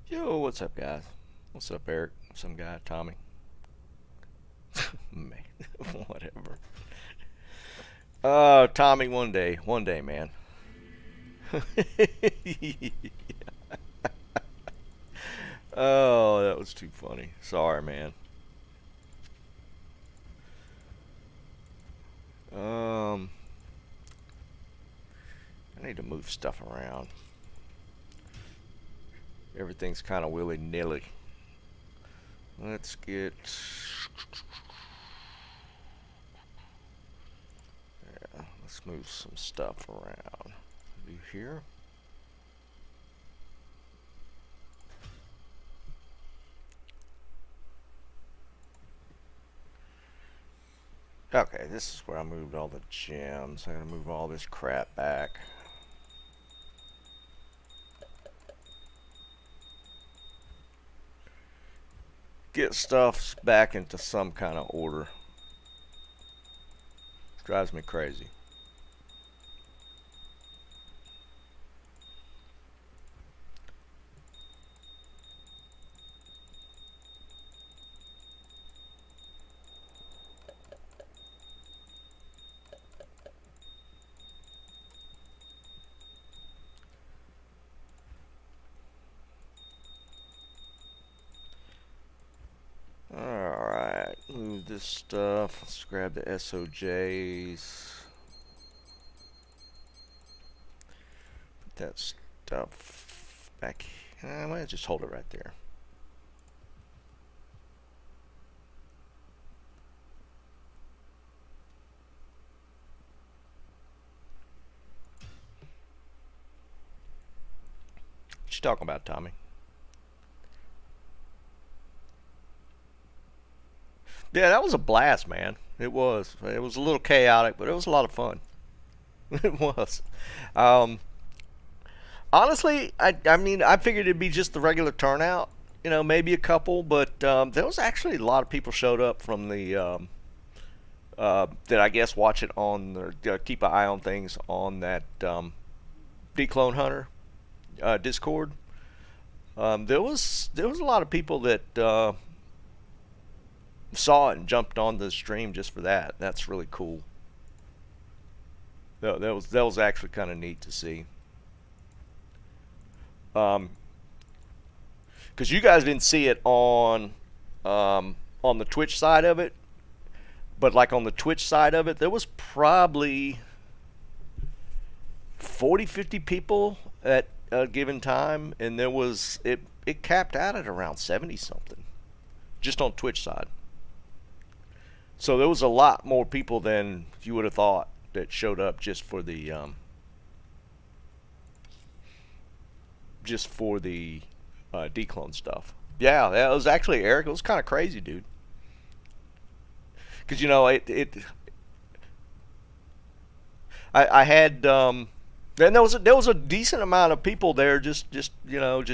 Yo, what's up, guys? What's up, Eric? Some guy, Tommy. Man, whatever. Tommy, one day, man. Oh, that was too funny. Sorry, man. Um, I need to move stuff around. Everything's kind of willy nilly. Let's get. Yeah, let's move some stuff around. Do here. Okay, this is where I moved all the gems. I gotta move all this crap back. Get stuff back into some kind of order. Drives me crazy. Alright, move this stuff. Let's grab the SOJs. Put that stuff back. I might just hold it right there. What you talking about, Tommy? Yeah, that was a blast, man. It was. It was a little chaotic, but it was a lot of fun. It was. Um, Honestly, I mean, I figured it'd be just the regular turnout. You know, maybe a couple, but there was actually a lot of people showed up from the that I guess watch it on the keep an eye on things on that Declone Hunter Discord. There was a lot of people that saw it and jumped on the stream just for that. That's really cool. That was actually kind of neat to see. Um, because you guys didn't see it on the Twitch side of it, but like on the Twitch side of it, there was probably 40, 50 people at a given time, and it capped out at around 70 something, just on Twitch side. So there was a lot more people than you would have thought that showed up just for the declone stuff. Yeah, that was actually Eric. It was kind of crazy, dude. Because I had and there was a decent amount of people there just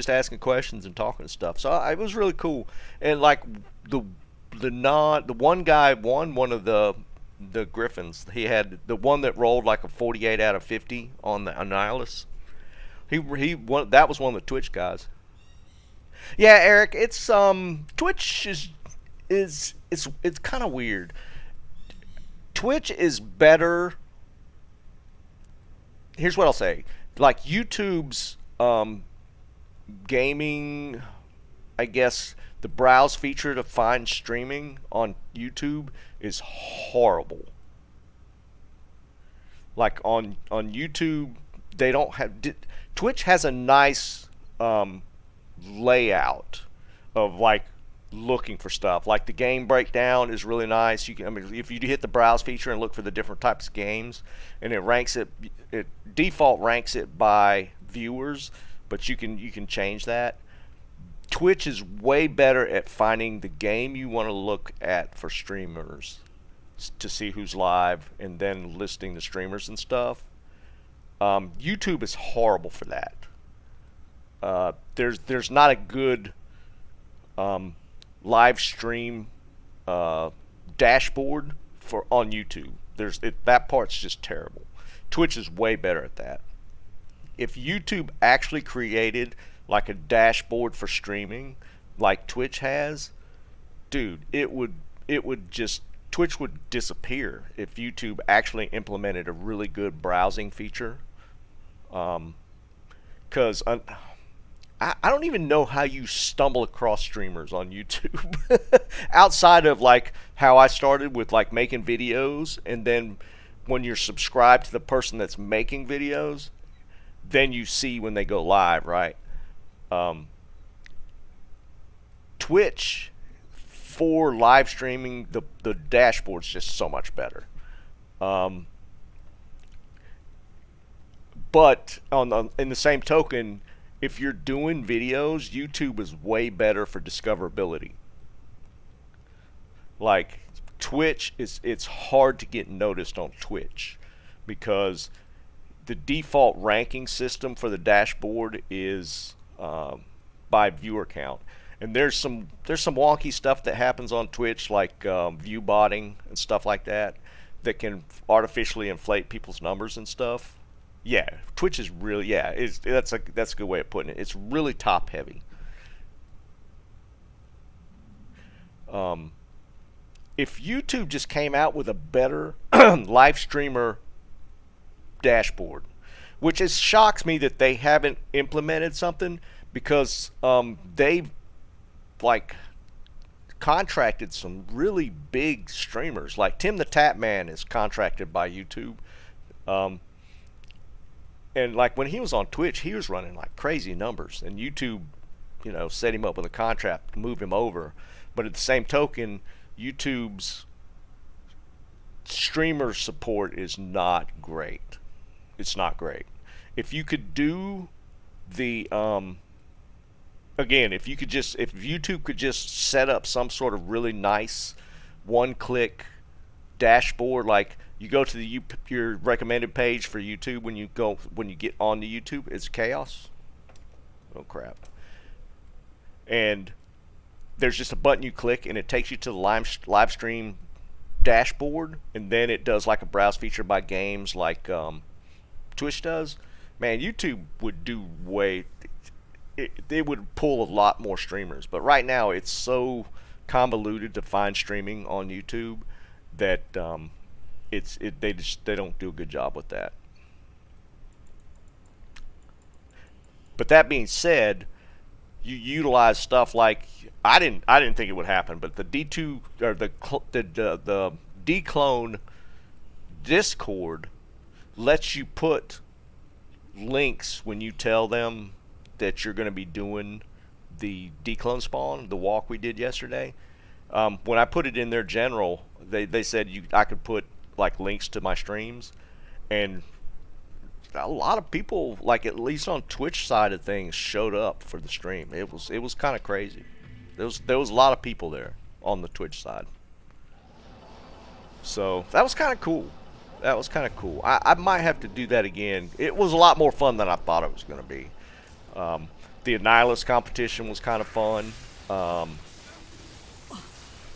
asking questions and talking and stuff. So it was really cool. And like the the one guy won one of the Griffins. He had the one that rolled like a 48 out of 50 on the Annihilus. He won, that was one of the Twitch guys. Yeah, Eric, it's Twitch it's kind of weird. Twitch is better. Here's what I'll say. Like YouTube's gaming, I guess the browse feature to find streaming on YouTube is horrible. Like on YouTube, they don't have. Twitch has a nice layout of like looking for stuff. Like the game breakdown is really nice. You can, I mean, if you hit the browse feature and look for the different types of games, and it default ranks it by viewers, but you can change that. Twitch is way better at finding the game you want to look at for streamers to see who's live and then listing the streamers and stuff. YouTube is horrible for that. There's not a good live stream dashboard for on YouTube. That part's just terrible. Twitch is way better at that. If YouTube actually created like a dashboard for streaming, like Twitch has, dude, it would just Twitch would disappear if YouTube actually implemented a really good browsing feature. Because I don't even know how you stumble across streamers on YouTube outside of like how I started with like making videos, and then when you're subscribed to the person that's making videos, then you see when they go live, right? Um, Twitch for live streaming, the dashboard's just so much better. Um, but in the same token, if you're doing videos, YouTube is way better for discoverability. Like Twitch it's hard to get noticed on Twitch because the default ranking system for the dashboard is by viewer count, and there's some wonky stuff that happens on Twitch like view botting and stuff like that that can artificially inflate people's numbers and stuff. Yeah, Twitch is really, yeah. That's a good way of putting it. It's really top heavy. Um, if YouTube just came out with a better live streamer dashboard, which is shocks me that they haven't implemented something because they've like contracted some really big streamers. Like Tim the Tap Man is contracted by YouTube. Um, and like when he was on Twitch, he was running like crazy numbers, and YouTube, set him up with a contract to move him over. But at the same token, YouTube's streamer support is not great. It's not great. If you could do the again, if YouTube could just set up some sort of really nice one-click dashboard, like you go to your recommended page for YouTube when you get onto YouTube, it's chaos. Oh crap. And there's just a button you click and it takes you to the live stream dashboard, and then it does like a browse feature by games like Twitch does. Man, YouTube would do it would pull a lot more streamers, but right now it's so convoluted to find streaming on YouTube that they don't do a good job with that. But that being said, you utilize stuff like I didn't think it would happen, but the D2 or the declone Discord lets you put links when you tell them that you're going to be doing the declone spawn, the walk we did yesterday. When I put it in their general, they said I could put like links to my streams, and a lot of people, like at least on Twitch side of things, showed up for the stream. It was kind of crazy. There was a lot of people there on the Twitch side, so that was kind of cool. That was kind of cool. I might have to do that again. It was a lot more fun than I thought it was going to be. The Annihilus competition was kind of fun.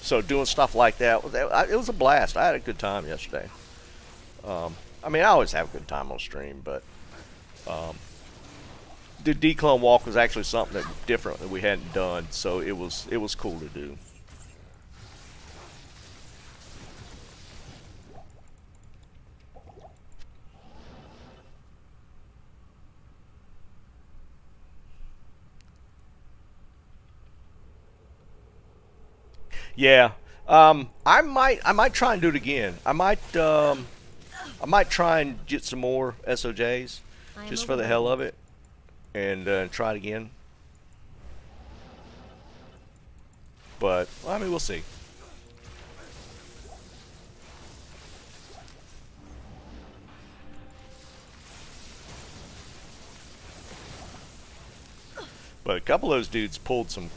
So doing stuff like that, it was a blast. I had a good time yesterday. I mean, I always have a good time on stream, but the declone walk was actually something different that we hadn't done, so it was cool to do. Yeah, I might try and do it again. I might try and get some more SOJs just for the hell of it, and try it again. But well, I mean, we'll see. But a couple of those dudes pulled some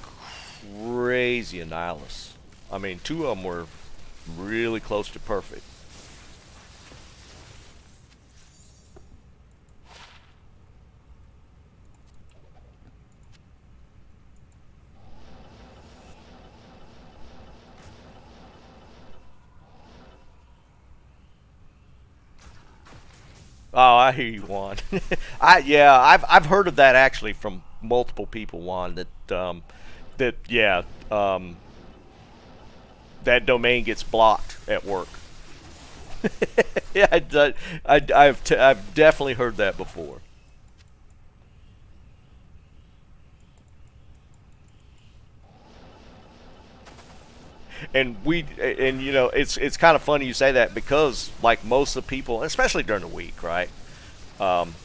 crazy Annihilus. I mean, two of them were really close to perfect. Oh, I hear you, Juan. I've heard of that actually from multiple people, Juan. Um, that domain gets blocked at work. Yeah, I've definitely heard that before. And you know, it's kind of funny you say that because like most of the people, especially during the week, right? Um,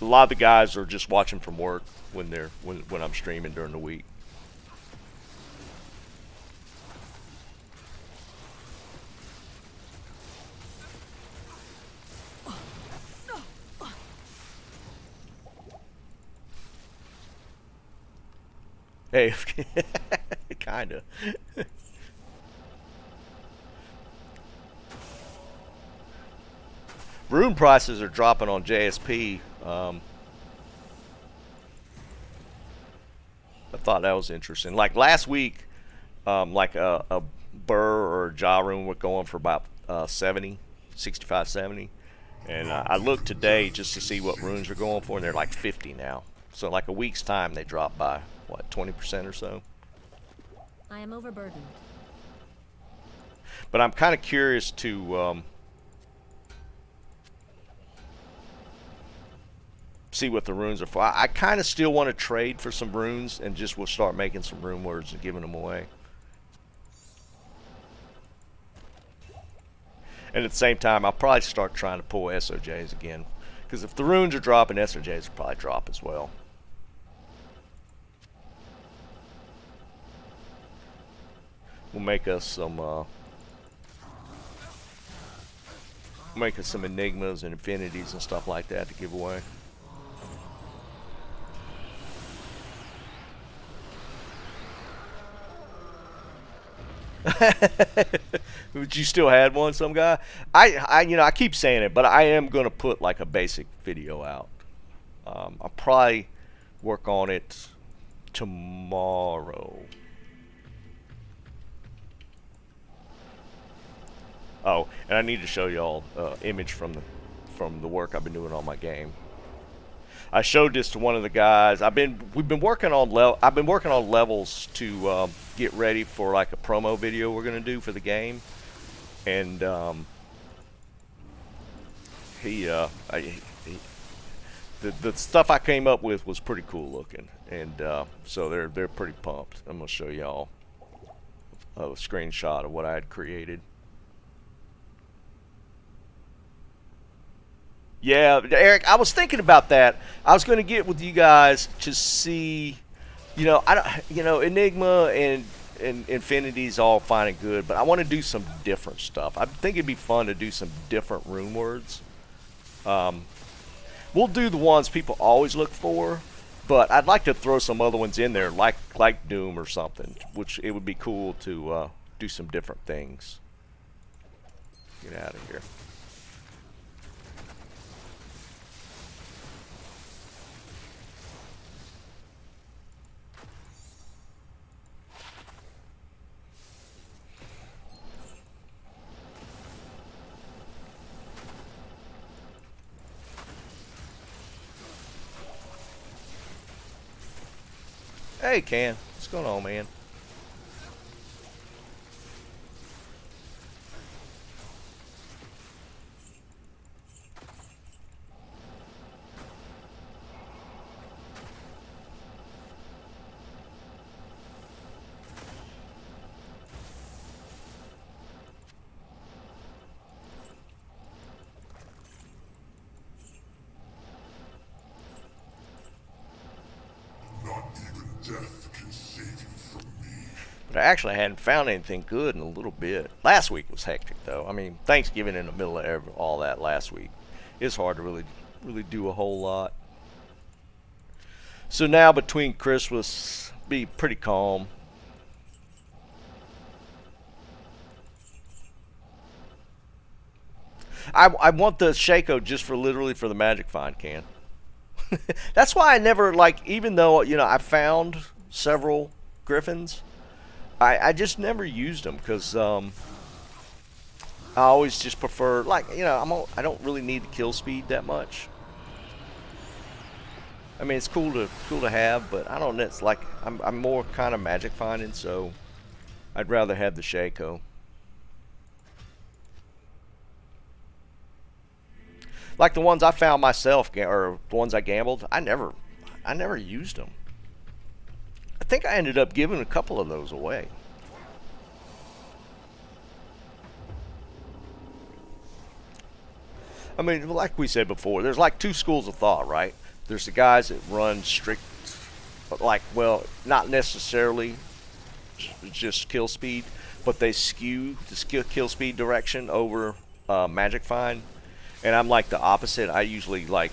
a lot of the guys are just watching from work when I'm streaming during the week. Hey, kind of. Rune prices are dropping on JSP. I thought that was interesting. Like last week, like a Burr or a Ja rune were going for about 70, 65, 70. And I looked today just to see what runes are going for, and they're like 50 now. So like a week's time, they dropped by what 20% or so. I am overburdened. But I'm kind of curious to see what the runes are for. I kind of still want to trade for some runes and just will start making some rune words and giving them away. And at the same time, I'll probably start trying to pull SOJs again. Because if the runes are dropping, SOJs will probably drop as well. We'll make us some enigmas and infinities and stuff like that to give away. But you still had one, some guy. I keep saying it, but I am gonna put like a basic video out. I'll probably work on it tomorrow. Oh, and I need to show y'all image from the work I've been doing on my game. I showed this to one of the guys. We've been working on I've been working on levels to get ready for like a promo video we're gonna do for the game, and the stuff I came up with was pretty cool looking, and so they're pretty pumped. I'm gonna show y'all a screenshot of what I had created. Yeah, Eric, I was thinking about that. I was going to get with you guys to see, Enigma and Infinity's all fine and good, but I want to do some different stuff. I think it'd be fun to do some different rune words. We'll do the ones people always look for, but I'd like to throw some other ones in there, like Doom or something, which it would be cool to do some different things. Get out of here. Hey, Can. What's going on, man? Death can save you from me. But I actually hadn't found anything good in a little bit. Last week was hectic, though. I mean, Thanksgiving in the middle of all that last week. It's hard to really do a whole lot. So now between Christmas, be pretty calm. I want the Shaco just for literally for the magic find, Can. That's why I never, like, even though, I found several griffins, I just never used them because I always just prefer, like, I don't really need the kill speed that much. I mean, it's cool to have, but I don't know. It's like I'm more kind of magic finding, so I'd rather have the Shaco. Like the ones I found myself, or the ones I gambled, I never used them. I think I ended up giving a couple of those away. I mean, like we said before, there's like two schools of thought, right? There's the guys that run strict, like, well, not necessarily just kill speed, but they skew the kill speed direction over magic find. And I'm like the opposite. I usually like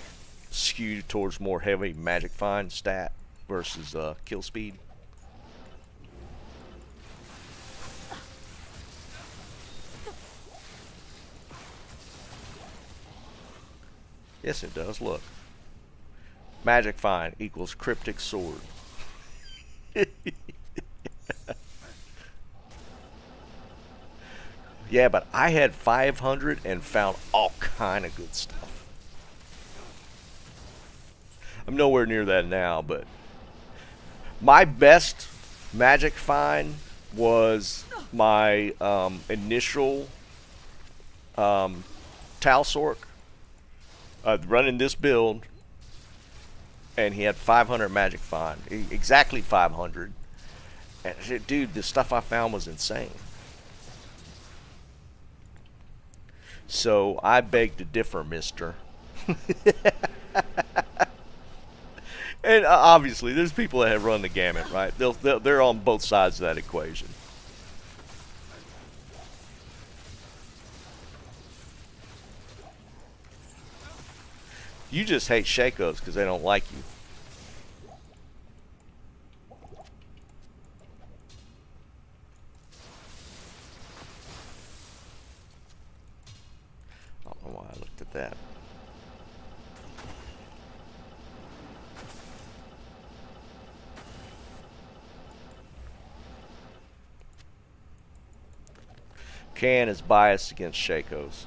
skew towards more heavy magic find stat versus kill speed. Yes, it does. Look, magic find equals cryptic sword. Yeah, but I had 500 and found all kind of good stuff. I'm nowhere near that now, but my best magic find was my initial Talsork running this build, and he had 500 magic find, exactly 500. And dude, the stuff I found was insane. So I beg to differ, mister. And obviously, there's people that have run the gamut, right? They're on both sides of that equation. You just hate Shakos because they don't like you. I don't know why I looked at that. Can is biased against Shakos.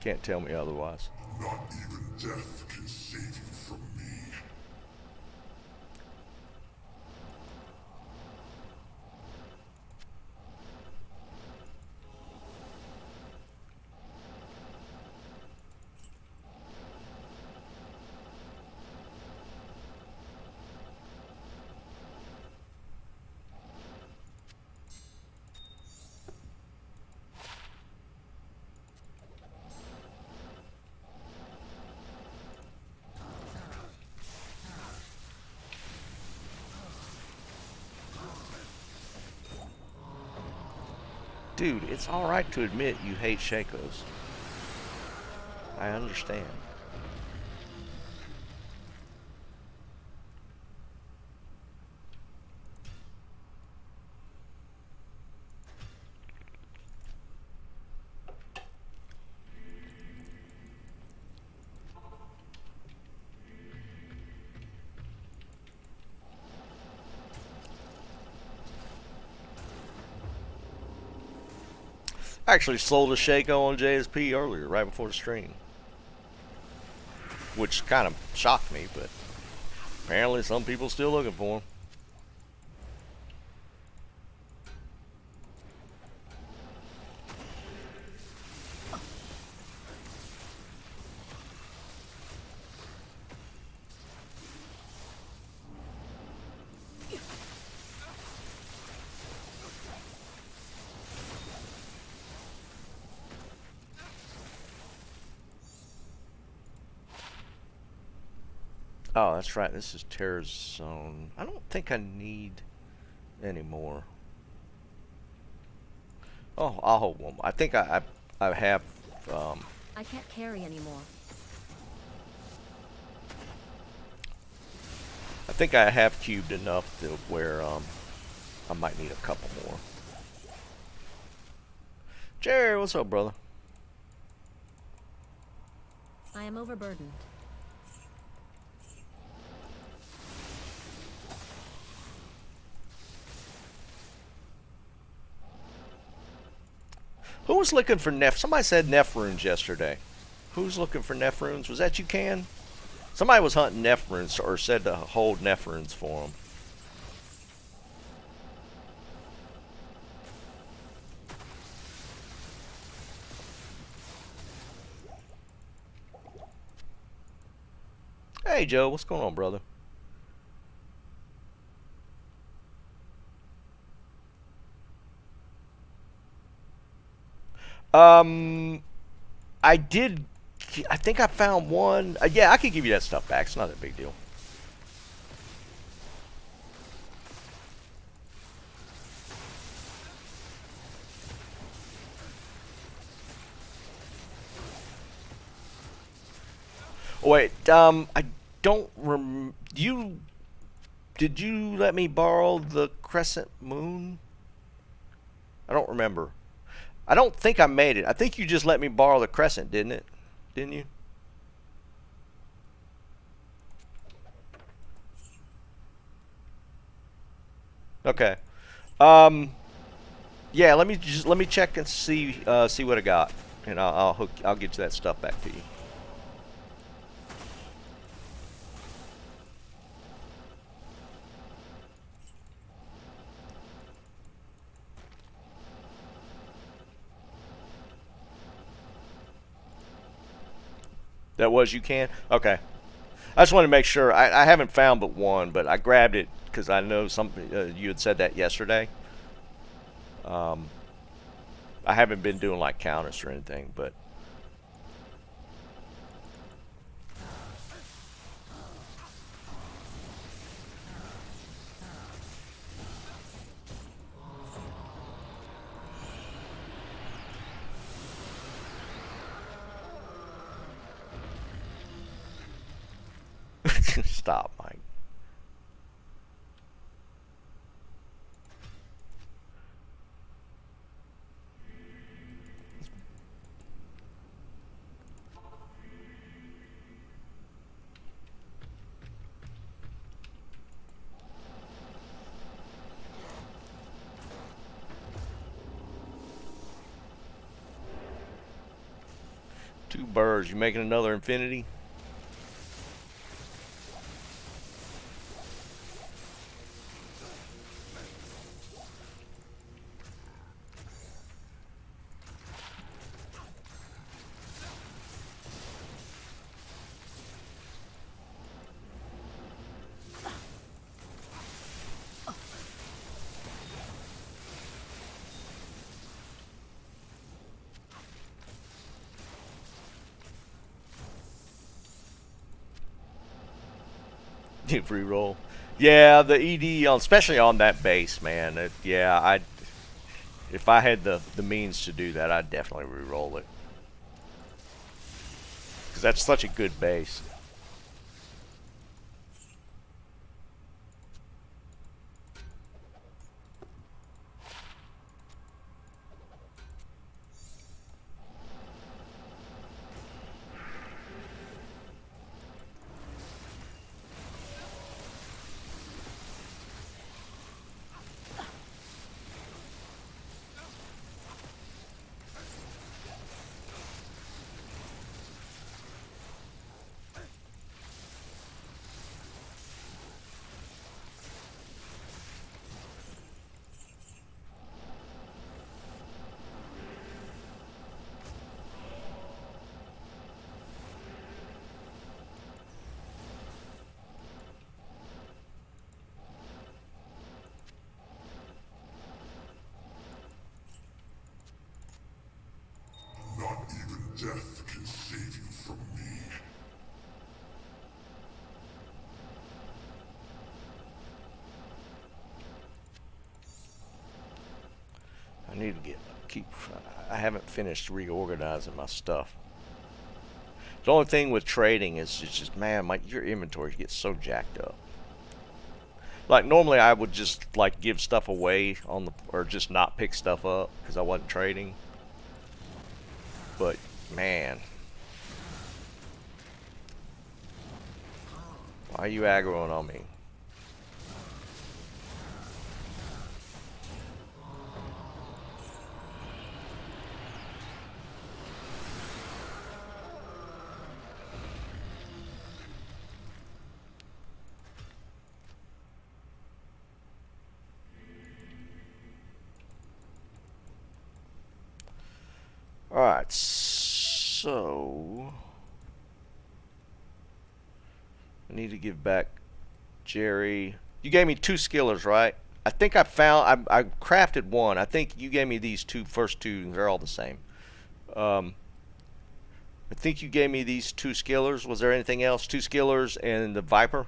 Can't tell me otherwise. Not even death can save you from me. Dude, it's alright to admit you hate Shakos. I understand. I actually sold a Shaco on JSP earlier, right before the stream. Which kind of shocked me, but apparently some people still looking for them. Oh, that's right. This is Terror Zone. I don't think I need any more. Oh, I'll hold one. I think I have. I can't carry anymore. I think I have cubed enough to where I might need a couple more. Jerry, what's up, brother? I am overburdened. Who was looking for Somebody said Neph yesterday. Who's looking for Neph? Was that you, Can? Somebody was hunting Neph or said to hold Neph for them. Hey, Joe. What's going on, brother? I did. I think I found one. Yeah, I could give you that stuff back. It's not a big deal. Wait, I don't did you let me borrow the crescent moon? I don't remember. I don't think I made it. I think you just let me borrow the crescent, didn't it? Didn't you? Okay. Yeah. Let me check and see what I got, and I'll get you that stuff back to you. That was you, Can? Okay. I just want to make sure. I haven't found but one, but I grabbed it because I know you had said that yesterday. Um, I haven't been doing like counters or anything, but stop, Mike. Two birds. You making another infinity? Free roll. Yeah, the ED, especially on that base, man. Yeah, if I had the means to do that, I'd definitely re-roll it because that's such a good base. Not even death can save you from me. I need to keep. I haven't finished reorganizing my stuff. The only thing with trading is it's just, man, your inventory gets so jacked up. Like normally I would just like give stuff away or just not pick stuff up because I wasn't trading. But man, why are you aggroing on me? Alright, so I need to give back Jerry. You gave me 2 skillers, right? I think I crafted one. I think you gave me these first two. They're all the same. I think you gave me these 2 skillers. Was there anything else? 2 skillers and the Viper?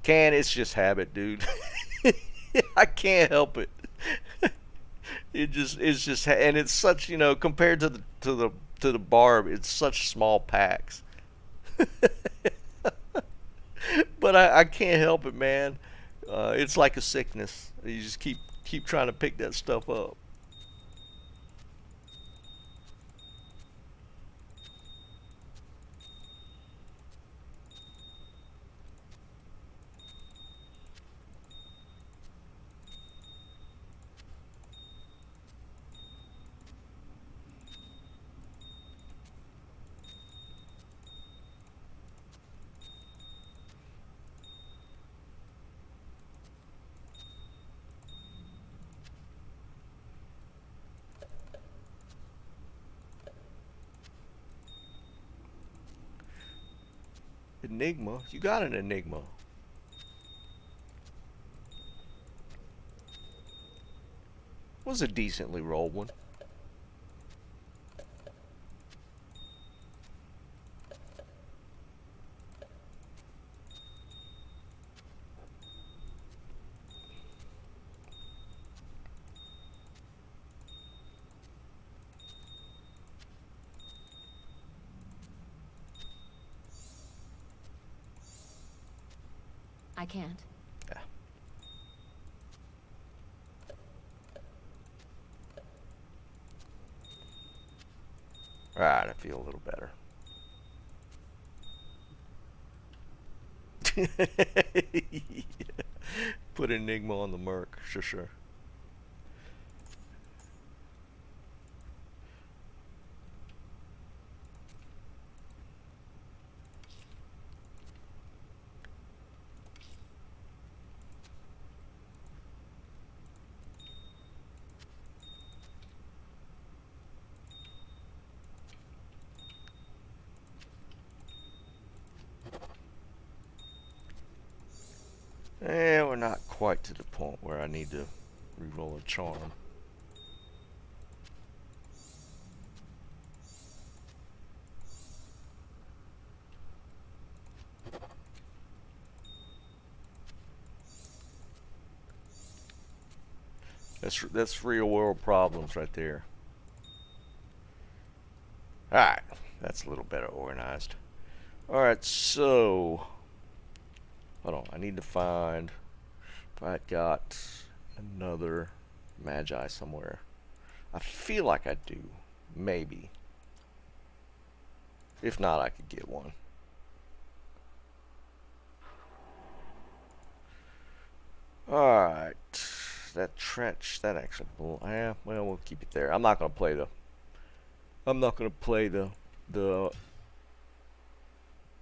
It's just habit, dude. I can't help it. It's just, and it's such, compared to the barb, it's such small packs. But I can't help it, man. It's like a sickness. You just keep trying to pick that stuff up. Enigma? You got an Enigma. Was a decently rolled one. I can't. Yeah. Alright, I feel a little better. Yeah. Put Enigma on the Merc, sure. Eh, we're not quite to the point where I need to reroll a charm. That's real world problems right there. Alright, that's a little better organized. Alright, so hold on, I need to find if I got another Magi somewhere. I feel like I do. Maybe. If not, I could get one. Alright. That trench, that actually, yeah, well, we'll keep it there. I'm not gonna play the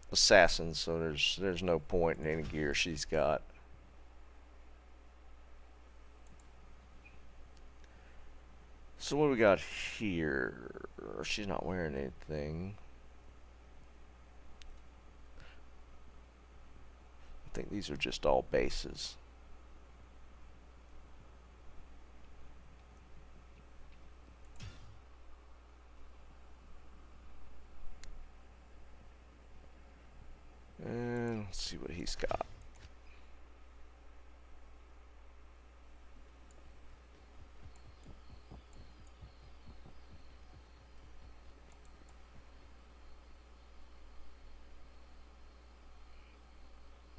assassin, so there's no point in any gear she's got. So what do we got here? She's not wearing anything. I think these are just all bases. And let's see what he's got.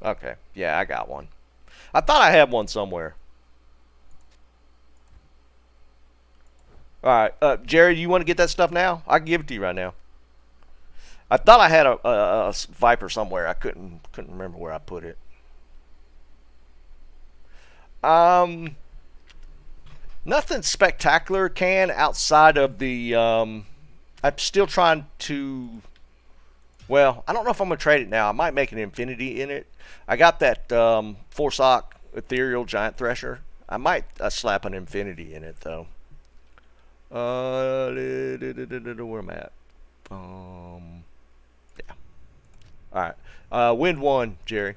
Okay, yeah, I got one. I thought I had one somewhere. Alright, Jerry, you want to get that stuff now? I can give it to you right now. I thought I had a Viper somewhere. I couldn't remember where I put it. Nothing spectacular, outside of the I'm still trying to, well, I don't know if I'm gonna trade it now. I might make an infinity in it. I got that Forsock Ethereal Giant Thresher. I might slap an infinity in it though. Where am I at? Yeah. All right. Wind 1, Jerry.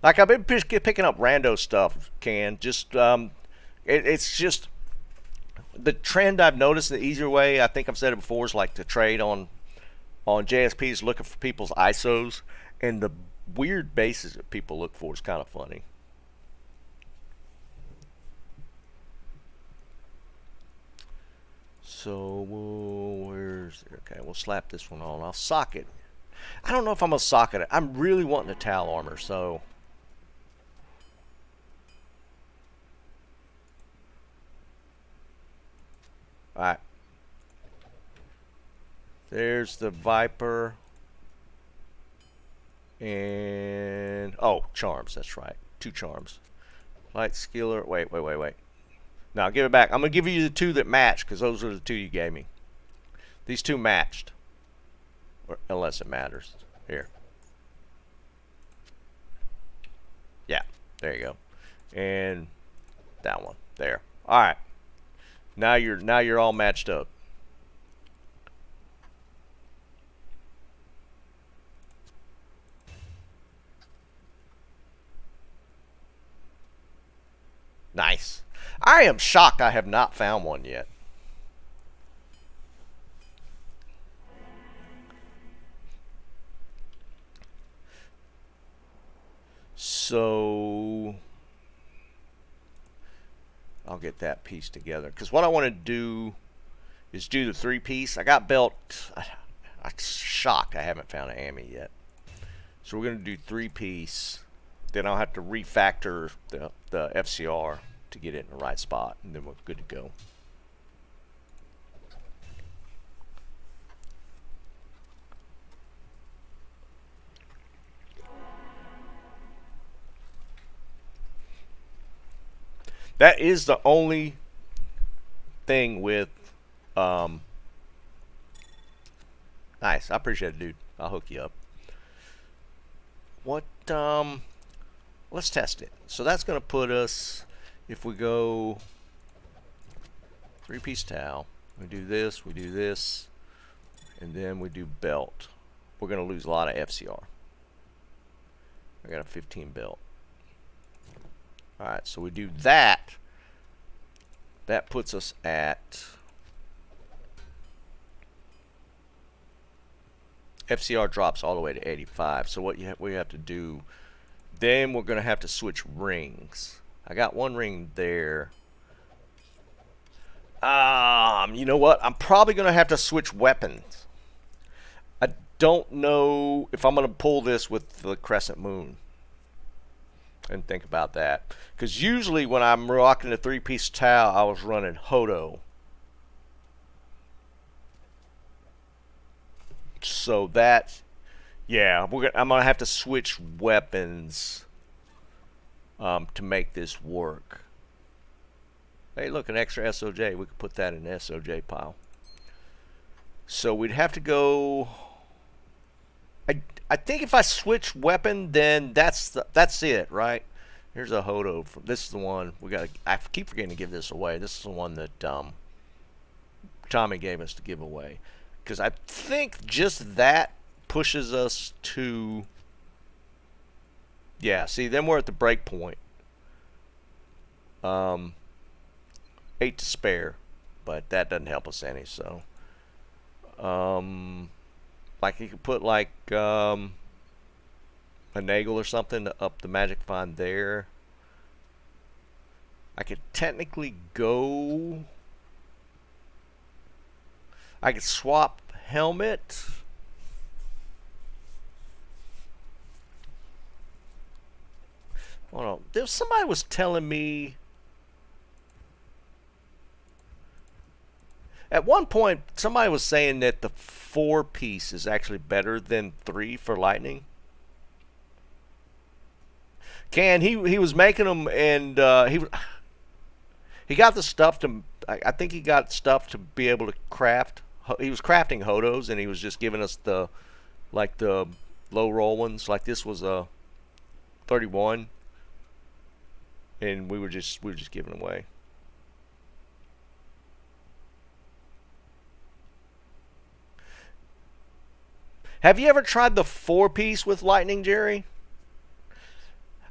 Like I've been picking up rando stuff, Can. Just it's just the trend I've noticed. The easier way, I think I've said it before, is like to trade on JSPs, looking for people's ISOs, and the weird bases that people look for is kind of funny. So where's okay? We'll slap this one on. I'll sock it. I don't know if I'm gonna socket it. I'm really wanting a Tal armor, so. Alright. There's the Viper. And oh, charms, that's right. 2 charms. Light skiller. Wait. Now give it back. I'm gonna give you the 2 that match, because those are the 2 you gave me. These 2 matched. Or, unless it matters. Here. Yeah, there you go. And that one. There. Alright. Now you're all matched up. Nice. I am shocked I have not found one yet. So I'll get that piece together, because what I want to do is do the 3-piece. I got belt. I'm shocked I haven't found an Ami yet. So we're going to do 3-piece. Then I'll have to refactor the FCR to get it in the right spot, and then we're good to go. That is the only thing with nice. I appreciate it, dude. I'll hook you up. What let's test it. So that's gonna put us, if we go 3-piece Tal, we do this, and then we do belt. We're gonna lose a lot of FCR. I got a 15 belt. Alright, so we do that. That puts us at FCR drops all the way to 85. So what we have to do, then we're going to have to switch rings. I got 1 ring there. You know what? I'm probably going to have to switch weapons. I don't know if I'm going to pull this with the Crescent Moon. And think about that, because usually when I'm rocking the 3-piece Tal, I was running Hodo. So that, yeah, I'm gonna have to switch weapons to make this work. Hey, look, an extra SOJ. We could put that in the SOJ pile. So we'd have to go. I think if I switch weapon, then that's it, right? Here's a Hodo. This is the one we got. I keep forgetting to give this away. This is the one that Tommy gave us to give away, because I think just that pushes us to. Yeah. See, then we're at the break point. 8 to spare, but that doesn't help us any. So. Like you could put like a Nagel or something to up the magic find there. I could technically go. I could swap helmet. Hold on. There was somebody was telling me. At one point, somebody was saying that the 4-piece is actually better than 3 for lightning. Can he was making them, and he got the stuff to. I think he got stuff to be able to craft. He was crafting Hodos, and he was just giving us the low roll ones. Like this was a 31, and we were just giving them away. Have you ever tried the 4-piece with lightning, Jerry?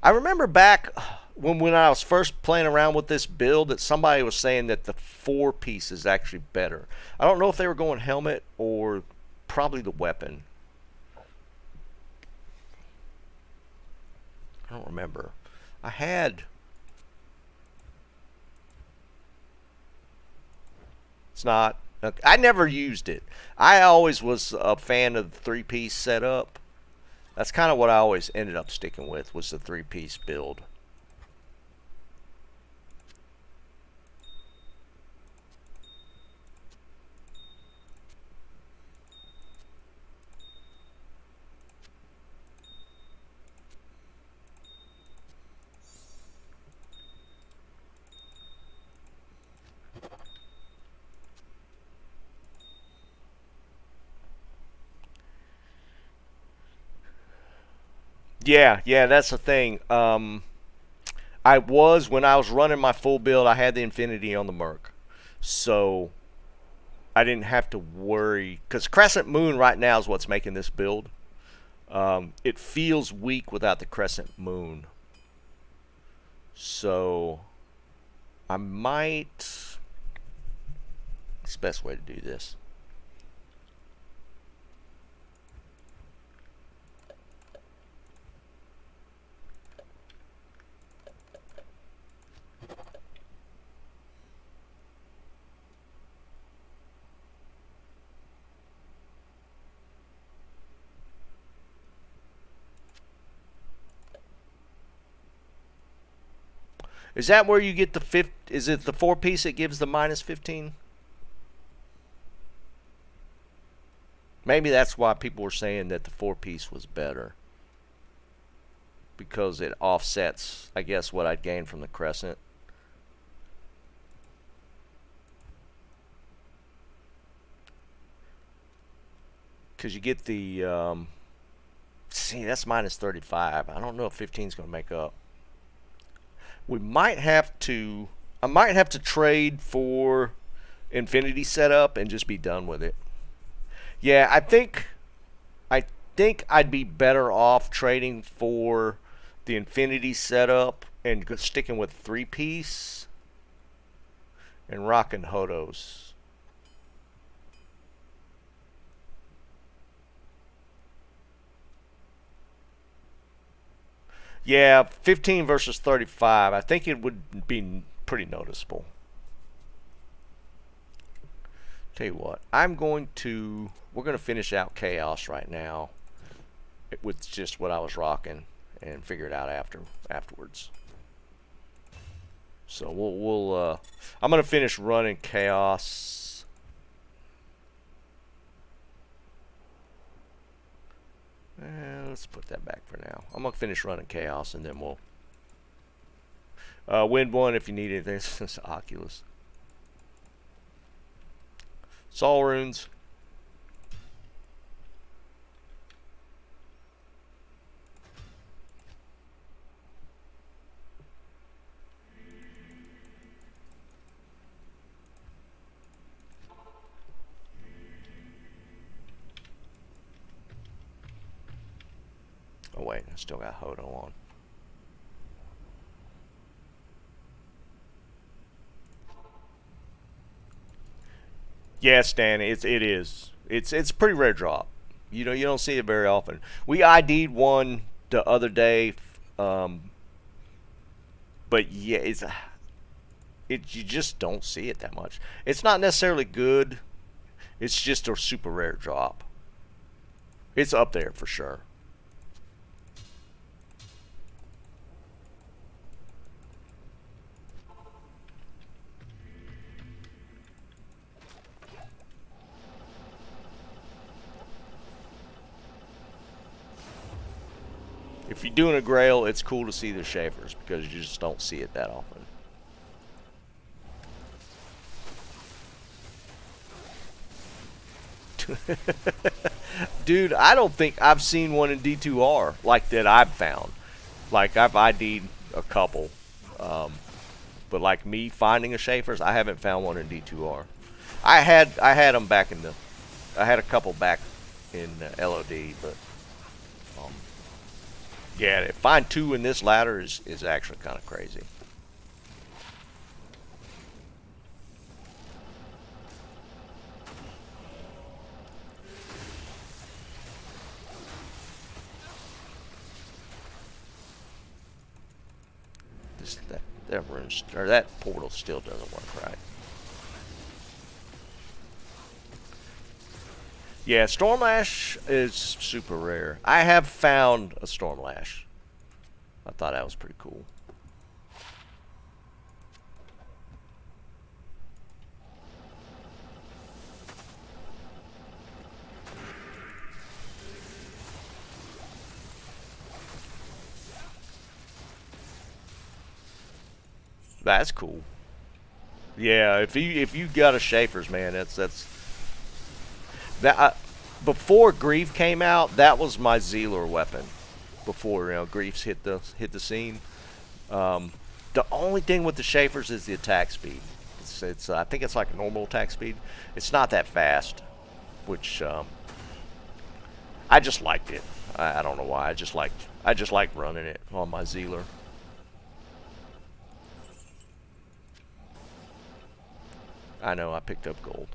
I remember back when I was first playing around with this build that somebody was saying that the 4-piece is actually better. I don't know if they were going helmet or probably the weapon. I don't remember. I had... It's not... I never used it. I always was a fan of the 3-piece setup. That's kind of what I always ended up sticking with, was the 3-piece build. Yeah, that's the thing. When I was running my full build, I had the Infinity on the Merc. So I didn't have to worry. Because Crescent Moon right now is what's making this build. It feels weak without the Crescent Moon. So I might... It's the best way to do this. Is that where you get the fifth? Is it the 4-piece that gives the -15? Maybe that's why people were saying that the 4-piece was better. Because it offsets, I guess, what I'd gain from the Crescent. Because you get the... see, that's -35. I don't know if 15 is going to make up. We might have to... I might have to trade for Infinity setup and just be done with it. Yeah, I think I'd be better off trading for the Infinity setup and sticking with 3-piece and rocking Hodos. Yeah, 15 versus 35. I think it would be pretty noticeable. Tell you what, we're going to finish out Chaos right now with just what I was rocking and figure it out afterwards. So I'm going to finish running Chaos. Let's put that back for now. I'm going to finish running Chaos and then we'll win one if you need anything. It's Oculus. Soul Runes. Oh wait, I still got Hodo on. Yes, Dan, it is. It's a pretty rare drop. You don't see it very often. We ID'd one the other day, but yeah, you just don't see it that much. It's not necessarily good. It's just a super rare drop. It's up there for sure. If you're doing a Grail, it's cool to see the Schaefers because you just don't see it that often. Dude, I don't think I've seen one in D2R like that I've found. Like I've ID'd a couple, but like me finding a Schaefer's, I haven't found one in D2R. I had them back in the, I had a couple back in LOD, but yeah, to find two in this ladder is actually kind of crazy. That room's, or that portal still doesn't work right. Yeah, Stormlash is super rare. I have found a Stormlash. I thought that was pretty cool. That's cool. Yeah, if you got a Schaefer's, man, that's that. Before Grief came out, that was my Zealer weapon. Before Grief's hit the scene, the only thing with the Schaefer's is the attack speed. It's I think it's like a normal attack speed. It's not that fast, which I just liked it. I don't know why. I just liked running it on my Zealer. I know, I picked up gold.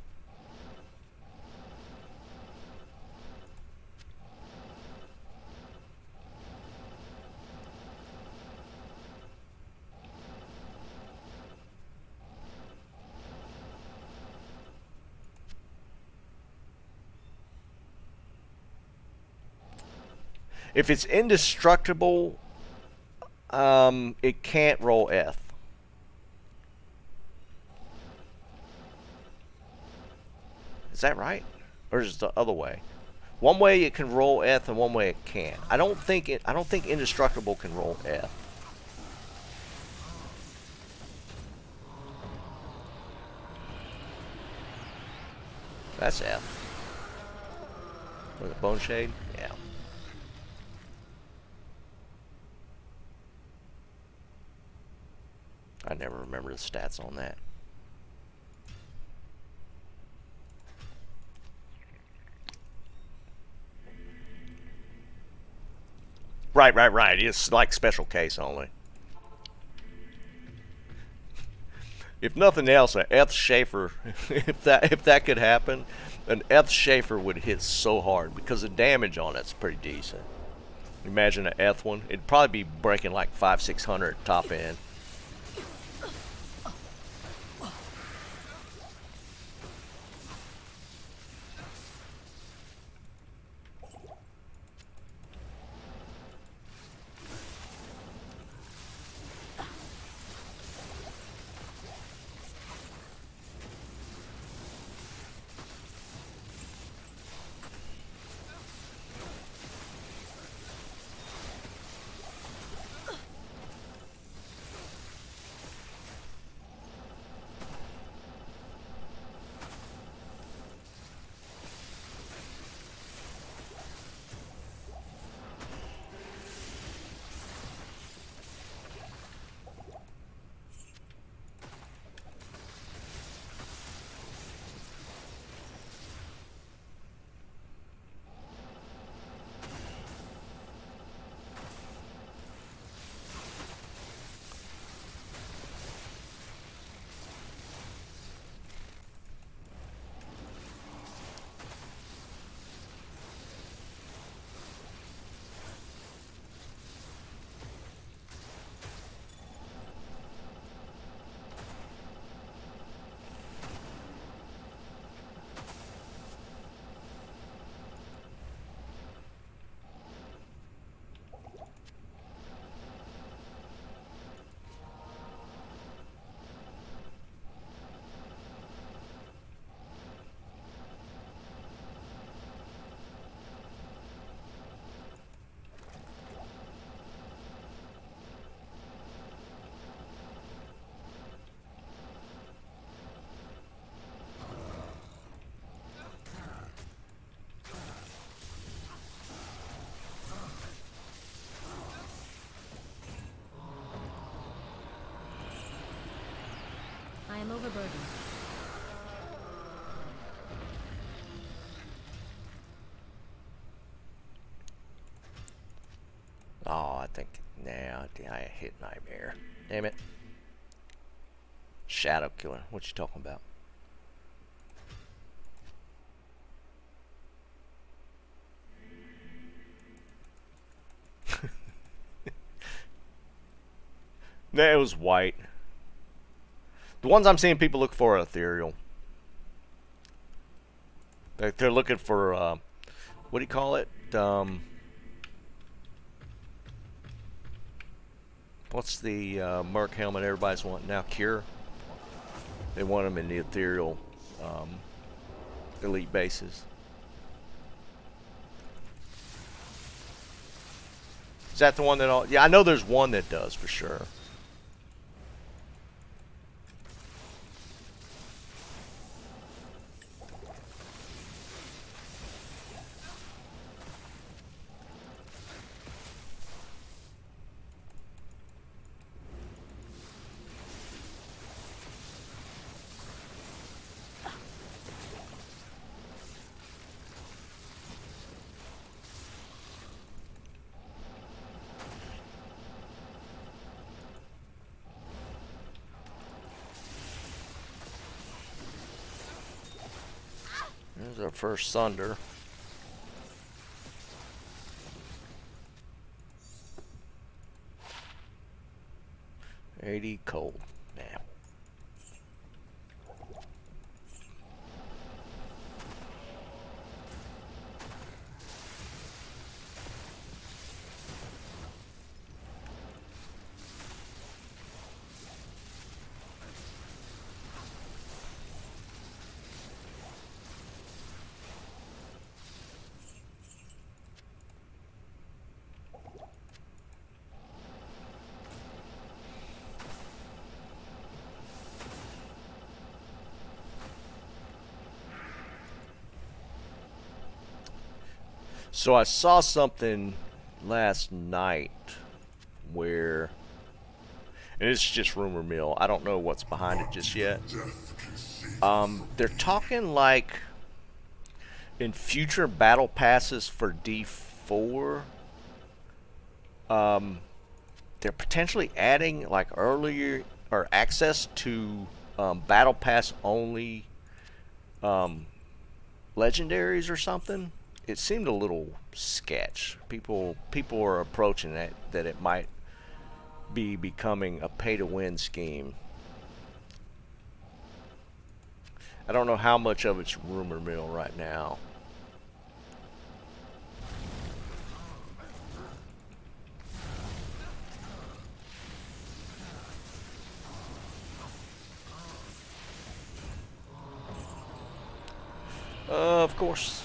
If it's indestructible, it can't roll F. Is that right? Or is it the other way? One way it can roll F and one way it can't. I don't think indestructible can roll F. That's F. With a bone shade? Yeah. I never remember the stats on that. Right. It's like special case only. If nothing else, an F Schaefer, if that could happen, an F Schaefer would hit so hard because the damage on it's pretty decent. Imagine an F one, it'd probably be breaking like 500-600 top end. I'm overburdened. Oh, I think now I hit nightmare. Damn it. Shadow killer. What you talking about? No, it was white. The ones I'm seeing people look for are ethereal. They're looking for what do you call it? What's the Merc helmet everybody's wanting now? Cure. They want them in the ethereal elite bases. Is that the one that all? Yeah, I know there's one that does for sure. There's our first Sunder. $80 cold. Now. So I saw something last night where, and it's just rumor mill. I don't know what's behind it just yet. They're talking like in future battle passes for D4. They're potentially adding like earlier or access to battle pass only legendaries or something. It seemed a little sketch. People are approaching that it might be becoming a pay-to-win scheme. I don't know how much of it's rumor mill right now. Of course.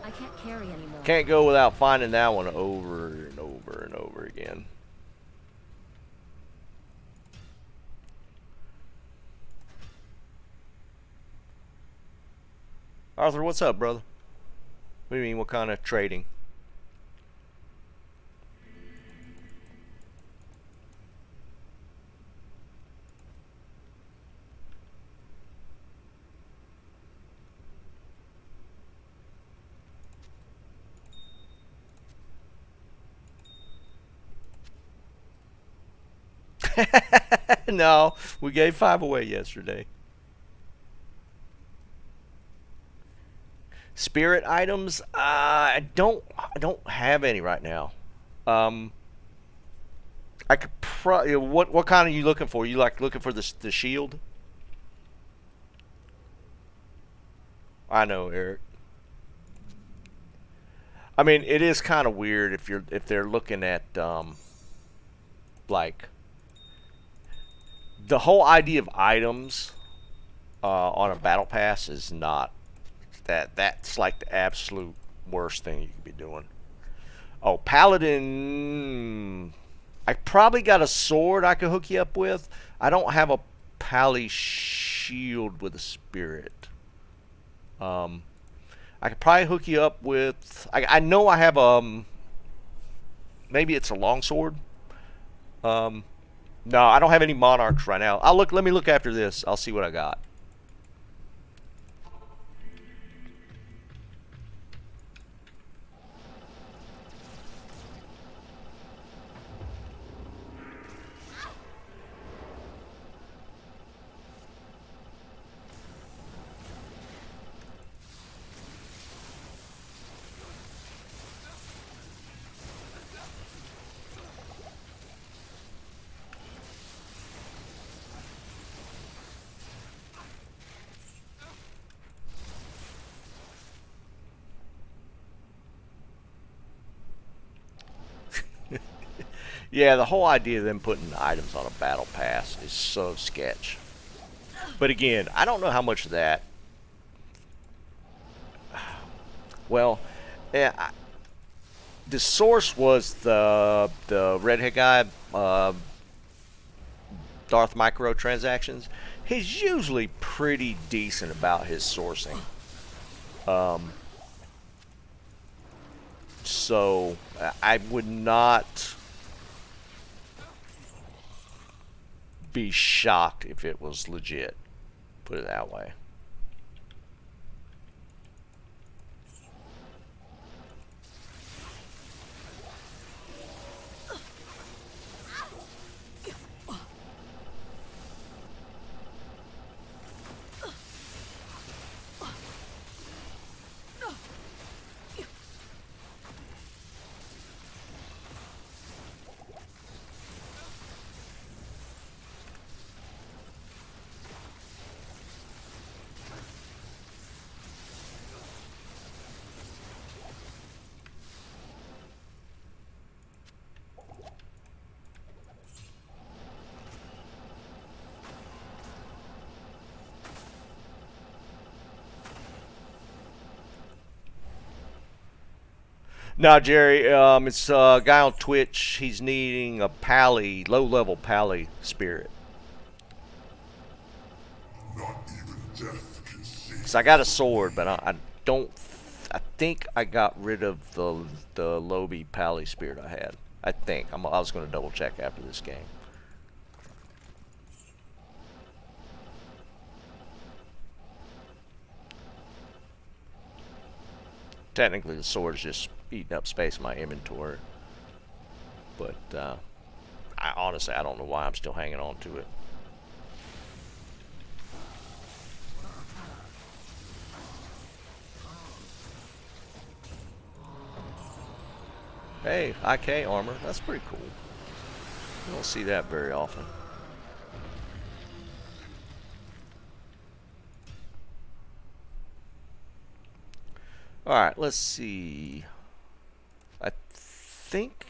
I can't carry anymore. Can't go without finding that one over and over and over again. Arthur, what's up, brother? What do you mean, what kind of trading? No, we gave 5 away yesterday. Spirit items, I don't have any right now. I could probably. What kind are you looking for? You like looking for the shield? I know, Eric. I mean, it is kind of weird if they're looking at like the whole idea of items on a battle pass is not that's like the absolute worst thing you could be doing. Oh, paladin. I probably got a sword I could hook you up with. I don't have a pally shield with a spirit. I could probably hook you up with. I know I have maybe it's a longsword. No, I don't have any monarchs right now. I'll look. Let me look after this. I'll see what I got. Yeah, the whole idea of them putting items on a battle pass is so sketch. But again, I don't know how much of that. Well, yeah, the source was the redhead guy, Darth Microtransactions. He's usually pretty decent about his sourcing. So I would not be shocked if it was legit. Put it that way. No, Jerry, it's a guy on Twitch. He's needing a pally, low-level pally spirit. Not even death can save. Cause I got a sword, but I don't. I think I got rid of the Lobby pally spirit I had. I think I was going to double check after this game. Technically, the sword is just eating up space in my inventory. But I honestly, I don't know why I'm still hanging on to it. Hey, IK armor. That's pretty cool. You don't see that very often. Alright, let's see. I think...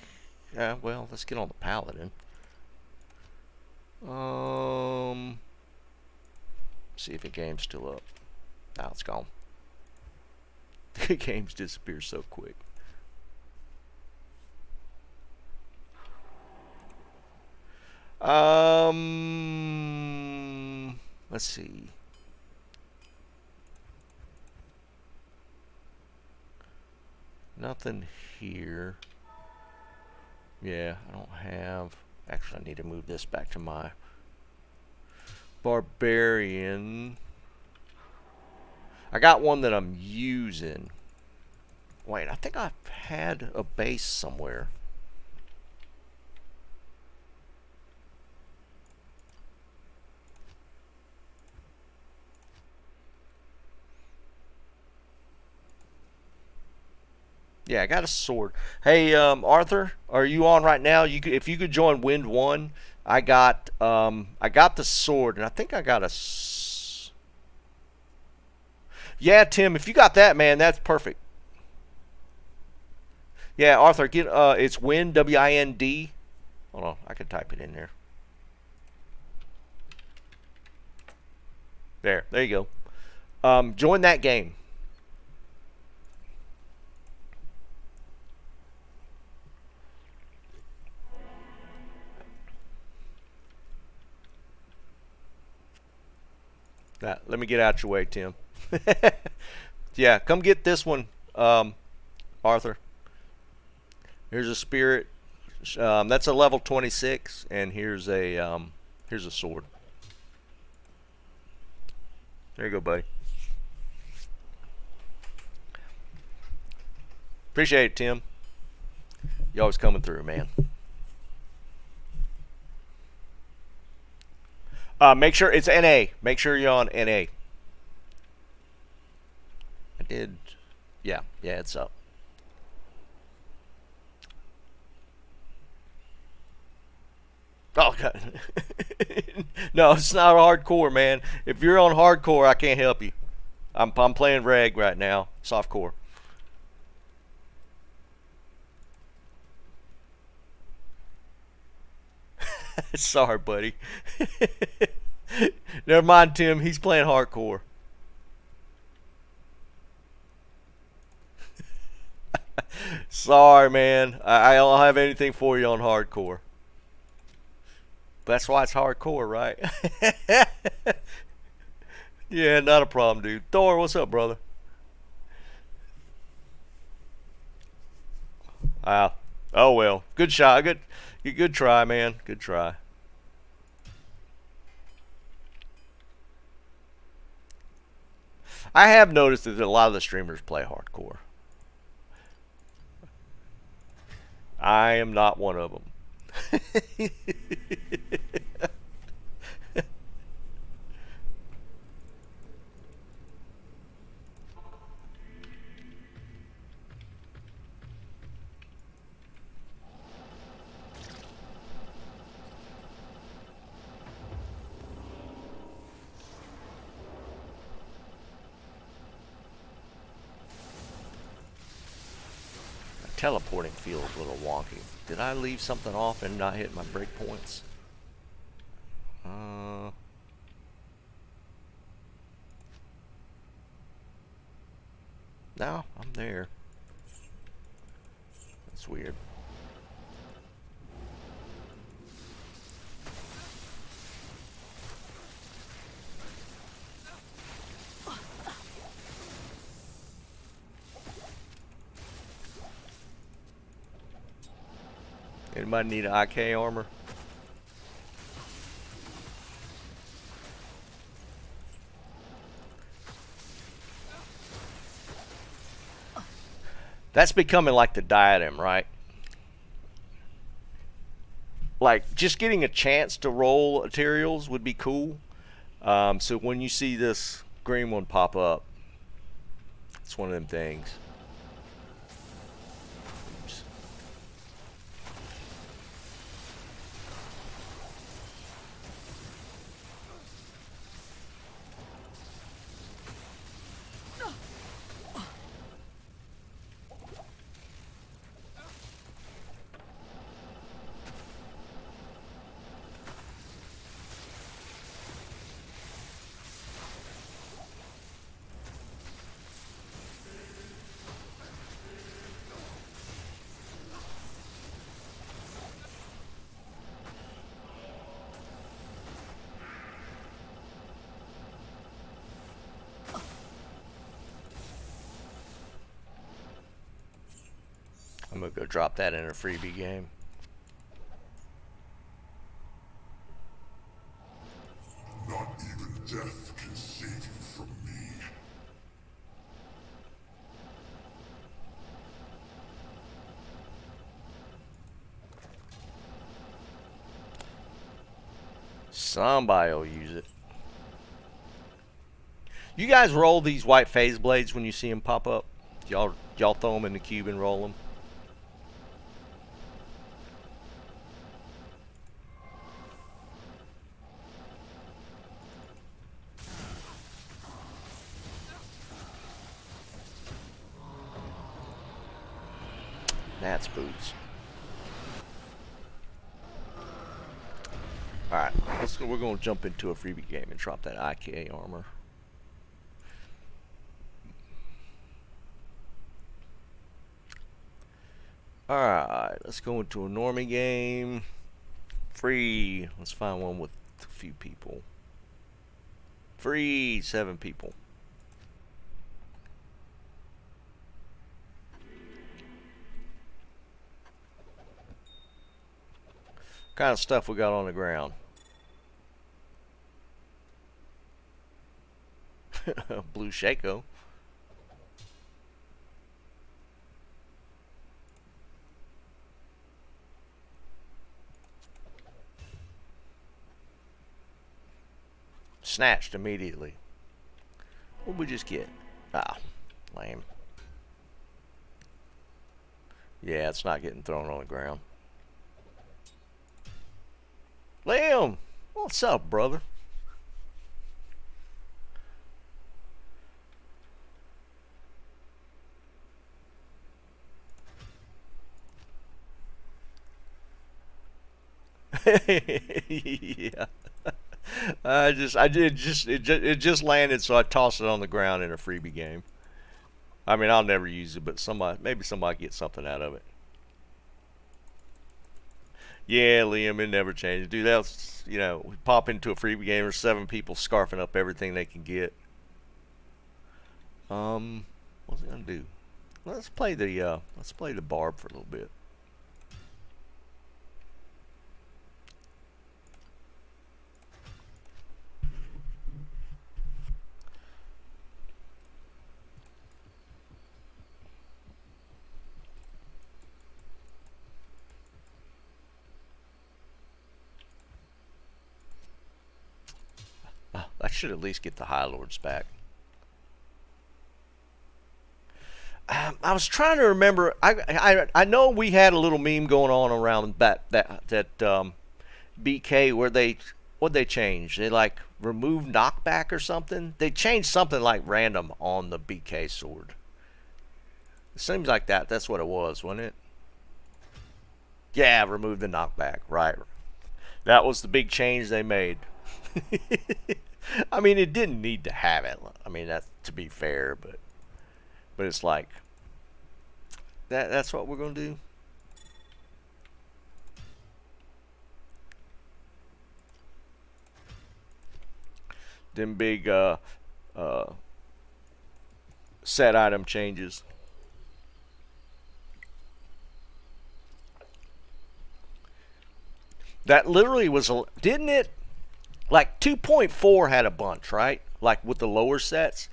well, let's get on the Paladin. See if the game's still up. Now it's gone. The games disappear so quick. Let's see. Nothing here. Yeah, I don't have... Actually, I need to move this back to my Barbarian. I got one that I'm using. Wait, I think I've had a base somewhere. Yeah, I got a sword. Hey, Arthur, are you on right now? You could, if you could join Wind One. I got the sword, and I think I got a. Yeah, Tim, if you got that, man, that's perfect. Yeah, Arthur, get it's Wind, W-I-N-D. Hold on, I can type it in there. There you go. Join that game. Let me get out your way, Tim. Yeah, come get this one, Arthur. Here's a spirit. That's a level 26, and here's a sword. There you go, buddy. Appreciate it, Tim. You always coming through, man. Make sure it's NA. Make sure you're on NA. I did. Yeah, it's up. Oh God. No, it's not hardcore, man. If you're on hardcore, I can't help you. I'm playing reg right now, softcore. Sorry, buddy. Never mind, Tim. He's playing hardcore. Sorry, man. I don't have anything for you on hardcore. That's why it's hardcore, right? Yeah, not a problem, dude. Thor, what's up, brother? Wow. Oh well. Good shot. Good try, man. Good try. I have noticed that a lot of the streamers play hardcore. I am not one of them. Teleporting feels a little wonky. Did I leave something off and not hit my breakpoints? No, I'm there. That's weird. Anybody need an IK armor? That's becoming like the diadem, right? Like, just getting a chance to roll materials would be cool. So when you see this green one pop up, it's one of them things. Oops. I'm gonna go drop that in a freebie game. Not even death can save you from me. Somebody will use it. You guys roll these white phase blades when you see them pop up? Y'all throw them in the cube and roll them? That's boots. Alright, we're going to jump into a freebie game and drop that IK armor. Alright, let's go into a normie game. Free. Let's find one with a few people. Free, 7 people. kind of stuff we got on the ground? Blue Shaco. Snatched immediately. What did we just get? Ah, lame. Yeah, it's not getting thrown on the ground. Liam! What's up, brother? Yeah. It just landed, so I tossed it on the ground in a freebie game. I mean, I'll never use it, but maybe somebody gets something out of it. Yeah, Liam, it never changes. Dude, that's, we pop into a freebie game, there's 7 people scarfing up everything they can get. What's it gonna do? Let's play the barb for a little bit. I should at least get the High Lords back. I was trying to remember. I know we had a little meme going on around that BK where they changed? They like removed knockback or something. They changed something like random on the BK sword. It seems like that's what it was, wasn't it? Yeah, remove the knockback. Right. That was the big change they made. I mean, it didn't need to have it. I mean, that's to be fair, but it's like that's what we're gonna do. Them big set item changes. That literally was, didn't it? Like 2.4 had a bunch, right? Like with the lower sets.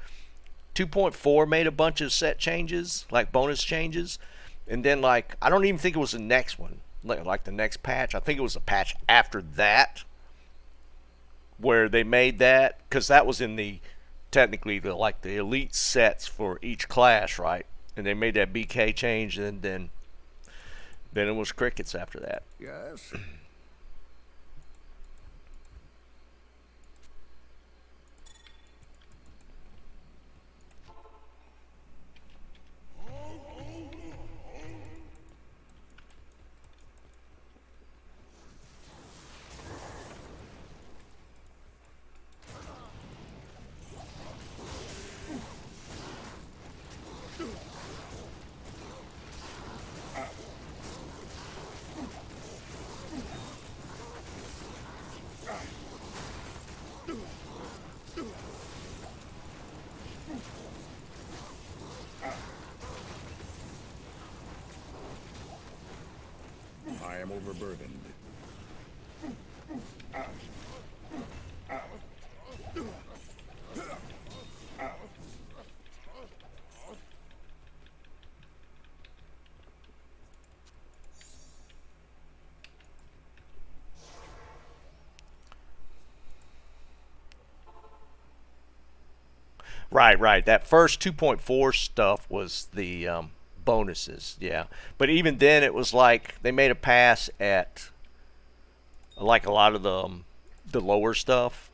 2.4 made a bunch of set changes, like bonus changes. And then like, I don't even think it was the next one. Like the next patch. I think it was a patch after that. Where they made that. Because that was in the, technically, the elite sets for each class, right? And they made that BK change, and then it was crickets after that. Yes. I am overburdened. Right. That first 2.4 stuff was the bonuses, yeah. But even then, it was like they made a pass at like a lot of the lower stuff.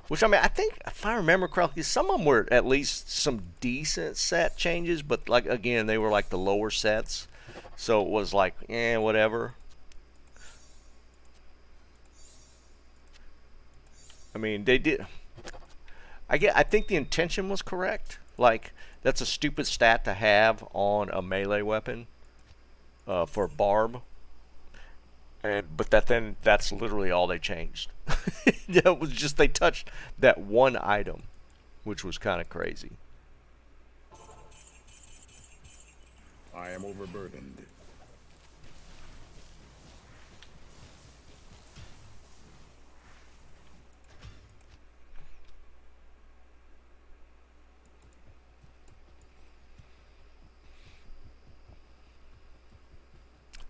Which, I mean, I think, if I remember correctly, some of them were at least some decent set changes, but like, again, they were like the lower sets. So it was like, whatever. I mean, they did. I think the intention was correct. Like, that's a stupid stat to have on a melee weapon for barb. But that's literally all they changed. It was just they touched that one item, which was kind of crazy. I am overburdened.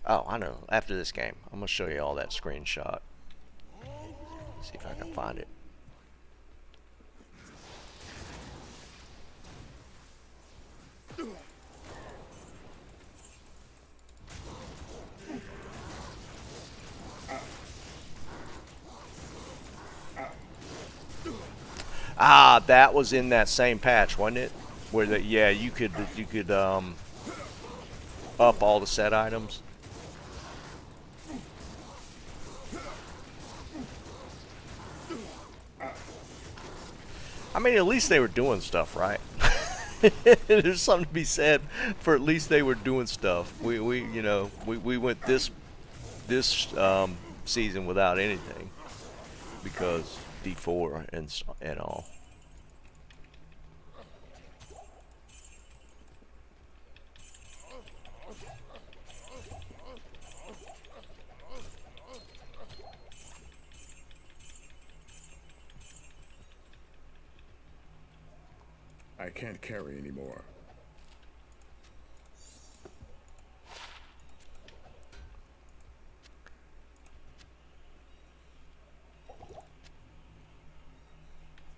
Oh, I know. After this game, I'm gonna show you all that screenshot. See if I can find it. Ah, that was in that same patch, wasn't it? Where the yeah, you could up all the set items. I mean, at least they were doing stuff, right? There's something to be said for at least they were doing stuff. We went this season without anything because D4 and all. I can't carry anymore.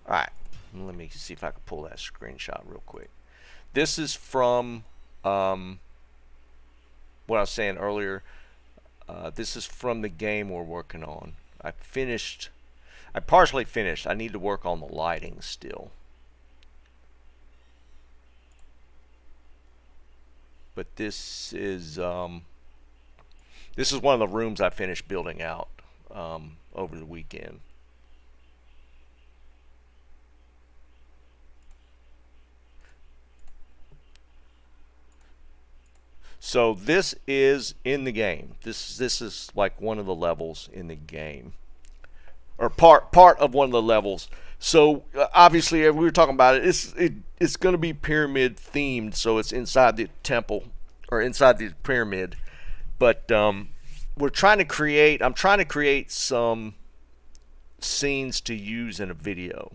Alright, let me see if I can pull that screenshot real quick. This is from what I was saying earlier. This is from the game we're working on. I partially finished. I need to work on the lighting still. But this is one of the rooms I finished building out over the weekend. So this is in the game. This is like one of the levels in the game, or part of one of the levels. So obviously, we were talking about it. It's going to be pyramid themed, so it's inside the temple or inside the pyramid. But we're trying to create. I'm trying to create some scenes to use in a video.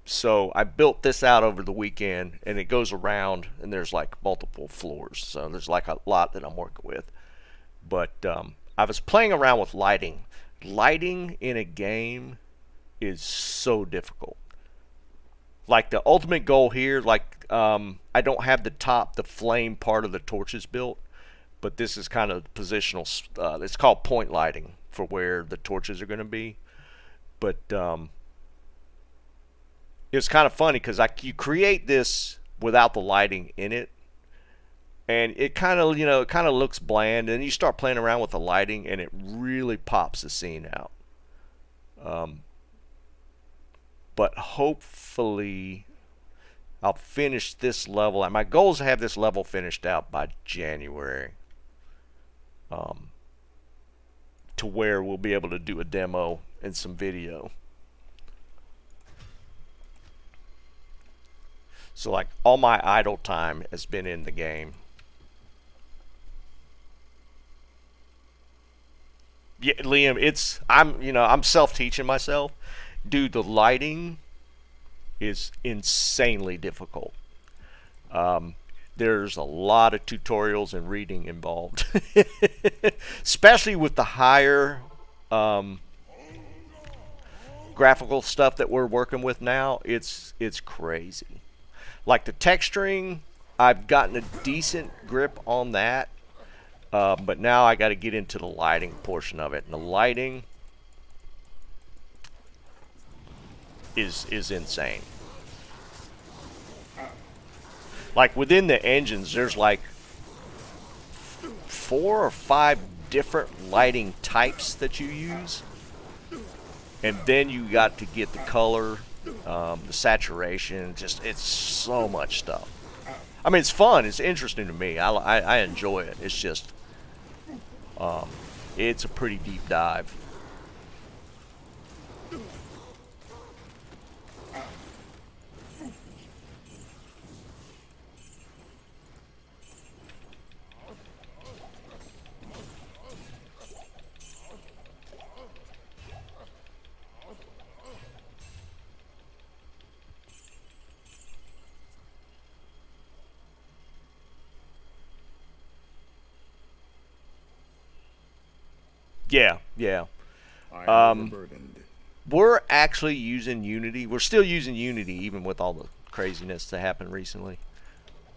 So I built this out over the weekend, and it goes around, and there's like multiple floors. So there's like a lot that I'm working with. But I was playing around with lighting. Lighting in a game is so difficult. Like the ultimate goal here, like I don't have the flame part of the torches built, but this is kind of positional. It's called point lighting for where the torches are going to be. But it's kind of funny because you create this without the lighting in it, and it kind of looks bland, and you start playing around with the lighting, and it really pops the scene out. But hopefully I'll finish this level. My goal is to have this level finished out by January, to where we'll be able to do a demo and some video. So like all my idle time has been in the game. Yeah, Liam, I'm self-teaching myself. Dude, the lighting is insanely difficult. There's a lot of tutorials and reading involved. Especially with the higher graphical stuff that we're working with now. It's crazy. Like the texturing, I've gotten a decent grip on that, but now I got to get into the lighting portion of it. And the lighting is insane. Like within the engines, there's like 4 or 5 different lighting types that you use, and then you got to get the color. The saturation, it's so much stuff. I mean, it's fun. It's interesting to me. I enjoy it. It's just, it's a pretty deep dive. Yeah, yeah. I am overburdened. We're actually using Unity. We're still using Unity even with all the craziness that happened recently.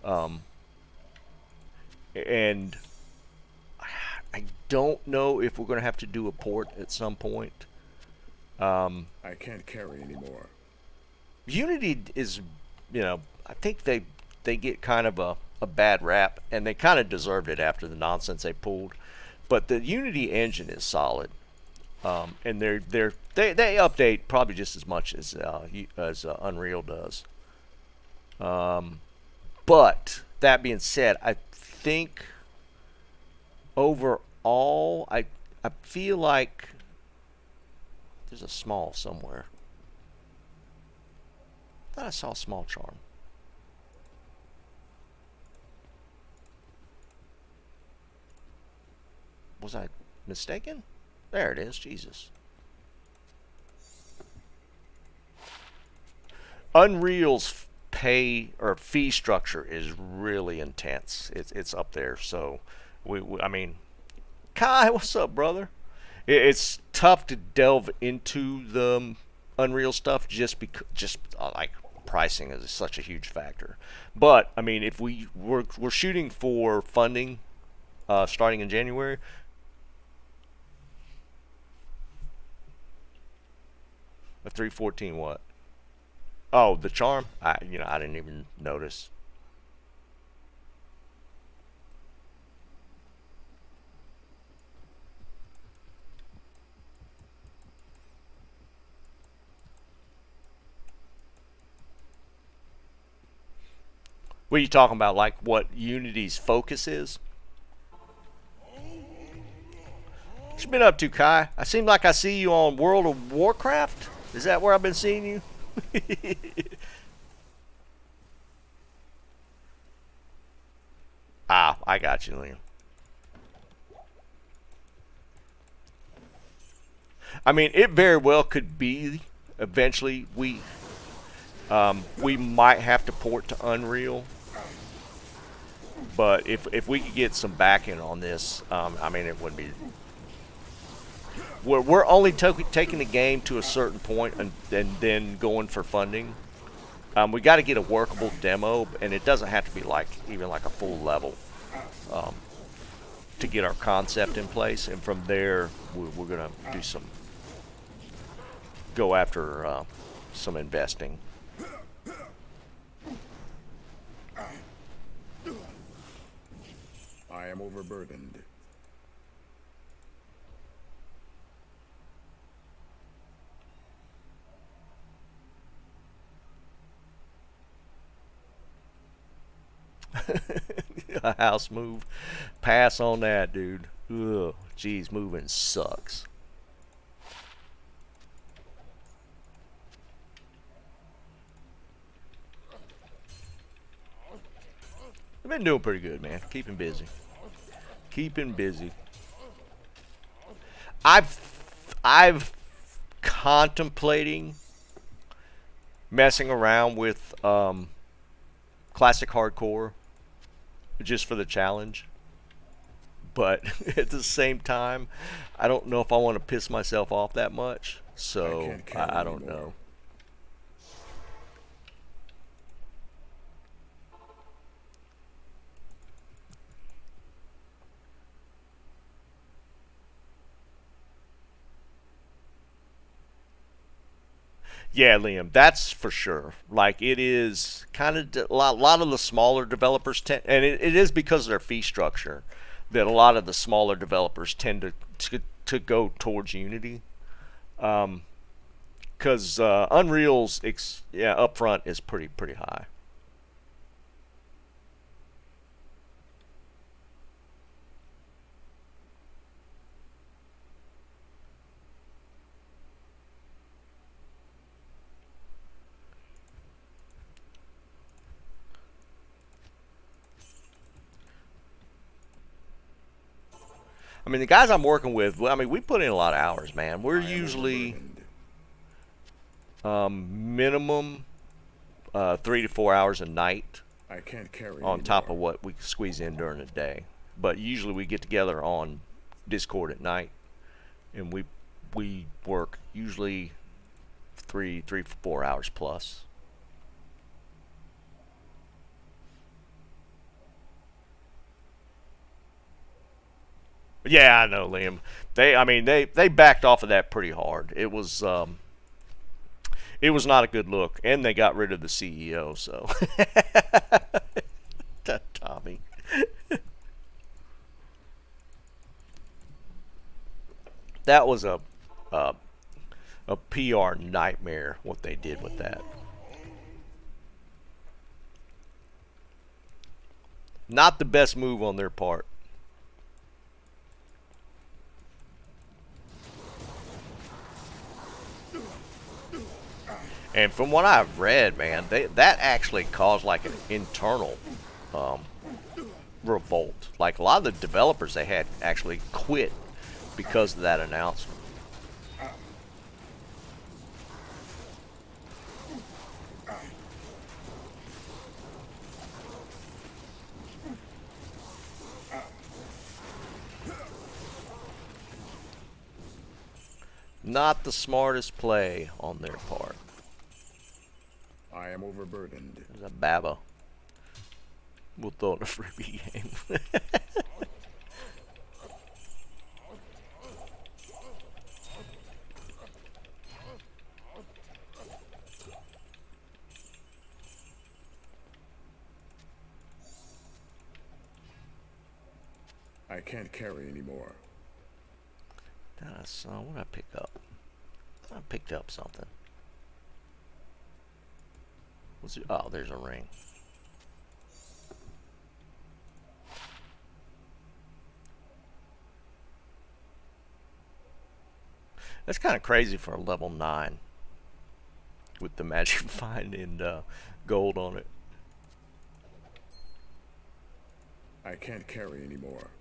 And I don't know if we're going to have to do a port at some point. I can't carry anymore. Unity is, I think they get kind of a bad rap, and they kind of deserved it after the nonsense they pulled. But the Unity engine is solid, and they update probably just as much as Unreal does. But that being said, I think overall, I feel like there's a small somewhere. I thought I saw a small charm. Was I mistaken? There it is. Jesus. Unreal's pay or fee structure is really intense. It's up there. So I mean, Kai, what's up, brother? It's tough to delve into the Unreal stuff just because like pricing is such a huge factor. But I mean, if we're shooting for funding starting in January. A 314 what? Oh, the charm. I didn't even notice. What are you talking about? Like what Unity's focus is? What you been up to, Kai? I seem like I see you on World of Warcraft. Is that where I've been seeing you? Ah, I got you, Liam. I mean, it very well could be eventually we might have to port to Unreal, but if we could get some backing on this, I mean, it would be. We're only taking the game to a certain point and then going for funding. We got to get a workable demo, and it doesn't have to be even like a full level to get our concept in place. And from there, we're gonna go after some investing. I am overburdened. A house move. Pass on that, dude. Ugh, geez, moving sucks. I've been doing pretty good, man. Keeping busy. Keeping busy. I've contemplating messing around with classic hardcore just for the challenge, but at the same time I don't know if I want to piss myself off that much, so I don't know. Yeah, Liam, that's for sure. Like, it is kind of a lot of the smaller developers tend, and it is because of their fee structure that a lot of the smaller developers tend to go towards Unity. Because Unreal's upfront is pretty high. I mean, the guys I'm working with, I mean, we put in a lot of hours, man. We're usually minimum 3 to 4 hours a night I can't carry on top of anymore. what we squeeze in during the day. But usually we get together on Discord at night and we work usually 4 hours plus. Yeah, I know, Liam. I mean, they backed off of that pretty hard. It was not a good look, and they got rid of the CEO. So, Tommy, that was a a PR nightmare. What they did with that. Not the best move on their part. And from what I've read, man, that actually caused like an internal um, revolt. Like a lot of the developers they had actually quit because of that announcement. Not the smartest play on their part. I am overburdened. There's a Baba. We'll throw in a freebie game. I can't carry anymore. So what did I pick up? I picked up something. What's it? Oh, there's a ring. That's kind of crazy for a level 9 with the magic find and gold on it. I can't carry anymore.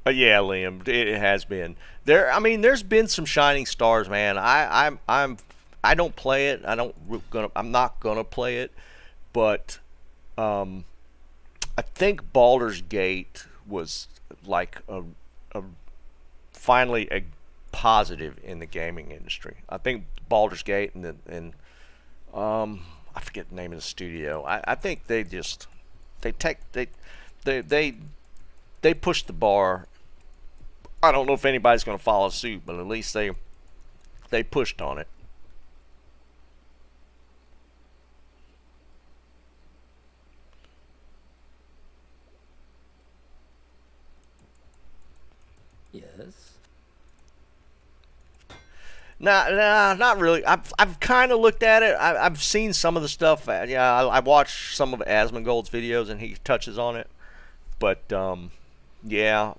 Yeah, Liam, it has been there. I mean, there's been some shining stars, man. I don't play it. I'm not gonna play it, but I think Baldur's Gate was like a finally a positive in the gaming industry. I think Baldur's Gate and I forget the name of the studio. I think they just they take they push the bar. I don't know if anybody's going to follow suit, but at least they pushed on it. Yes. Nah, not really. I've kind of looked at it. I've seen some of the stuff. Yeah, I watched some of Asmongold's videos, and he touches on it. But yeah,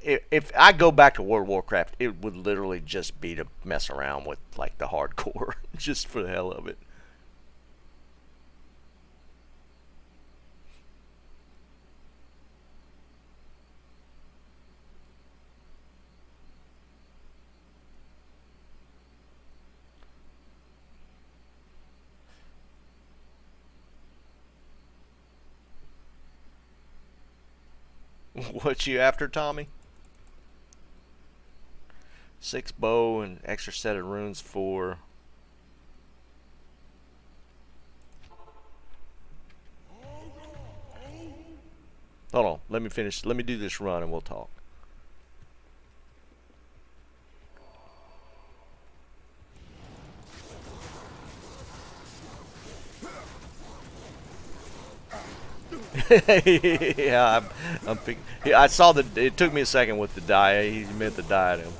if I go back to World of Warcraft, it would literally just be to mess around with like the hardcore, just for the hell of it. What you after, Tommy? 6 bow and extra set of runes for. Hold on, let me finish. Let me do this run and we'll talk. Yeah, yeah, I saw the. It took me a second with the die. He meant the diadem.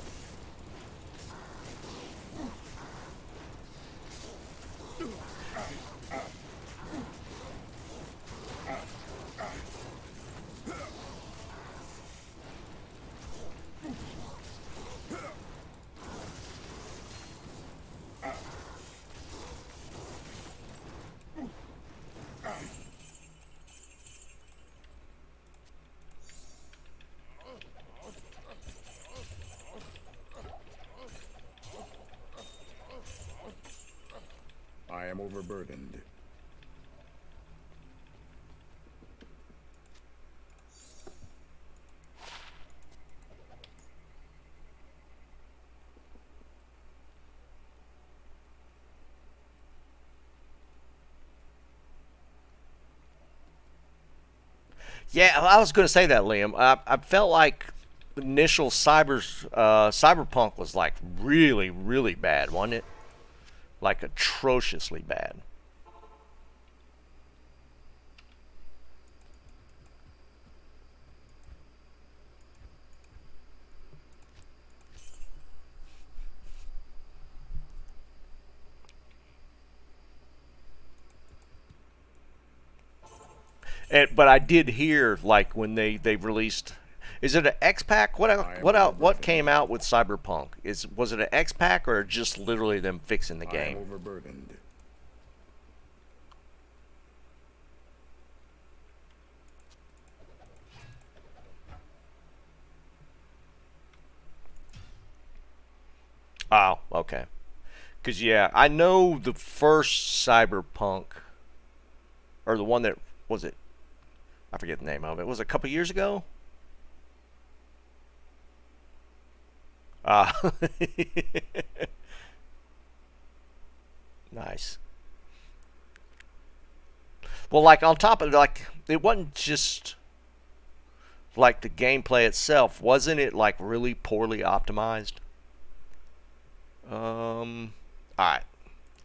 I am overburdened. Yeah, I was going to say that, Liam. I felt like initial Cyberpunk was like really, really bad, wasn't it? Like atrociously bad. But I did hear like when they released. Is it an X pack? What came out with Cyberpunk? Was it an X pack or just literally them fixing the I am game? overburdened. Oh, okay. Cause yeah, I know the first Cyberpunk, or the one that was it. I forget the name of it. Was it a couple years ago? Ah, nice. Well, like on top of like it wasn't just like the gameplay itself, wasn't it like really poorly optimized? All right,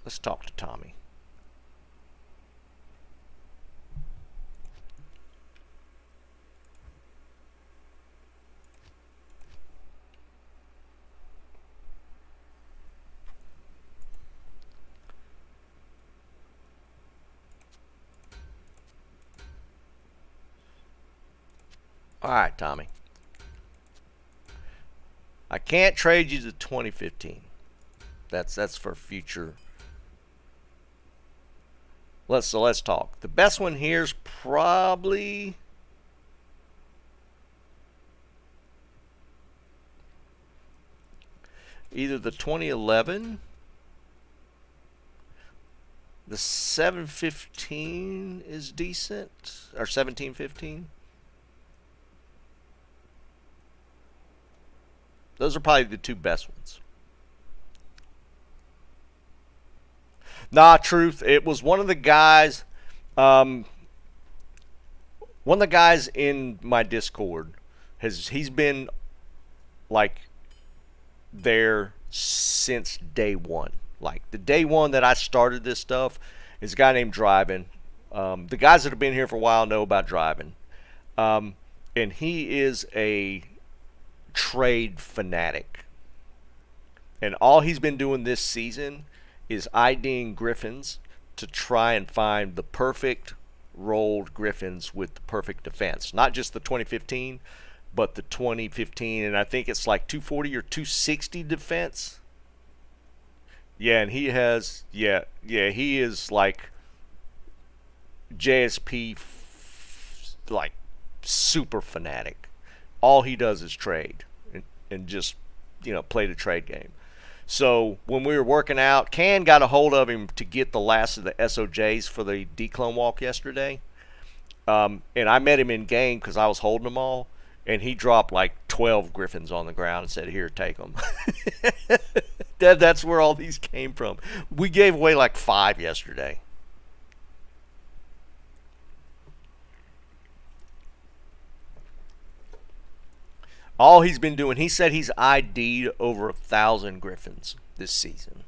let's talk to Tommy. All right, Tommy. I can't trade you to 2015. That's for future. Let's talk. The best one here is probably either the 2011, the 715 is decent, or 1715. Those are probably the two best ones. Nah, truth. It was one of the guys. Um, One of the guys in my Discord he's been like there since day one. Like the day one that I started this stuff is a guy named Driving. The guys that have been here for a while know about Driving, and he is a trade fanatic. And all he's been doing this season is IDing Griffins to try and find the perfect rolled Griffins with the perfect defense. Not just the 2015, but the 2015, and I think it's like 240 or 260 defense. Yeah, and he has, he is like JSP, like super fanatic. All he does is trade and just, play the trade game. So when we were working out, Can got a hold of him to get the last of the SOJs for the declone walk yesterday. And I met him in game because I was holding them all. And he dropped like 12 Griffins on the ground and said, "Here, take them." That's where all these came from. We gave away like 5 yesterday. All he's been doing, he said he's ID'd over 1,000 Griffins this season.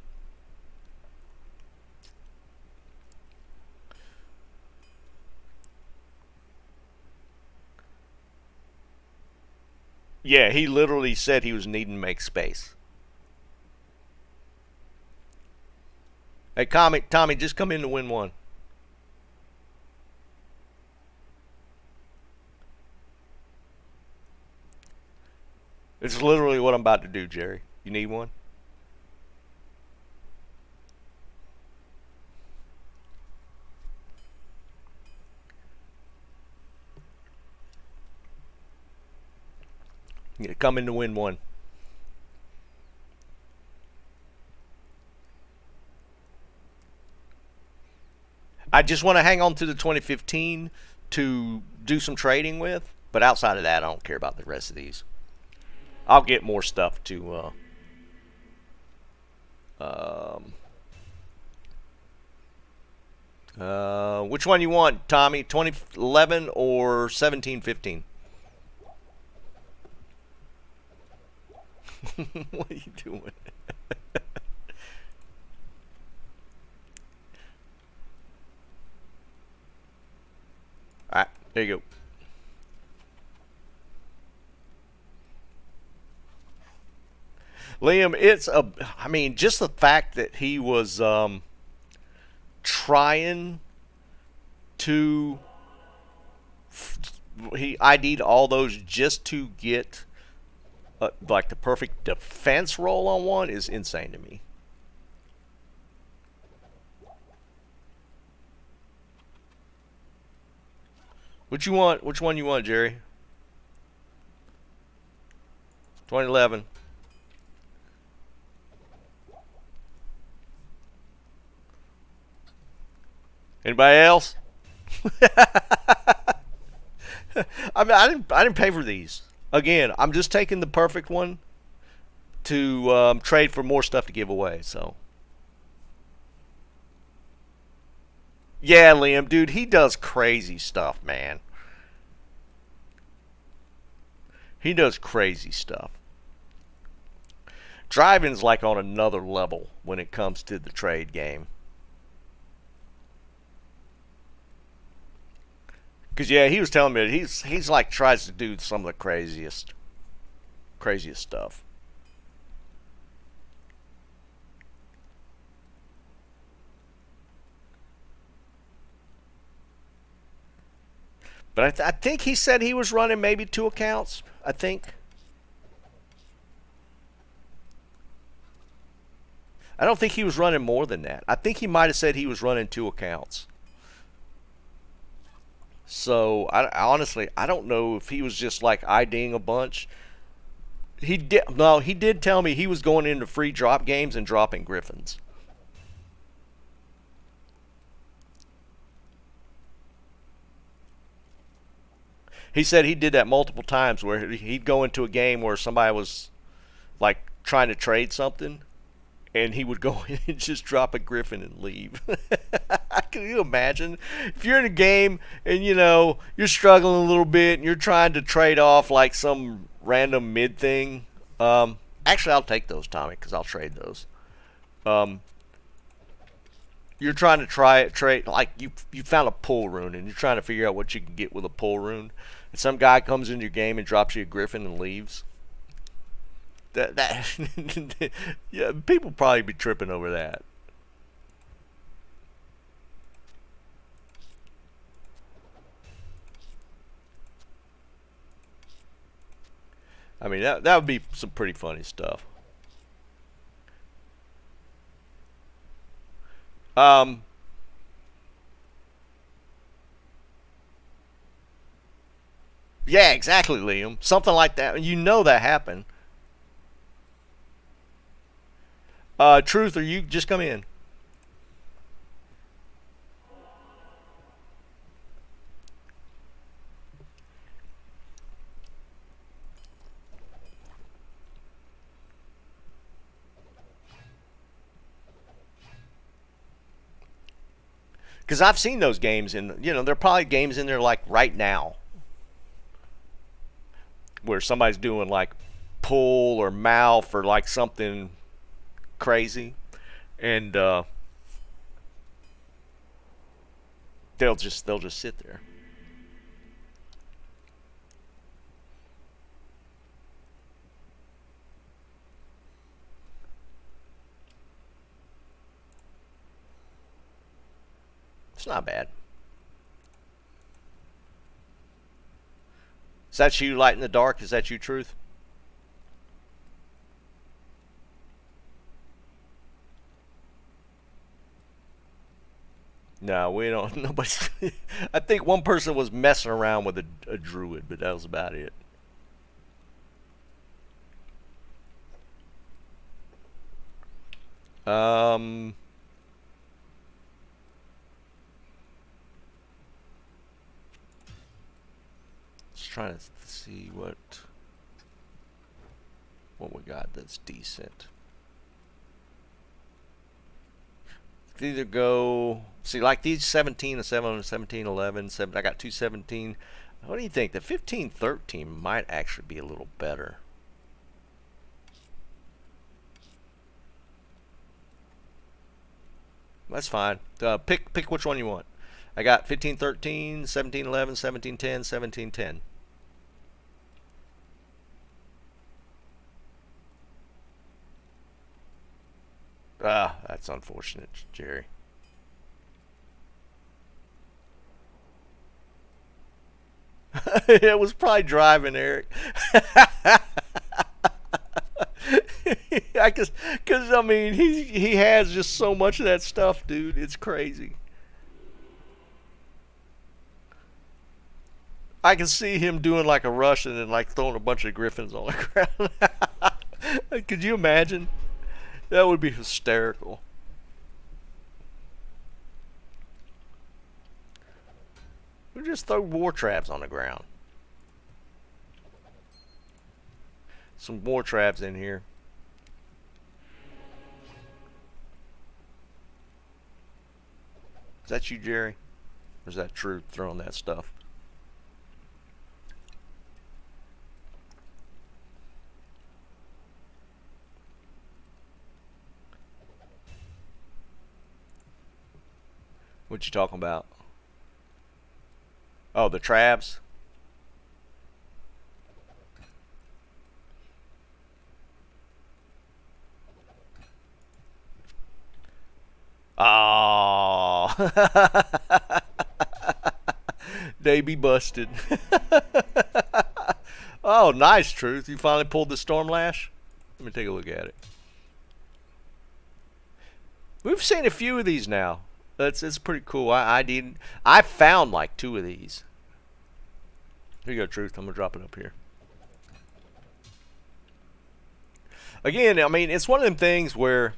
Yeah, he literally said he was needing to make space. Hey, Tommy, just come in to win one. It's literally what I'm about to do, Jerry. You need one? Yeah, come in to win one. I just want to hang on to the 2015 to do some trading with, but outside of that, I don't care about the rest of these. I'll get more stuff um, Which one you want, Tommy? 2011 or 1715? What are you doing? Alright, there you go. Liam, I mean, just the fact that he was trying to, he ID'd all those just to get like the perfect defense roll on one is insane to me. Which you want? Which one you want, Jerry? 2011. Anybody else? I mean, I didn't pay for these. Again, I'm just taking the perfect one to trade for more stuff to give away. So, yeah, Liam, dude, he does crazy stuff, man. He does crazy stuff. Driving's like on another level when it comes to the trade game. Cause yeah, he was telling me that he's like tries to do some of the craziest stuff. But I think he said he was running maybe 2 accounts. I think. I don't think he was running more than that. I think he might have said he was running 2 accounts. So honestly, I don't know if he was just like IDing a bunch. He did tell me he was going into free drop games and dropping griffins. He said he did that multiple times where he'd go into a game where somebody was like trying to trade something and he would go in and just drop a griffin and leave. Can you imagine if you're in a game and you're struggling a little bit and you're trying to trade off like some random mid thing? Actually, I'll take those, Tommy, because I'll trade those. You're trying to trade like you found a pull rune and you're trying to figure out what you can get with a pull rune, and some guy comes into your game and drops you a griffin and leaves. That yeah, people probably be tripping over that. I mean, that would be some pretty funny stuff. Um, yeah, exactly, Liam. Something like that. You know that happened. Truth, or you just come in? Because I've seen those games, and there are probably games in there like right now where somebody's doing like pull or mouth or like something crazy, and they'll just sit there. It's not bad. Is that you, Light in the Dark? Is that you, Truth? No, we don't. Nobody's. I think one person was messing around with a druid, but that was about it. Um. Just trying to see what we got that's decent. either go, see, like these 17 and 7, 17, 11, 7, I got 217. What do you think? The 15, 13 might actually be a little better. That's fine. Pick which one you want. I got 15, 13, 17, 11, 17, 10, 17, 10. Ah, that's unfortunate, Jerry. It was probably driving, Eric. Cause I mean, he has just so much of that stuff, dude. It's crazy. I can see him doing like a Russian and like throwing a bunch of griffins on the ground. Could you imagine? That would be hysterical. We just throw war traps on the ground. Some war traps in here. Is that you, Jerry? Or is that True throwing that stuff? What you talking about? Oh, the Travs? Oh. They be busted. Oh, nice, Truth. You finally pulled the Storm Lash? Let me take a look at it. We've seen a few of these now. It's pretty cool. I found like 2 of these. Here you go, Truth. I'm gonna drop it up here. Again, I mean, it's one of them things where,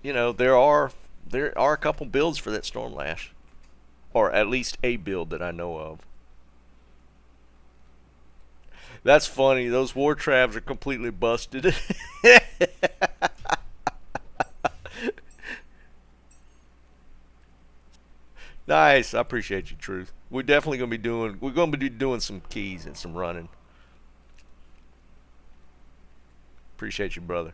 you know, there are a couple builds for that Storm Lash, or at least a build that I know of. That's funny. Those war traps are completely busted. Nice. I appreciate you, Truth. We're definitely gonna be doing some keys and some running. Appreciate you, brother.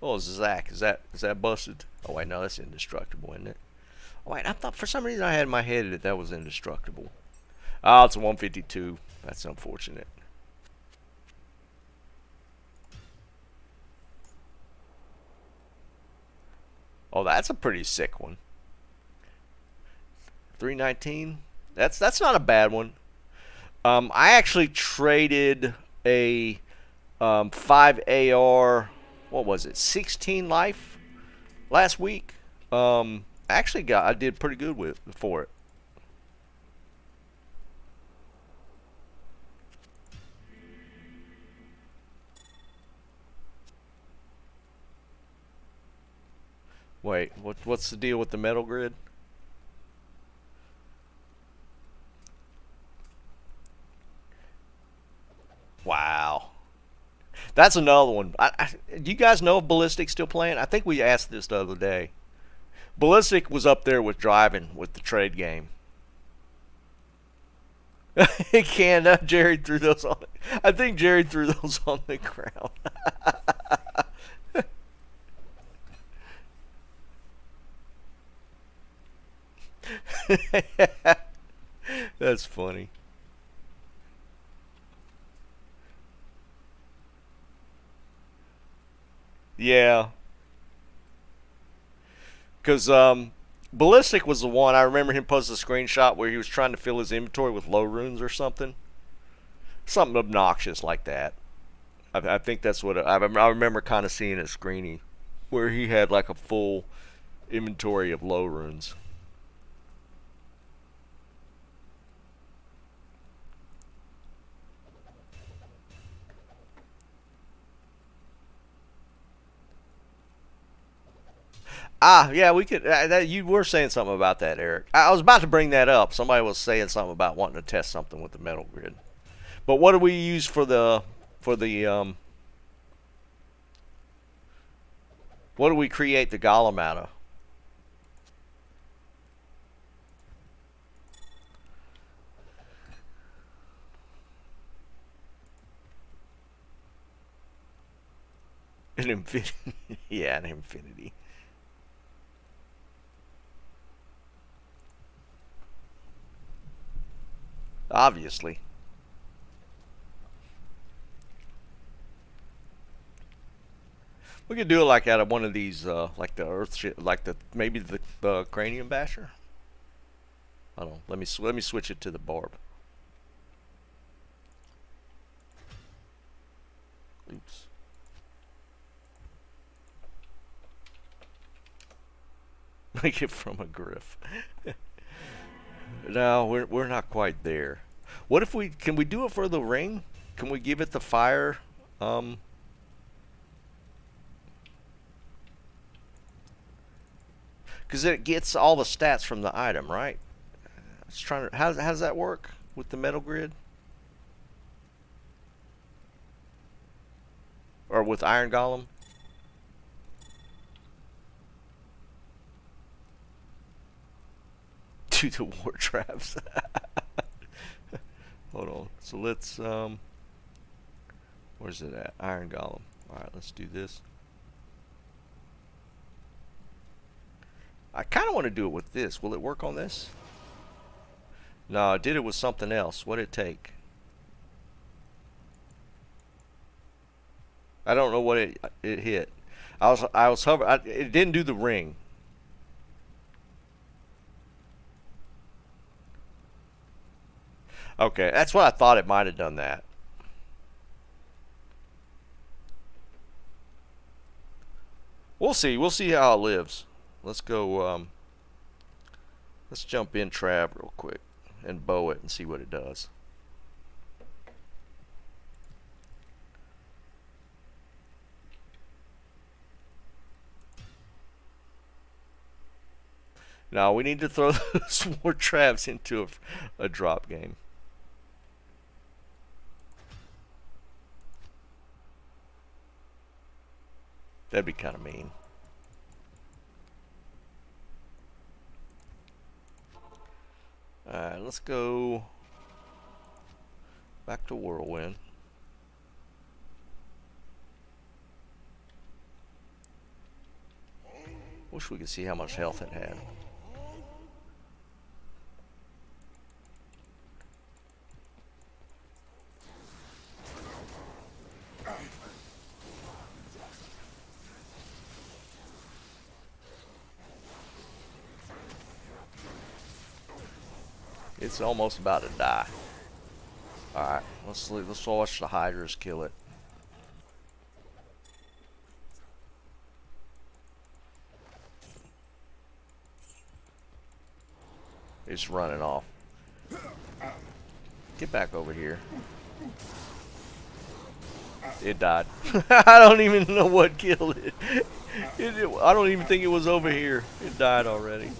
Oh, Zach, is that busted? Oh wait, no, that's indestructible, isn't it? Oh wait, I thought for some reason I had in my head that was indestructible. Oh, it's a 152. That's unfortunate. Oh, that's a pretty sick one. 319. That's not a bad one. I actually traded a 5 AR. What was it? 16 life last week. I did pretty good for it. Wait, what's the deal with the metal grid? Wow. That's another one. Do you guys know if Ballistic still playing? I think we asked this the other day. Ballistic was up there with driving with the trade game. Jerry threw those on. I think Jerry threw those on the ground. That's funny. Yeah. Because Ballistic was the one. I remember him posting a screenshot where he was trying to fill his inventory with low runes or something. Something obnoxious like that. I think that's what I remember kind of seeing a screeny where he had like a full inventory of low runes. Ah, yeah, we could. You were saying something about that, Eric. I was about to bring that up. Somebody was saying something about wanting to test something with the metal grid. But what do we use for the What do we create the golem out of? An infinity. Yeah, an infinity. Obviously. We could do it like out of one of these, like the Earth shit, like the maybe the cranium basher. I don't know. Let me switch it to the barb. Oops. Make it from a griff. No, we're not quite there. What if we can we do it for the ring? Can we give it the fire? Because it gets all the stats from the item, right? I was trying to. How does that work with the metal grid? Or with Iron Golem? Do the war traps. Hold on. So let's where's it at? Iron Golem. Alright, let's do this. I kinda wanna do it with this. Will it work on this? No, I did it with something else. What'd it take? I don't know what it hit. I was hovering. It didn't do the ring. Okay, that's what I thought. It might have done that. We'll see. We'll see how it lives. Let's go. Let's jump in Trav real quick and bow it and see what it does. Now we need to throw those more traps into a drop game. That'd be kind of mean. Alright, let's go back to Whirlwind. Wish we could see how much health it had. It's almost about to die. Alright, let's watch the Hydras kill it. It's running off. Get back over here. It died. I don't even know what killed it. I don't even think it was over here. It died already.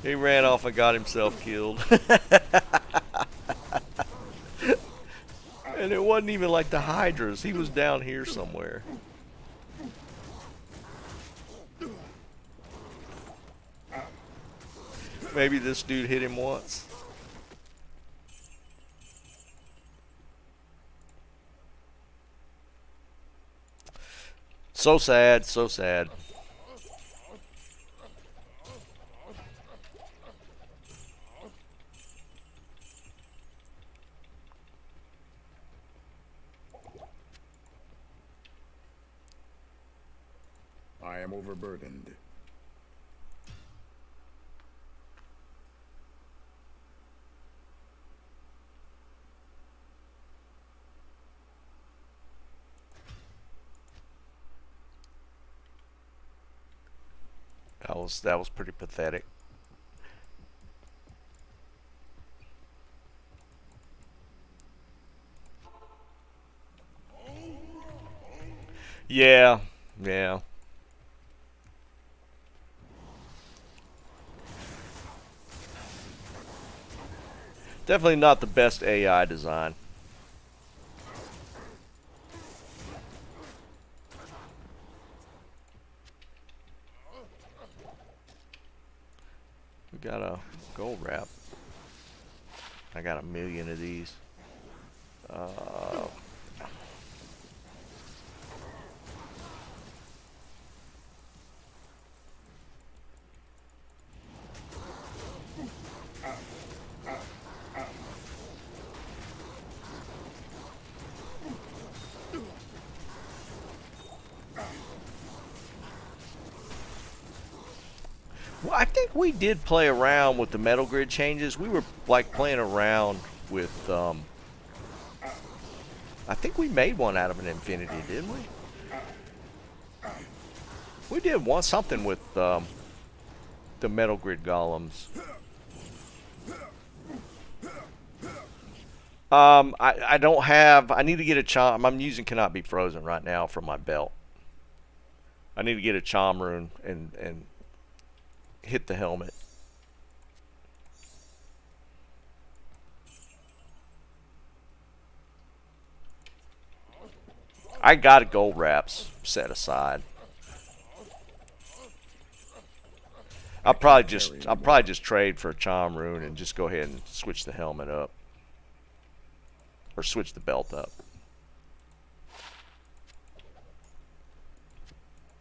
He ran off and got himself killed. And it wasn't even like the Hydras. He was down here somewhere. Maybe this dude hit him once. So sad, so sad. I am overburdened. That was pretty pathetic. Yeah, yeah. Definitely not the best AI design. Got a gold wrap. I got 1,000,000 of these. Uh, well, I think we did play around with the metal grid changes. We were like playing around with. I think we made one out of an infinity, didn't we? We did want something with the metal grid golems. I don't have. I need to get a charm. I'm using cannot be frozen right now from my belt. I need to get a charm rune and hit the helmet. I got a gold wraps set aside. I'll probably just trade for a charm rune and just go ahead and switch the helmet up. Or switch the belt up.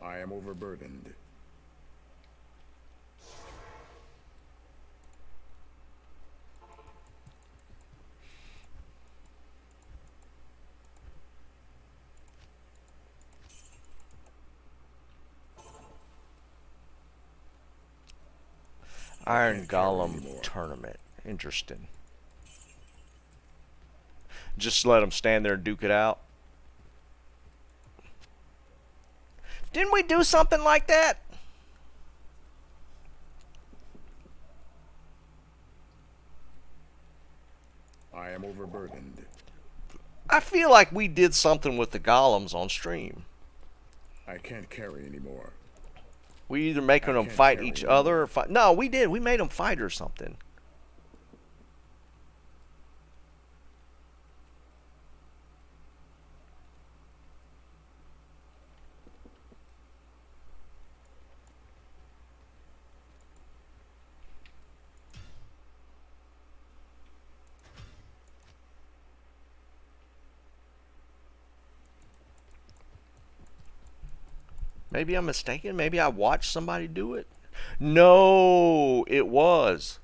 I am overburdened. Iron Golem tournament. Interesting. Just let them stand there and duke it out. Didn't we do something like that? I am overburdened. I feel like we did something with the golems on stream. I can't carry anymore. We either making them fight each other or fight. No, we did. We made them fight or something. Maybe I'm mistaken. Maybe I watched somebody do it. No, it was.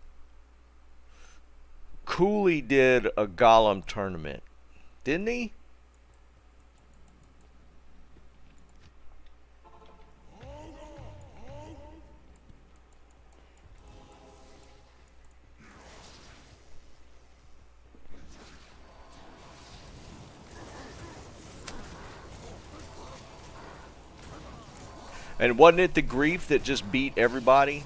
Cooley did a golem tournament. Didn't he? And wasn't it the grief that just beat everybody?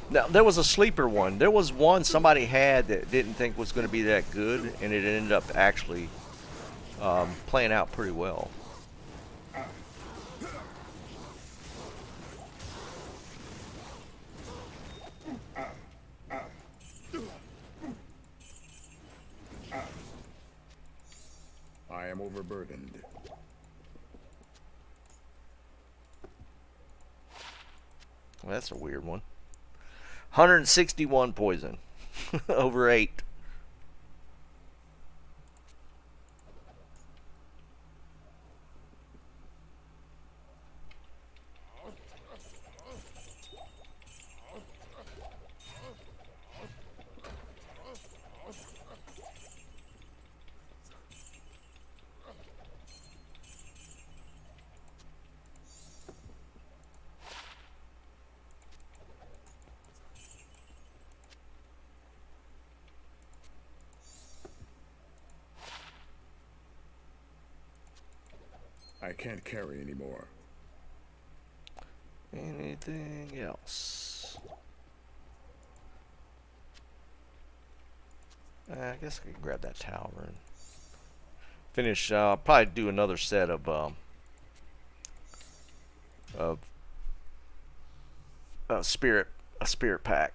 Now, there was a sleeper one. There was one somebody had that didn't think was going to be that good, and it ended up actually playing out pretty well. I am overburdened. Well, that's a weird one. 161 poison. Over 8. I can't carry anymore. Anything else? I guess I can grab that tower and finish. Probably do another set of a spirit pack.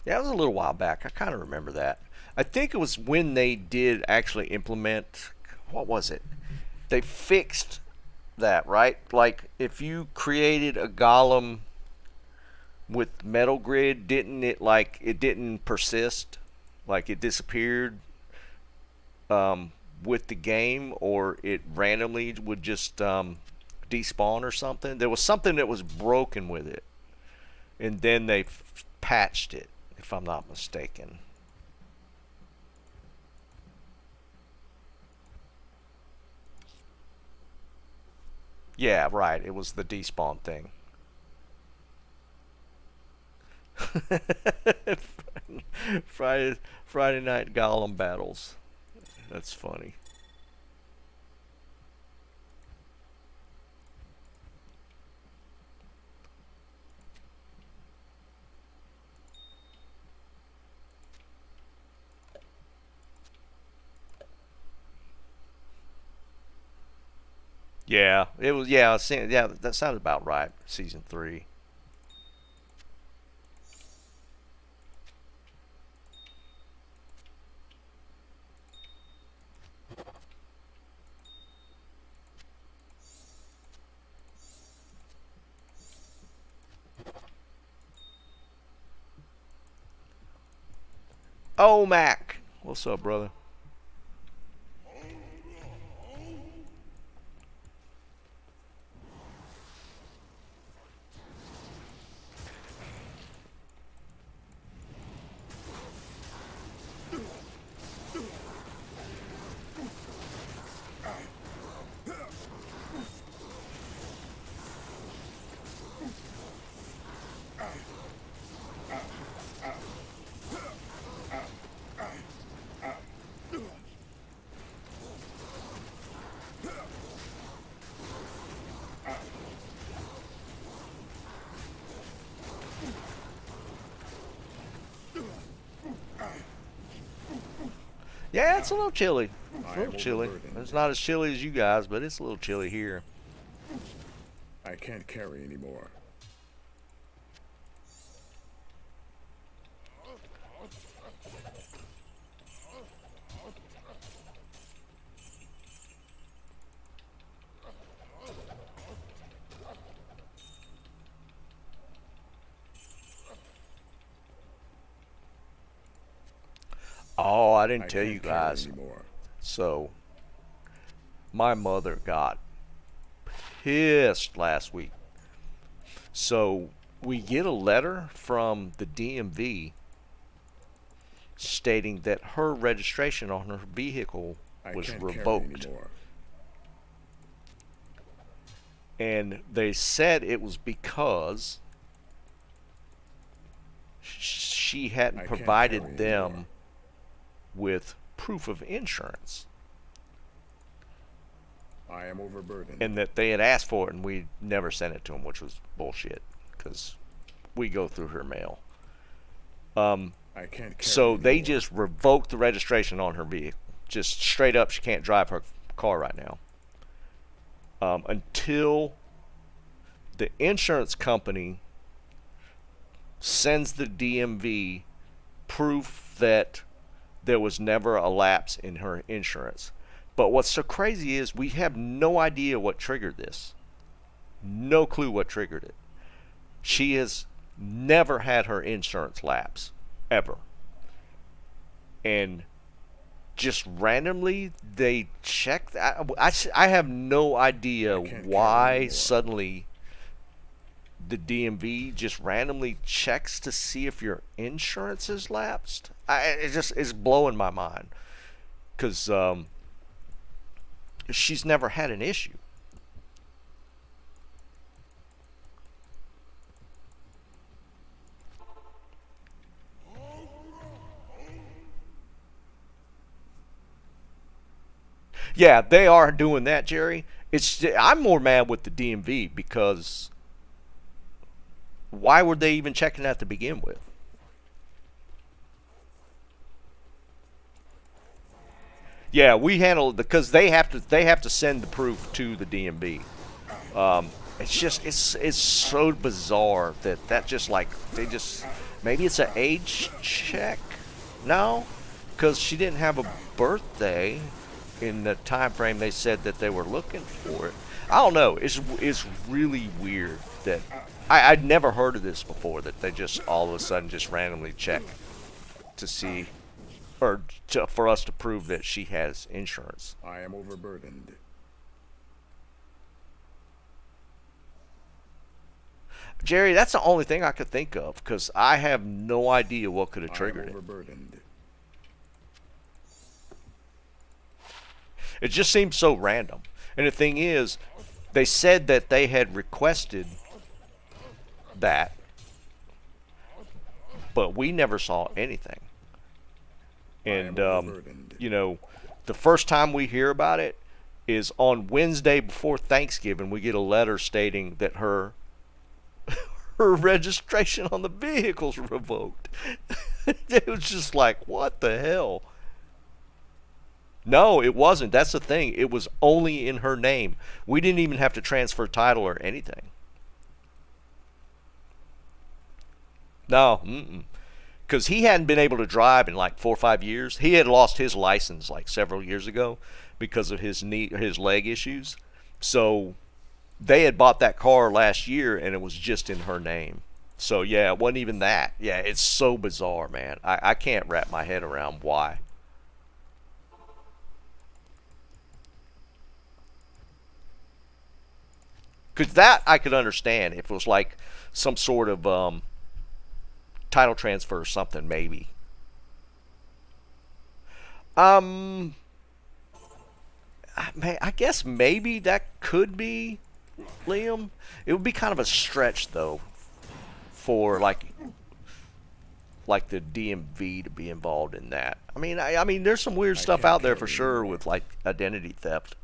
Yeah, it was a little while back. I kind of remember that. I think it was when they did actually implement. What was it? They fixed that, right? Like, if you created a golem with Metal Grid, didn't it, like, it didn't persist? Like, it disappeared with the game, or it randomly would just despawn or something? There was something that was broken with it. And then they patched it, if I'm not mistaken. Yeah, right. It was the despawn thing. Friday Friday night golem battles. That's funny. Yeah, it was. Yeah, yeah, that sounds about right. Season 3. Oh, Mac, what's up, brother? Yeah, it's a little chilly. It's a little chilly. It's not as chilly as you guys, but it's a little chilly here. I can't carry anymore. Oh, I didn't tell can't you carry guys. anymore. So, my mother got pissed last week. So, we get a letter from the DMV stating that her registration on her vehicle I was can't carry revoked. anymore. And they said it was because she I hadn't can't provided carry them anymore. with proof of insurance, I am overburdened. and that they had asked for it and we never sent it to them, which was bullshit because we go through her mail. I can't carry So they anymore. just revoked the registration on her vehicle, just straight up. She can't drive her car right now until the insurance company sends the DMV proof that there was never a lapse in her insurance. But what's so crazy is we have no idea what triggered this. No clue what triggered it. She has never had her insurance lapse, ever. And just randomly they checked. I have no idea I can't carry why anymore. suddenly the DMV just randomly checks to see if your insurance is lapsed. It's blowing my mind because she's never had an issue. Yeah, they are doing that, Jerry. I'm more mad with the DMV because why were they even checking that to begin with? Yeah, we handle it because they have to send the proof to the DMV. It's just it's so bizarre that just like they just Maybe it's an age check? No, because she didn't have a birthday in the time frame they said that they were looking for it. I don't know. It's really weird that I'd never heard of this before, that they just all of a sudden just randomly check to see, or for us to prove that she has insurance. I am overburdened. Jerry, that's the only thing I could think of, because I have no idea what could have I am triggered it. overburdened. It just seems so random. And the thing is, they said that they had requested that, but we never saw anything. And, you know, the first time we hear about it is on Wednesday before Thanksgiving. We get a letter stating that her registration on the vehicle's revoked. It was just like, what the hell? No, it wasn't. That's the thing. It was only in her name. We didn't even have to transfer title or anything. No, because he hadn't been able to drive in like 4 or 5 years. He had lost his license like several years ago because of his leg issues. So they had bought that car last year, and it was just in her name. So yeah, it wasn't even that. Yeah, it's so bizarre, man. I can't wrap my head around why. Because that I could understand if it was like some sort of title transfer or something, maybe. I guess maybe that could be Liam. It would be kind of a stretch though for like the DMV to be involved in that. I mean, there's some weird stuff out there for sure with like identity theft.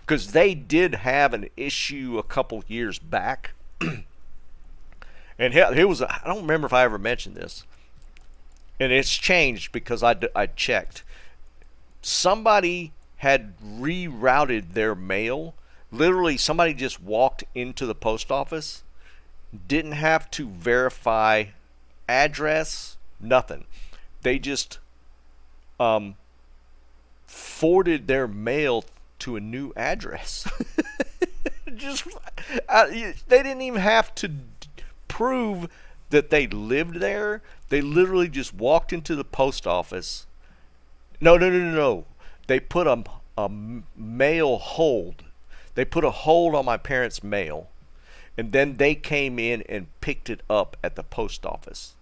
Because they did have an issue a couple years back. And it was, I don't remember if I ever mentioned this. And it's changed because I checked. Somebody had rerouted their mail. Literally, somebody just walked into the post office, didn't have to verify address, nothing. They just forwarded their mail to a new address. They didn't even have to prove that they lived there. They literally just walked into the post office. No. They put a mail hold. They put a hold on my parents' mail, and then they came in and picked it up at the post office.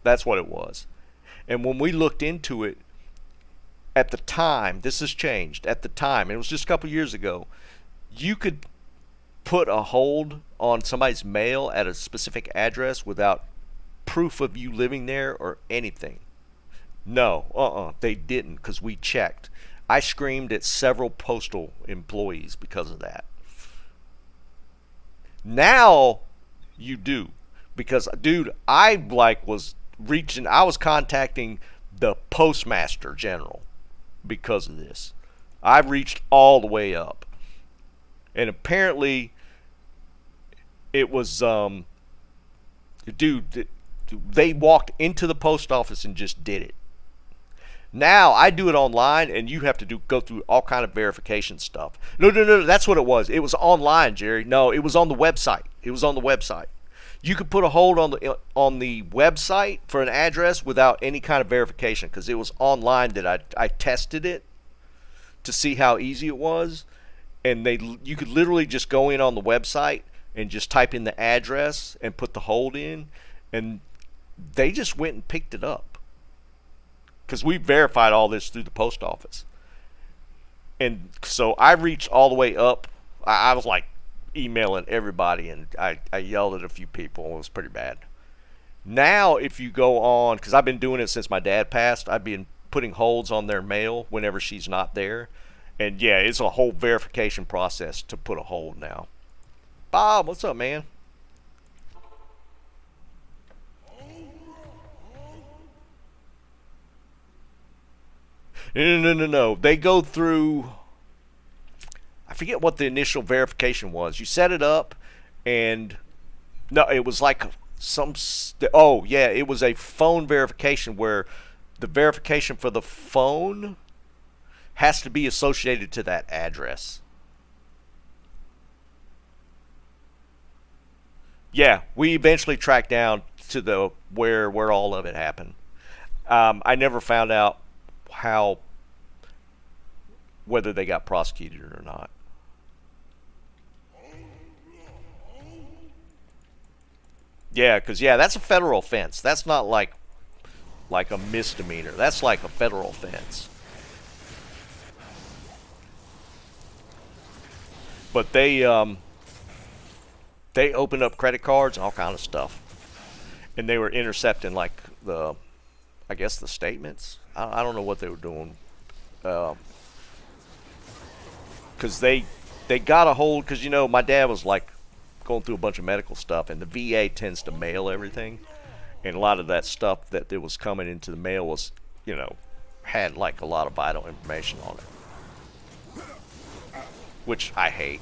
That's what it was. And when we looked into it, at the time, this has changed. At the time, it was just a couple years ago, you could put a hold on somebody's mail at a specific address without proof of you living there or anything. No, they didn't, because we checked. I screamed at several postal employees because of that. Now you do, because dude, I was contacting the postmaster general because of this. I reached all the way up, and apparently it was dude, they walked into the post office and just did it. Now I do it online, and you have to go through all kind of verification stuff. No, that's what it was. It was online, Jerry. No, it was on the website. You could put a hold on the website for an address without any kind of verification, because it was online that I tested it to see how easy it was, and you could literally just go in on the website and just type in the address and put the hold in, and they just went and picked it up, because we verified all this through the post office. And so I reached all the way up. I was like emailing everybody, and I yelled at a few people. It was pretty bad. Now if you go on, because I've been doing it since my dad passed, I've been putting holds on their mail whenever she's not there. And yeah, it's a whole verification process to put a hold now. Bob, what's up, man? No. They go through, I forget what the initial verification was. You set it up, and no, it was like oh yeah, it was a phone verification where the verification for the phone has to be associated to that address. Yeah, we eventually tracked down to the where all of it happened. I never found out how whether they got prosecuted or not. Yeah, because that's a federal offense. That's not like a misdemeanor. That's like a federal offense. But they opened up credit cards and all kind of stuff, and they were intercepting like I guess the statements. I don't know what they were doing, because they got a hold. Because my dad was like going through a bunch of medical stuff, and the VA tends to mail everything, and a lot of that stuff that was coming into the mail was had like a lot of vital information on it, which I hate.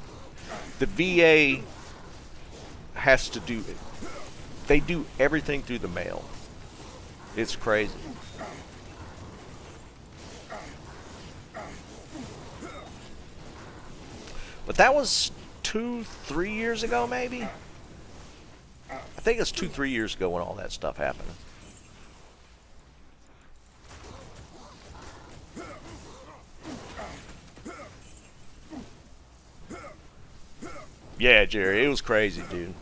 The VA has to do it. They do everything through the mail. It's crazy. But that was 2-3 years ago, maybe. I think it's 2-3 years ago when all that stuff happened. Yeah, Jerry, it was crazy, dude.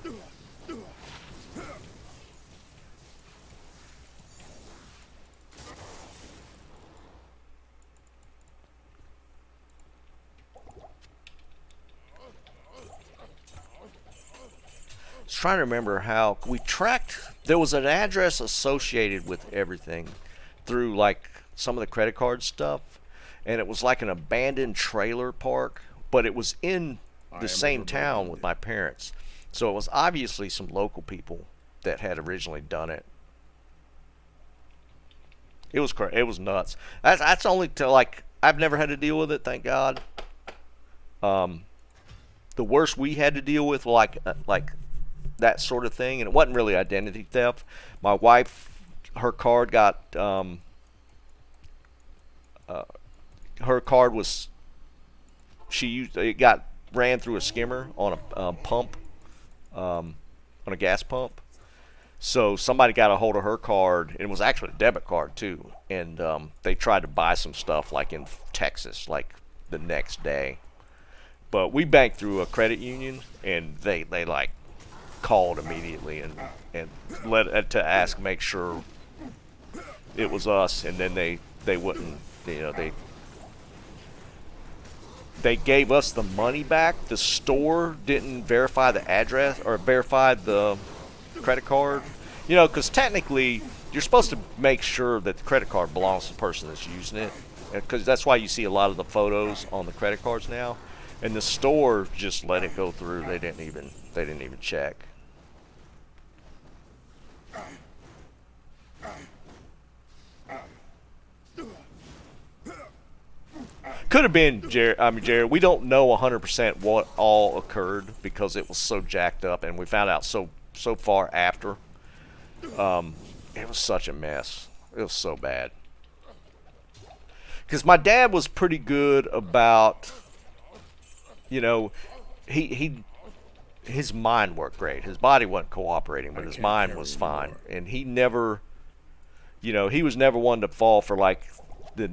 I was trying to remember how we tracked. There was an address associated with everything through like some of the credit card stuff, and it was like an abandoned trailer park, but it was in the same town with my parents. So it was obviously some local people that had originally done it. It was it was nuts. That's only to like I've never had to deal with it, thank God. The worst we had to deal with like that sort of thing, and it wasn't really identity theft. My wife, her card got her card was it got ran through a skimmer on a pump, on a gas pump. So somebody got a hold of her card, and it was actually a debit card too. And they tried to buy some stuff like in Texas, like the next day. But we banked through a credit union, and they like called immediately and to ask, make sure it was us, and then they wouldn't, they gave us the money back. The store didn't verify the address or verify the credit card. Because technically you're supposed to make sure that the credit card belongs to the person that's using it. Because that's why you see a lot of the photos on the credit cards now. And the store just let it go through. They didn't even check. Could have been Jared. We don't know 100% what all occurred because it was so jacked up, and we found out so far after. It was such a mess. It was so bad. Because my dad was pretty good about, his mind worked great. His body wasn't cooperating, but his mind was fine, and he never, he was never one to fall for like the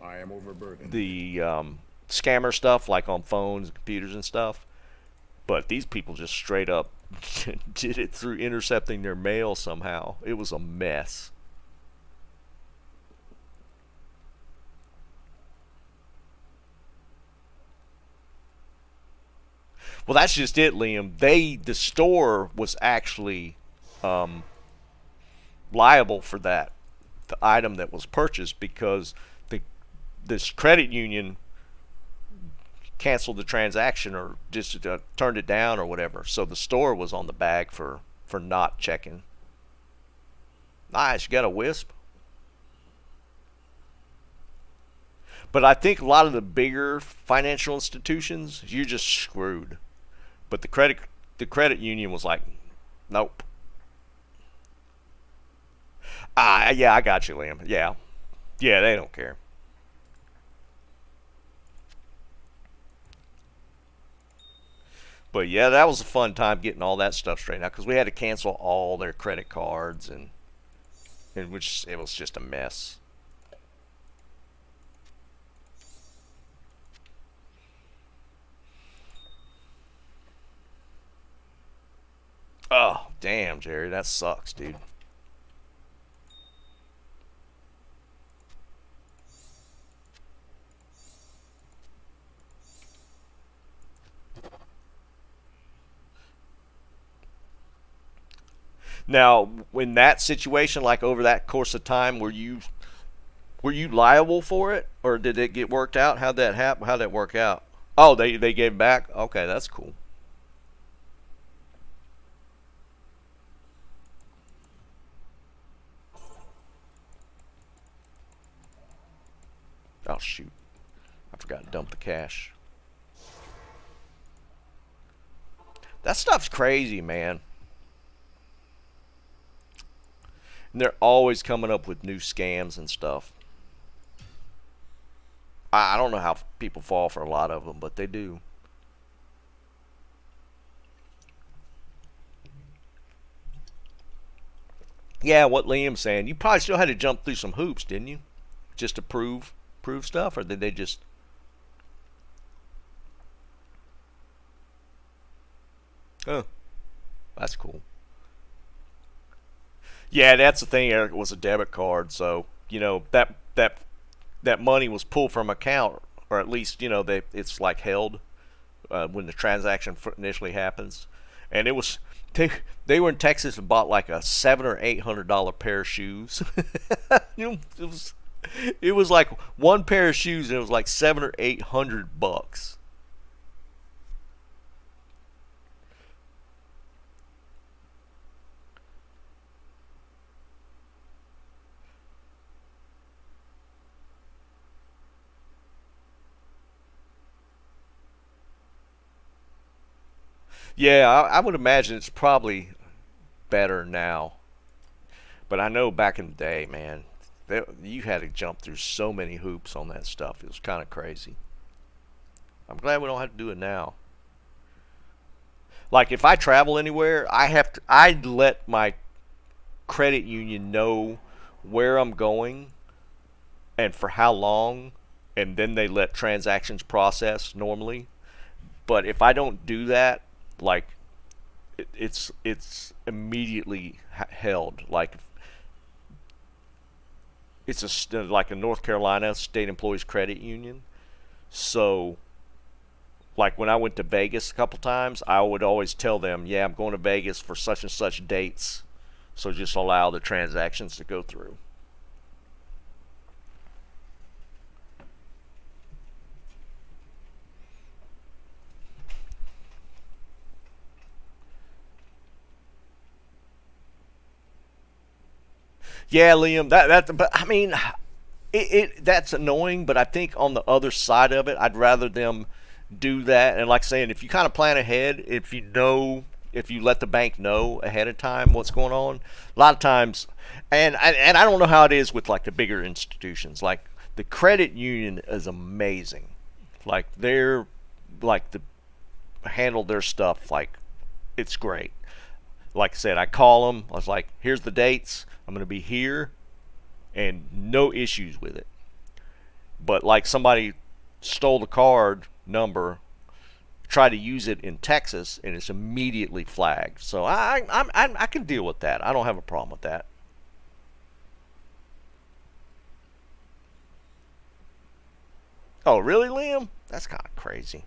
I am overburdened. The scammer stuff, like on phones and computers and stuff. But these people just straight up did it through intercepting their mail somehow. It was a mess. Well, that's just it, Liam. The store was actually liable for the item that was purchased, because this credit union canceled the transaction or just turned it down or whatever. So the store was on the bag for not checking. Nice, you got a wisp. But I think a lot of the bigger financial institutions, you're just screwed. But the credit union was like, nope. Yeah, I got you, Liam. Yeah, yeah, they don't care. But yeah, that was a fun time getting all that stuff straightened out because we had to cancel all their credit cards and which it was just a mess. Oh, damn, Jerry, that sucks, dude. Now, in that situation, like over that course of time, were you liable for it, or did it get worked out? How'd that happen? How'd that work out? Oh, they gave back. Okay, that's cool. Oh shoot, I forgot to dump the cash. That stuff's crazy, man. And they're always coming up with new scams and stuff. I don't know how people fall for a lot of them, but they do. Yeah, what Liam's saying, you probably still had to jump through some hoops, didn't you? Just to prove stuff, or did they just? Oh, that's cool. Yeah, that's the thing. Eric, was a debit card, so that money was pulled from account, or at least it's like held when the transaction initially happens, and it was they they were in Texas and bought like a $700 or $800 pair of shoes. It was like one pair of shoes and it was like 700 or 800 bucks. Yeah, I would imagine it's probably better now, but I know back in the day, man, you had to jump through so many hoops on that stuff. It was kind of crazy. I'm glad we don't have to do it now. Like if I travel anywhere, I'd let my credit union know where I'm going and for how long, and then they let transactions process normally. But if I don't do that, like it's immediately held. Like it's like a North Carolina State Employees Credit Union. So like when I went to Vegas a couple times, I would always tell them, "Yeah, I'm going to Vegas for such and such dates." So just allow the transactions to go through. Yeah, Liam, but I mean, that's annoying. But I think on the other side of it, I'd rather them do that. And like saying, if you kind of plan ahead, if you let the bank know ahead of time what's going on, a lot of times, and I don't know how it is with like the bigger institutions. Like the credit union is amazing. Like they're like the handle their stuff like it's great. Like I said, I call them. I was like, "Here's the dates. I'm going to be here," and no issues with it. But like somebody stole the card number, tried to use it in Texas, and it's immediately flagged. So I can deal with that. I don't have a problem with that. Oh, really, Liam? That's kind of crazy.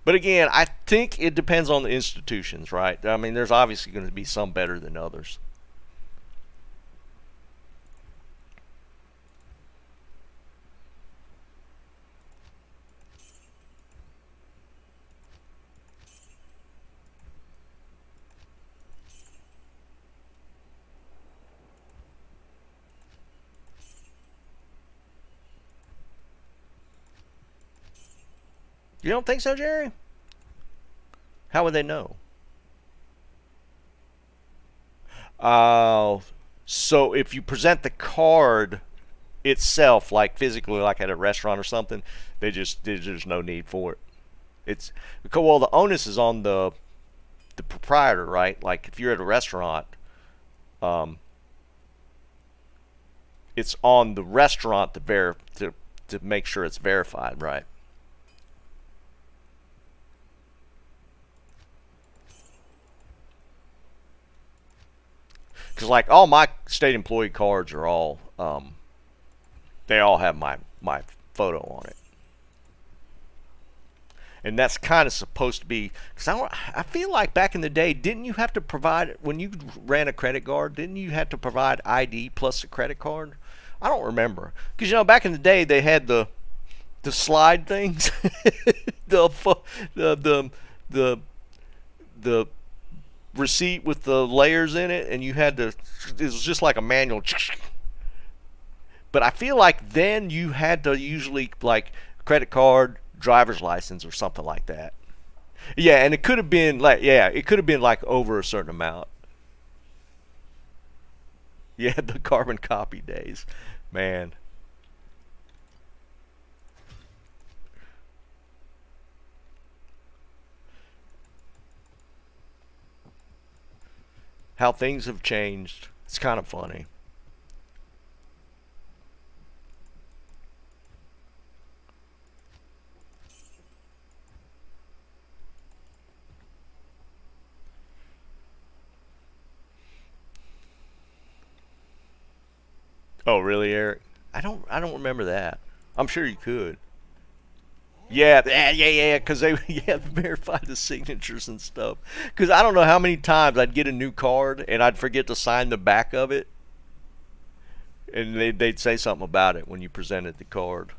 But again, I think it depends on the institutions, right? I mean, there's obviously going to be some better than others. You don't think so, Jerry? How would they know? So if you present the card itself, like physically, like at a restaurant or something, there's no need for it. It's because, well, the onus is on the proprietor, right? Like if you're at a restaurant, um, it's on the restaurant to make sure it's verified, right? Because like all my state employee cards are all they all have my photo on it, and that's kind of supposed to be because I feel like back in the day, didn't you have to provide when you ran a credit card? Didn't you have to provide ID plus a credit card? I don't remember because back in the day they had the slide things, the the the receipt with the layers in it, and you had to. It was just like a manual. But I feel like then you had to usually like credit card, driver's license, or something like that. Yeah, and it could have been like over a certain amount. Yeah, the carbon copy days, man. How things have changed. It's kind of funny. Oh, really, Eric? I don't remember that. I'm sure you could. Yeah. Because they verify the signatures and stuff. Because I don't know how many times I'd get a new card and I'd forget to sign the back of it, and they'd say something about it when you presented the card.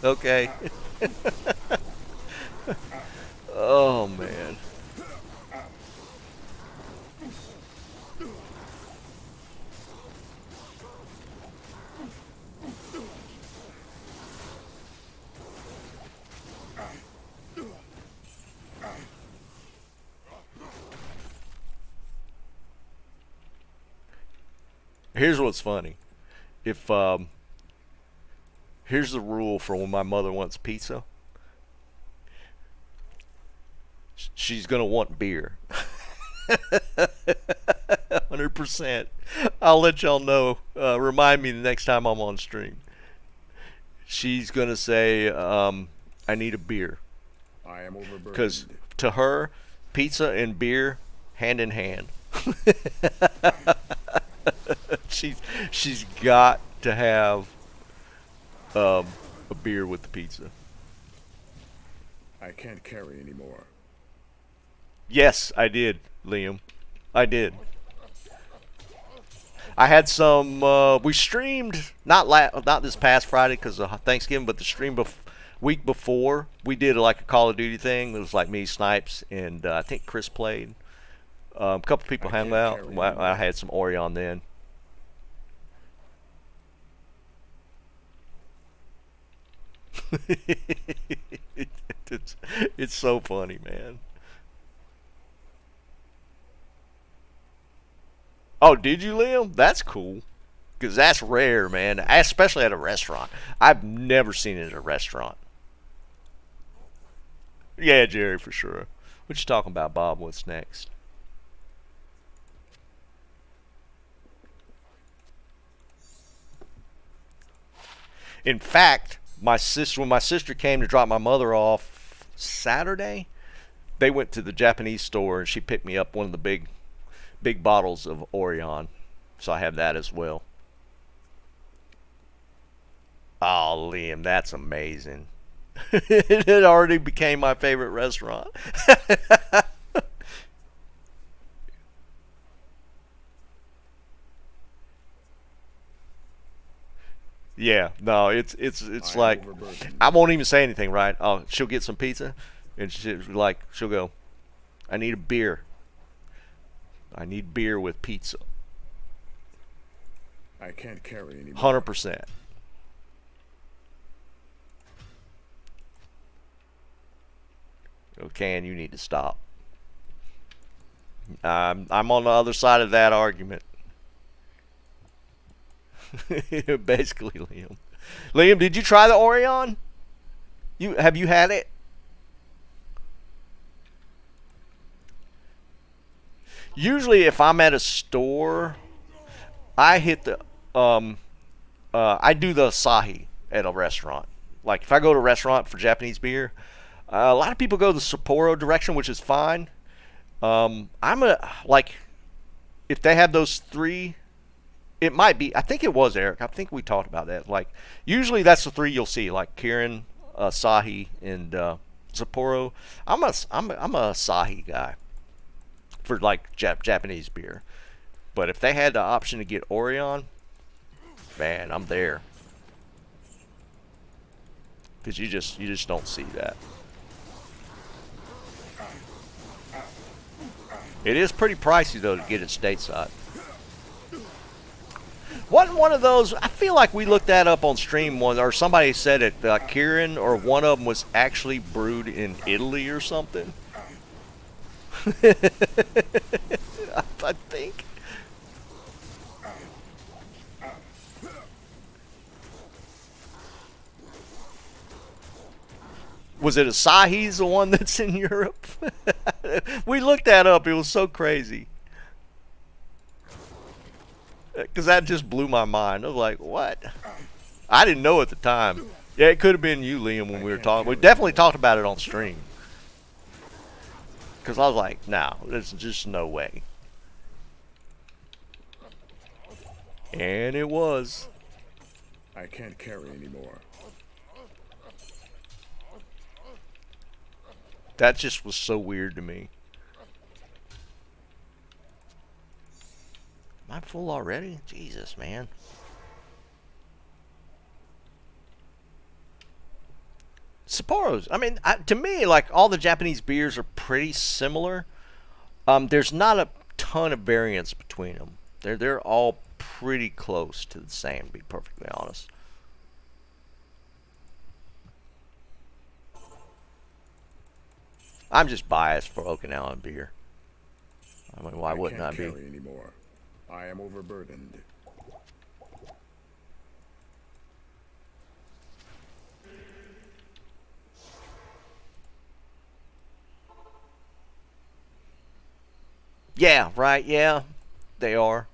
Okay. Oh man. Here's what's funny. If Here's the rule for when my mother wants pizza. She's gonna want beer. 100%. I'll let y'all know. Remind me the next time I'm on stream. She's gonna say, "I need a beer," I am overburdened. because to her, pizza and beer hand in hand. She's got to have a beer with the pizza. I can't carry anymore. Yes, I did, Liam. I did. I had some. We streamed not this past Friday because of Thanksgiving, but the week before we did like a Call of Duty thing. It was like me, Snipes, and I think Chris played. A couple people hung out. I had some Orion then. it's so funny, man. Oh, did you, Liam? That's cool. Because that's rare, man. Especially at a restaurant. I've never seen it at a restaurant. Yeah, Jerry, for sure. What you talking about, Bob? What's next? In fact, when my sister came to drop my mother off Saturday, they went to the Japanese store and she picked me up one of the big bottles of Orion. So I have that as well. Oh, Liam, that's amazing. It already became my favorite restaurant. Yeah, no, it's I am like overburdened. I won't even say anything, right? Oh, she'll get some pizza, and she'll go, I need a beer. I need beer with pizza. I can't carry anymore. 100%. Okay, and you need to stop. I'm on the other side of that argument. Basically, Liam. Liam, did you try the Orion? Have you had it? Usually, if I'm at a store, I hit the I do the Asahi at a restaurant. Like if I go to a restaurant for Japanese beer, a lot of people go the Sapporo direction, which is fine. I'm a like if they have those three, it might be. I think it was Eric. I think we talked about that. Like usually that's the three you'll see, like Kirin, Asahi, and Sapporo. I'm a Asahi guy for like Japanese beer. But if they had the option to get Orion, man, I'm there. Because you just don't see that. It is pretty pricey though to get it stateside. Wasn't one of those? I feel like we looked that up on stream once, or somebody said it. Kirin or one of them was actually brewed in Italy or something. I think. Was it Asahi's the one that's in Europe? We looked that up. It was so crazy. Because that just blew my mind. I was like, what? I didn't know at the time. Yeah, it could have been you, Liam, when we were talking. We definitely talked about it on stream. Because I was like, no, there's just no way. And it was. I can't carry anymore. That just was so weird to me. Am I full already? Jesus, man. Sapporo's, I mean, to me, like, all the Japanese beers are pretty similar. There's not a ton of variance between them. They're all pretty close to the same, to be perfectly honest. I'm just biased for Okinawan beer. I mean, why wouldn't I can't be? carry anymore. I am overburdened. Yeah, right, yeah. They are.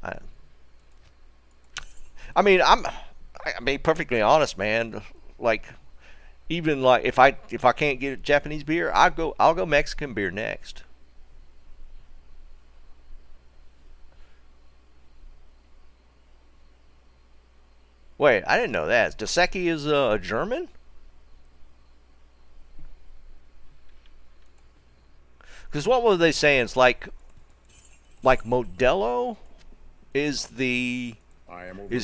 I mean, I mean, perfectly honest, man. Like, even like if I can't get Japanese beer, I'll go Mexican beer next. Wait, I didn't know that. Daseki is a German? Because what were they saying? It's like Modelo is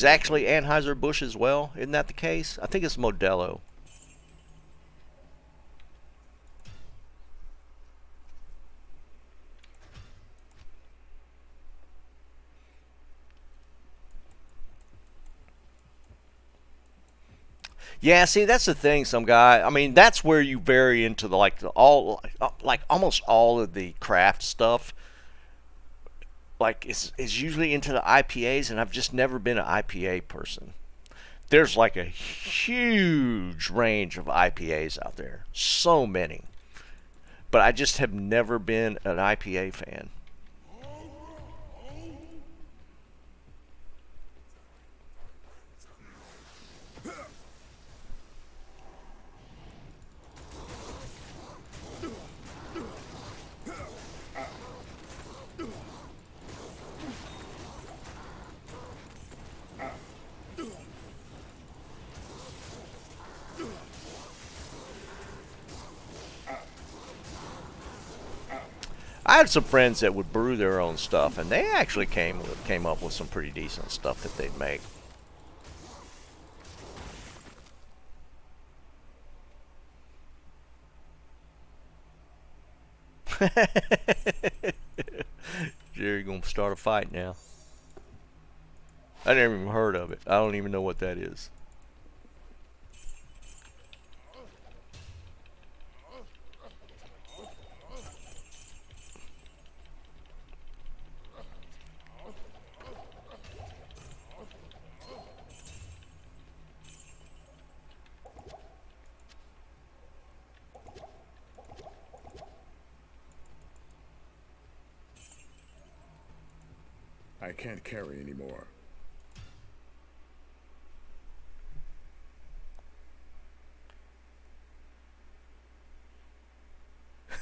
actually Anheuser-Busch as well. Isn't that the case? I think it's Modelo. Yeah, see, that's the thing. Some guy, I mean, that's where you vary into the like almost all of the craft stuff. Like is usually into the IPAs, and I've just never been an IPA person. There's like a huge range of IPAs out there, so many, but I just have never been an IPA fan. I had some friends that would brew their own stuff, and they actually came up with some pretty decent stuff that they'd make. Jerry gonna start a fight now. I never even heard of it. I don't even know what that is. I can't carry anymore.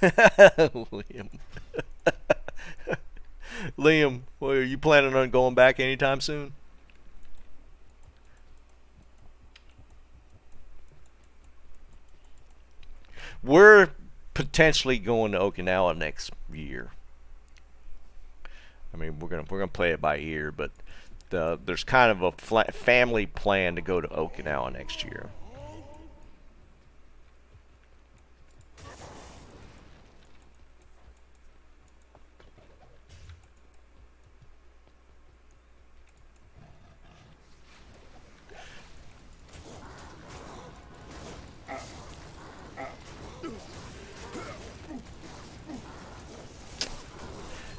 Liam. Liam, well, are you planning on going back anytime soon? We're potentially going to Okinawa next year. I mean, we're gonna play it by ear, but there's kind of a family plan to go to Okinawa next year.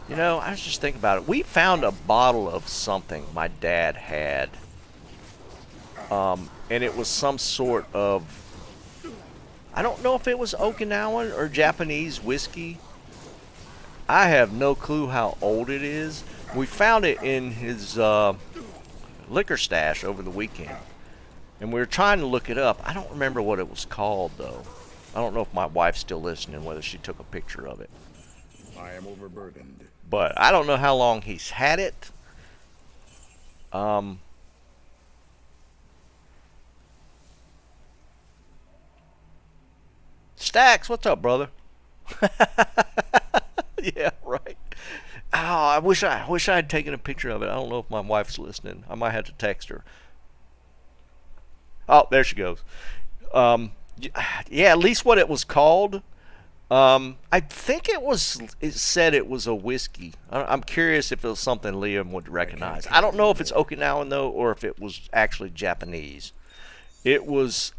You know, I was just thinking about it. We found a bottle of something my dad had. And it was some sort of... I don't know if it was Okinawan or Japanese whiskey. I have no clue how old it is. We found it in his liquor stash over the weekend. And we were trying to look it up. I don't remember what it was called, though. I don't know if my wife's still listening, whether she took a picture of it. I am overburdened. But I don't know how long he's had it. Stacks, what's up, brother? Yeah, right. Oh, I wish I had taken a picture of it. I don't know if my wife's listening. I might have to text her. Oh, there she goes. Yeah, at least what it was called. I think it said it was a whiskey. I'm curious if it was something Liam would recognize. I don't know if it's Okinawan, though, or if it was actually Japanese. It was...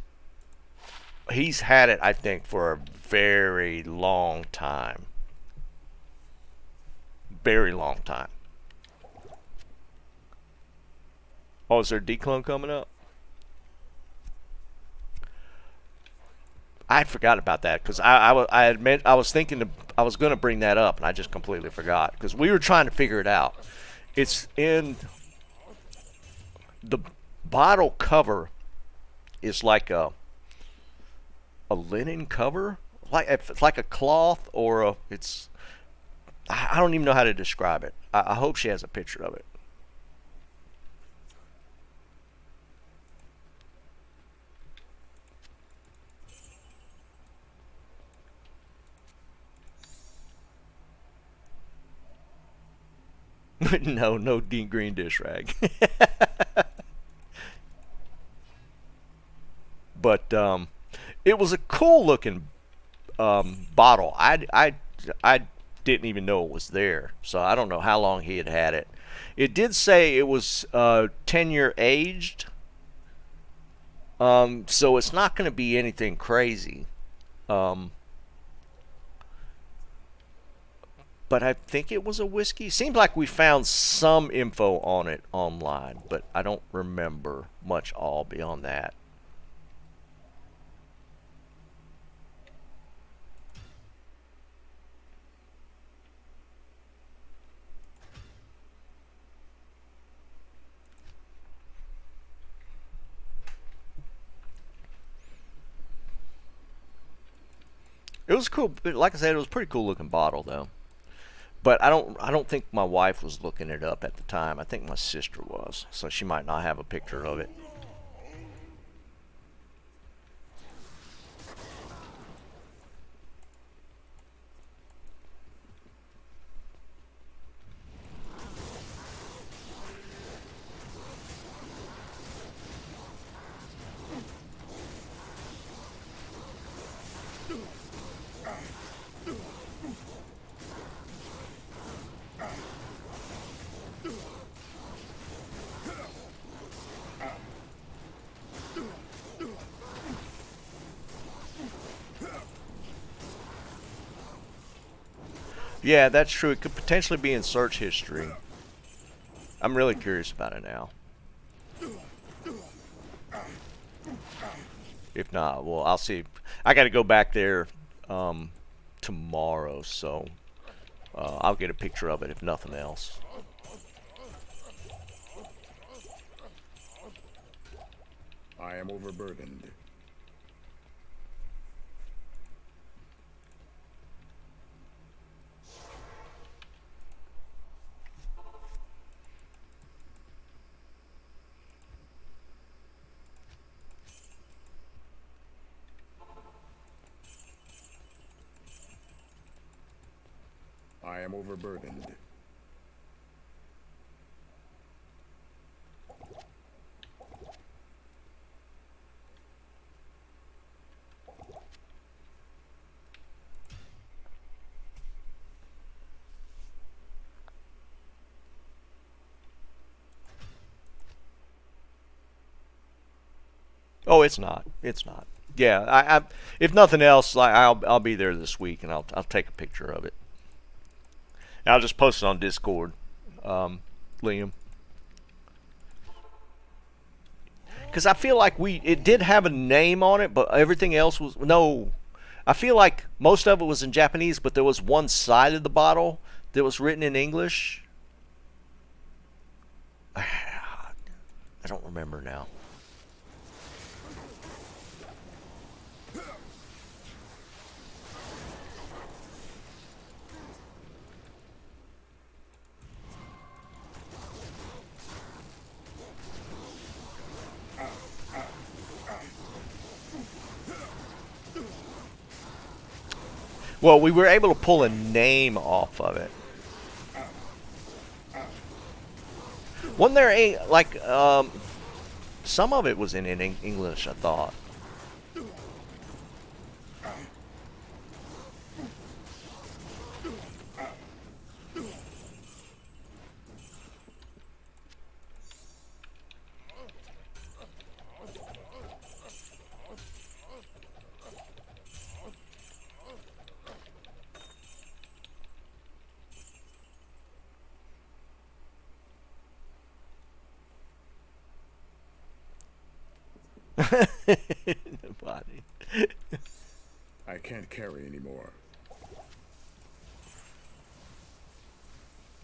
He's had it, I think, for a very long time. Very long time. Oh, is there a declone coming up? I forgot about that because I admit I was thinking I was going to bring that up and I just completely forgot because we were trying to figure it out. It's in the bottle cover is like a linen cover, like it's like a cloth or a it's. I don't even know how to describe it. I hope she has a picture of it. No Dean Green dish rag. But it was a cool looking bottle. I didn't even know it was there, so I don't know how long he had it. It did say it was 10-year aged, so it's not going to be anything crazy. But I think it was a whiskey. Seems like we found some info on it online, but I don't remember much all beyond that. It was cool. Like I said, it was a pretty cool looking bottle, though. But I don't think my wife was looking it up at the time. I think my sister was, so she might not have a picture of it. Yeah, that's true. It could potentially be in search history. I'm really curious about it now. If not, well, I'll see. I got to go back there tomorrow, so I'll get a picture of it if nothing else. I am overburdened. I am overburdened. Oh, it's not. It's not. Yeah, I if nothing else, like I'll be there this week, and I'll take a picture of it. And I'll just post it on Discord, Liam. Because I feel like it did have a name on it, but everything else was no. I feel like most of it was in Japanese, but there was one side of the bottle that was written in English. I don't remember now. Well, we were able to pull a name off of it. Wasn't there a like some of it was in English, I thought. Nobody. I can't carry anymore.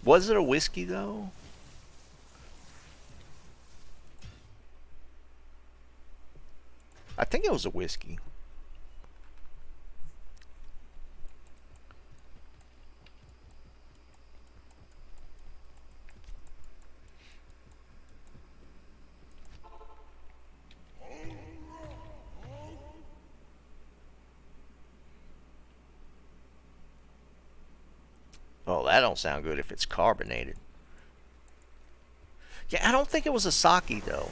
Was it a whiskey though? I think it was a whiskey. Oh, that don't sound good if it's carbonated. Yeah, I don't think it was a sake though.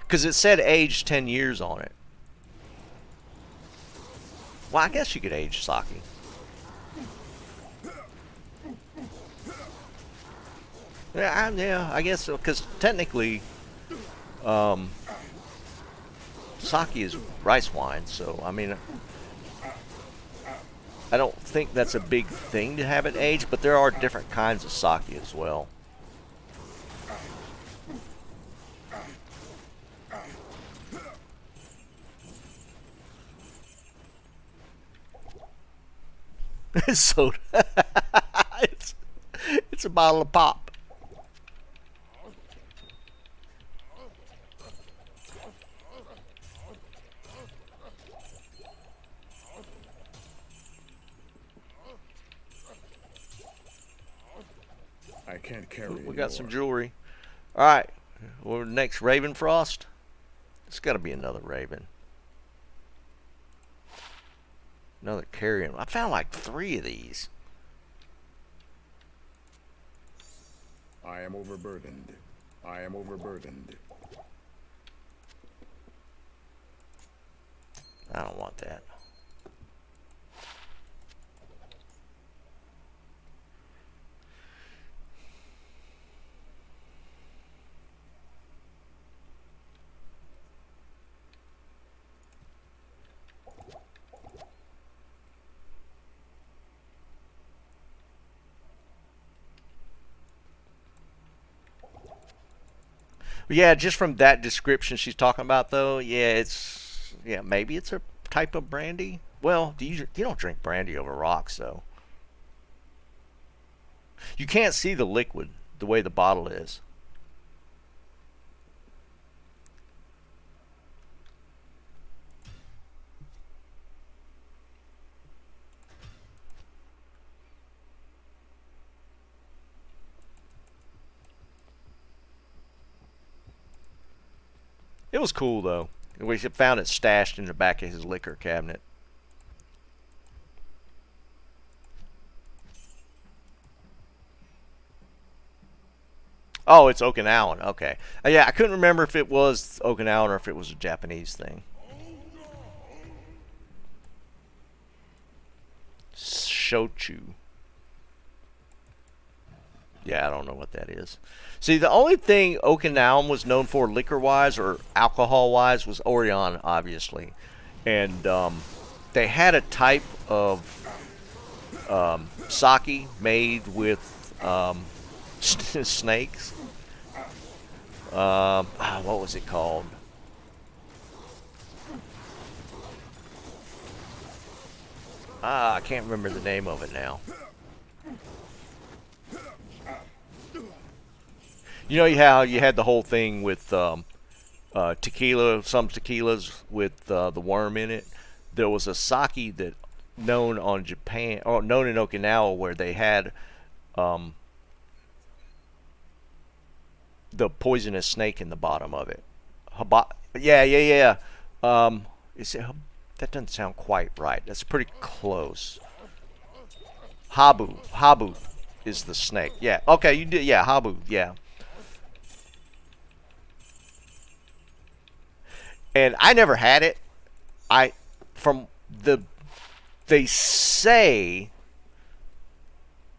Because it said aged 10 years on it. Well, I guess you could age sake. Yeah, I guess so. Because technically, sake is rice wine. So, I mean, I don't think that's a big thing to have it aged. But there are different kinds of sake as well. Soda. it's, it's a bottle of pop. I can't carry We anymore. got some jewelry. All right. Well, next, Raven Frost. It's got to be another Raven. Another carrion. I found like 3 of these. I am overburdened. I am overburdened. I don't want that. Yeah, just from that description she's talking about, though, maybe it's a type of brandy. Well, you don't drink brandy over rocks, though. You can't see the liquid the way the bottle is. It was cool though. We found it stashed in the back of his liquor cabinet. Oh, it's Okinawan. Okay. Yeah, I couldn't remember if it was Okinawan or if it was a Japanese thing. Shochu. Yeah, I don't know what that is. See, the only thing Okinawan was known for liquor-wise or alcohol-wise was Orion, obviously. And they had a type of sake made with snakes. What was it called? I can't remember the name of it now. You know how you had the whole thing with tequila, some tequilas with the worm in it. There was a sake that known on Japan, or known in Okinawa, where they had the poisonous snake in the bottom of it. Yeah. Is it, that doesn't sound quite right. That's pretty close. Habu is the snake. Yeah. Okay, you did. Yeah, Habu. Yeah. And I never had it. They say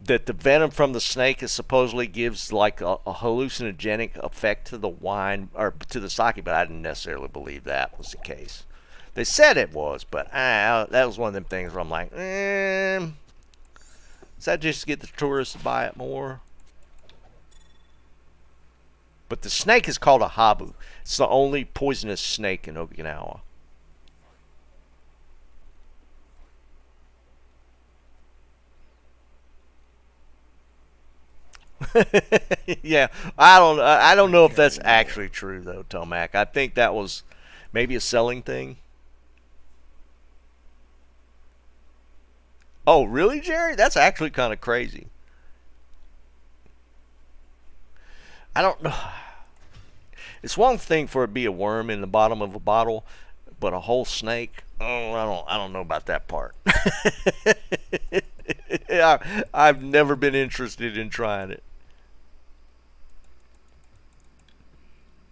that the venom from the snake is supposedly gives like a hallucinogenic effect to the wine or to the sake, but I didn't necessarily believe that was the case. They said it was, but that was one of them things where I'm like, is that just to get the tourists to buy it more? But the snake is called a habu. It's the only poisonous snake in Okinawa. Yeah, I don't know if that's actually true though, Tomac. I think that was maybe a selling thing. Oh, really, Jerry? That's actually kind of crazy. I don't know. It's one thing for it to be a worm in the bottom of a bottle, but a whole snake. Oh, I don't know about that part. I've never been interested in trying it.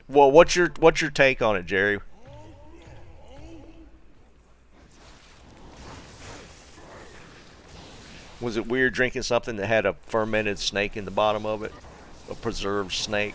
Well, what's your take on it, Jerry? Was it weird drinking something that had a fermented snake in the bottom of it? A preserved snake?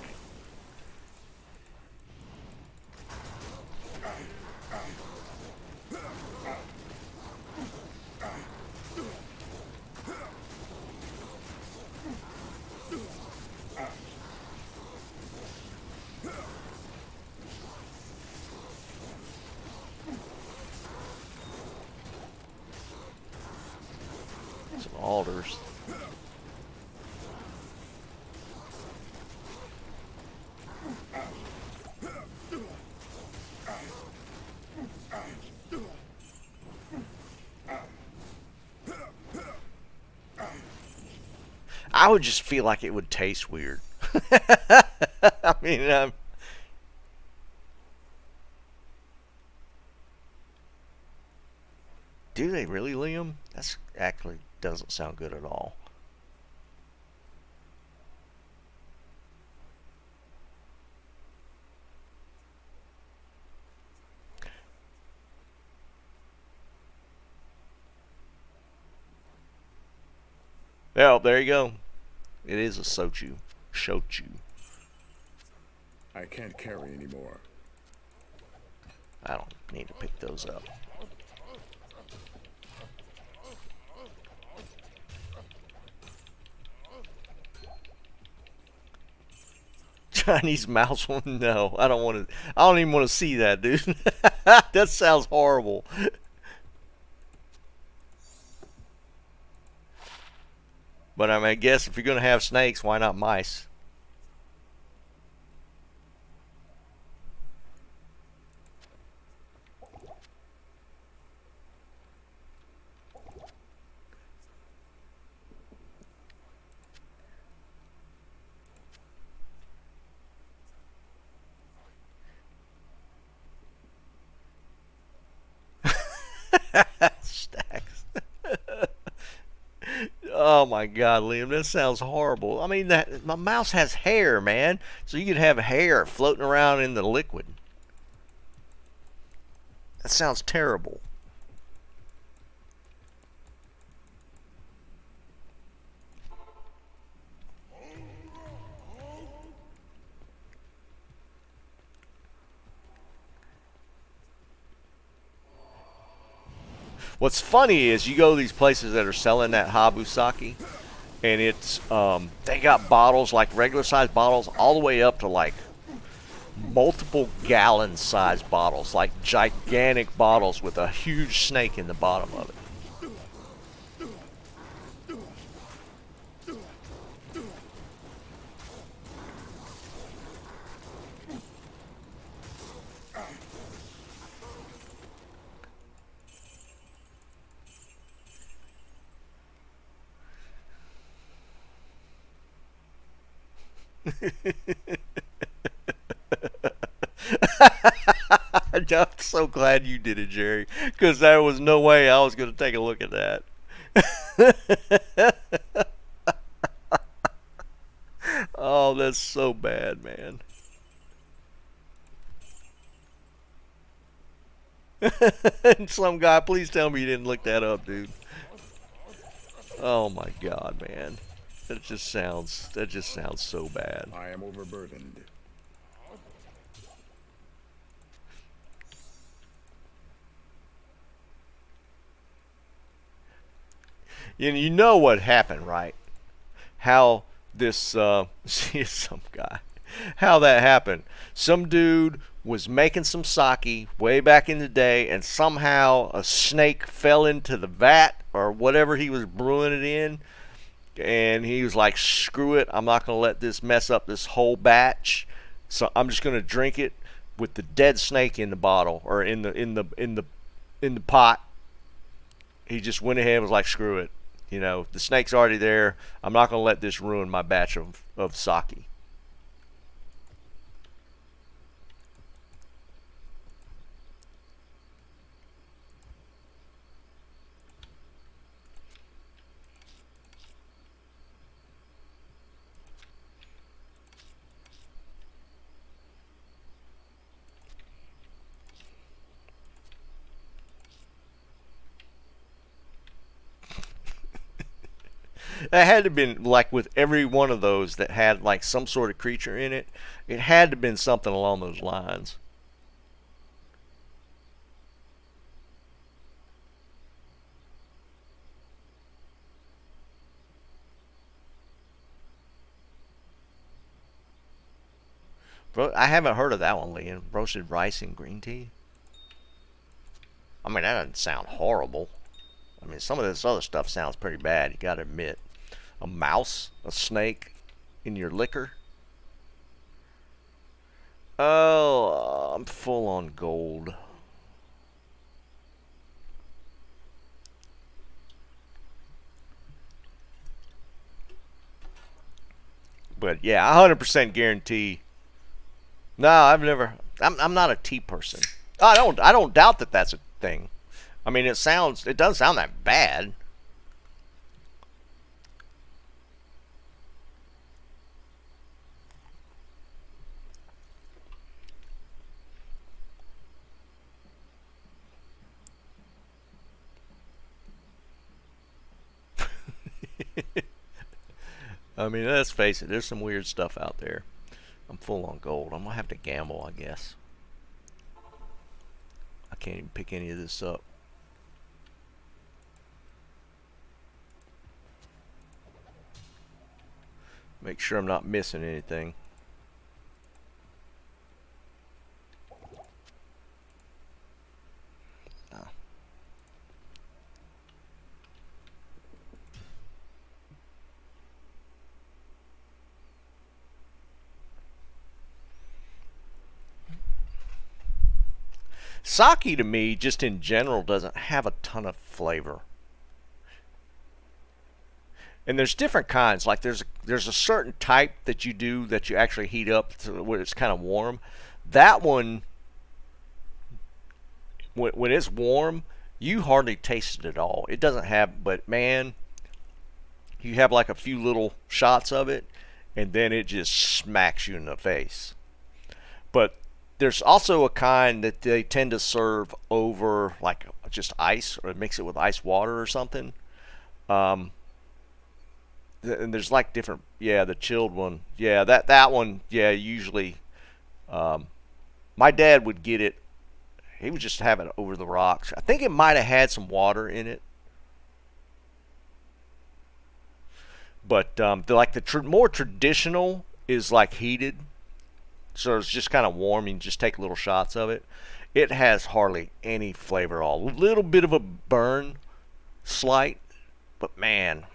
Some alders. I would just feel like it would taste weird. I mean, do they really, Liam? That's actually doesn't sound good at all. Well, there you go. It is a sochu. Shochu. I can't carry anymore. I don't need to pick those up. Chinese mouse one? No, I don't want to. I don't even want to see that, dude. That sounds horrible. But I mean, I guess if you're gonna have snakes, why not mice? Stacks. Oh my God, Liam, that sounds horrible. I mean, that my mouse has hair, man. So you could have hair floating around in the liquid. That sounds terrible. What's funny is you go to these places that are selling that habu sake, and it's they got bottles like regular size bottles all the way up to like multiple gallon size bottles, like gigantic bottles with a huge snake in the bottom of it. I'm so glad you did it, Jerry, because there was no way I was going to take a look at that. Oh, that's so bad, man. Some guy, please tell me you didn't look that up, dude. Oh my God, man. That just sounds so bad. I am overburdened. You know what happened, right? How this see some guy, how that happened. Some dude was making some sake way back in the day, and somehow a snake fell into the vat or whatever he was brewing it in, and he was like, "Screw it! I'm not gonna let this mess up this whole batch. So I'm just gonna drink it with the dead snake in the bottle or in the pot." He just went ahead and was like, "Screw it! You know, the snake's already there. I'm not gonna let this ruin my batch of sake." That had to have been like with every one of those that had like some sort of creature in it. It had to have been something along those lines. Bro, I haven't heard of that one, Liam. Roasted rice and green tea. I mean, that doesn't sound horrible. I mean, some of this other stuff sounds pretty bad, you gotta admit. A mouse, a snake in your liquor. Oh, I'm full on gold. But yeah, 100% guarantee. No, I've never. I'm not a tea person. I don't doubt that that's a thing. I mean, it doesn't sound that bad. I mean, let's face it, there's some weird stuff out there. I'm full on gold. I'm gonna have to gamble, I guess. I can't even pick any of this up. Make sure I'm not missing anything. Sake to me, just in general, doesn't have a ton of flavor. And there's different kinds. Like there's a certain type that you do that you actually heat up to where it's kind of warm. That one, when it's warm, you hardly taste it at all. It doesn't have, but man, you have like a few little shots of it, and then it just smacks you in the face. But there's also a kind that they tend to serve over like just ice or mix it with ice water or something. Um, and there's like different, yeah, the chilled one, yeah, that one, yeah, usually. Um, my dad would get it. He would just have it over the rocks. I think it might have had some water in it. But like the more traditional is like heated, so it's just kind of warm. You can just take little shots of it. It has hardly any flavor at all. A little bit of a burn, slight, but man,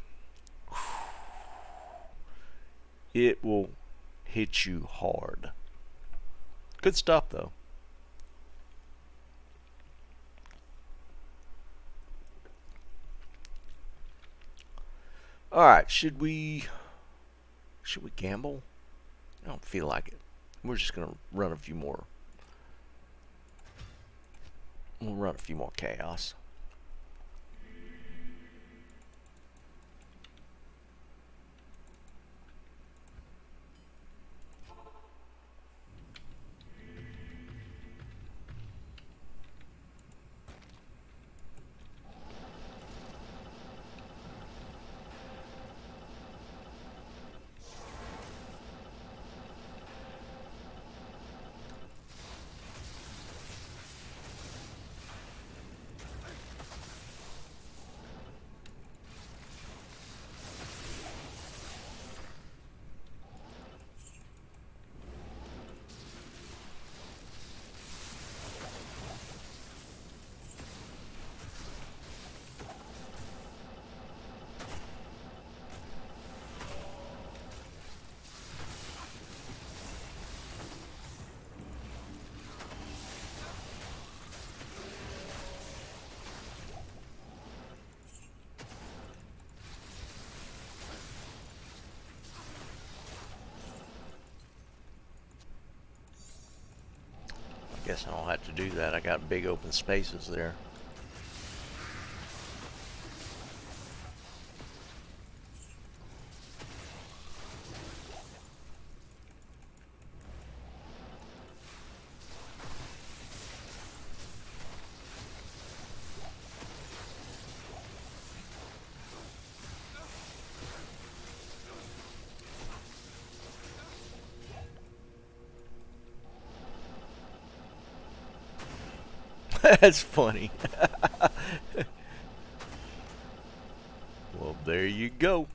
it will hit you hard. Good stuff though. All right, should we gamble? I don't feel like it. We're just gonna run a few more. We'll run a few more chaos. Guess I don't have to do that. I got big open spaces there. That's funny. Well, there you go.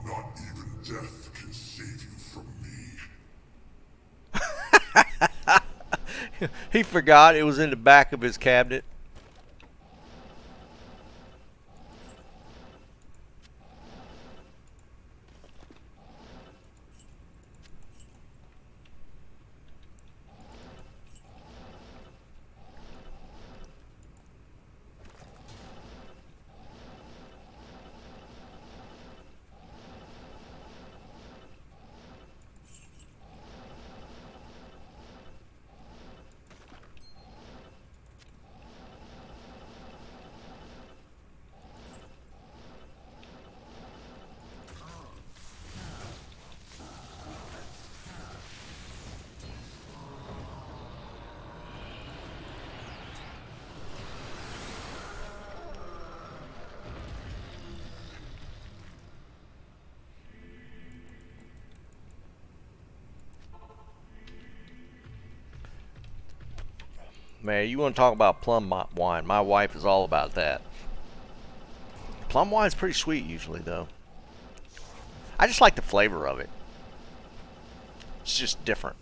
Not even death can save you from me. He forgot it was in the back of his cabinet. Man, you want to talk about plum wine? My wife is all about that. Plum wine's pretty sweet usually, though. I just like the flavor of it. It's just different.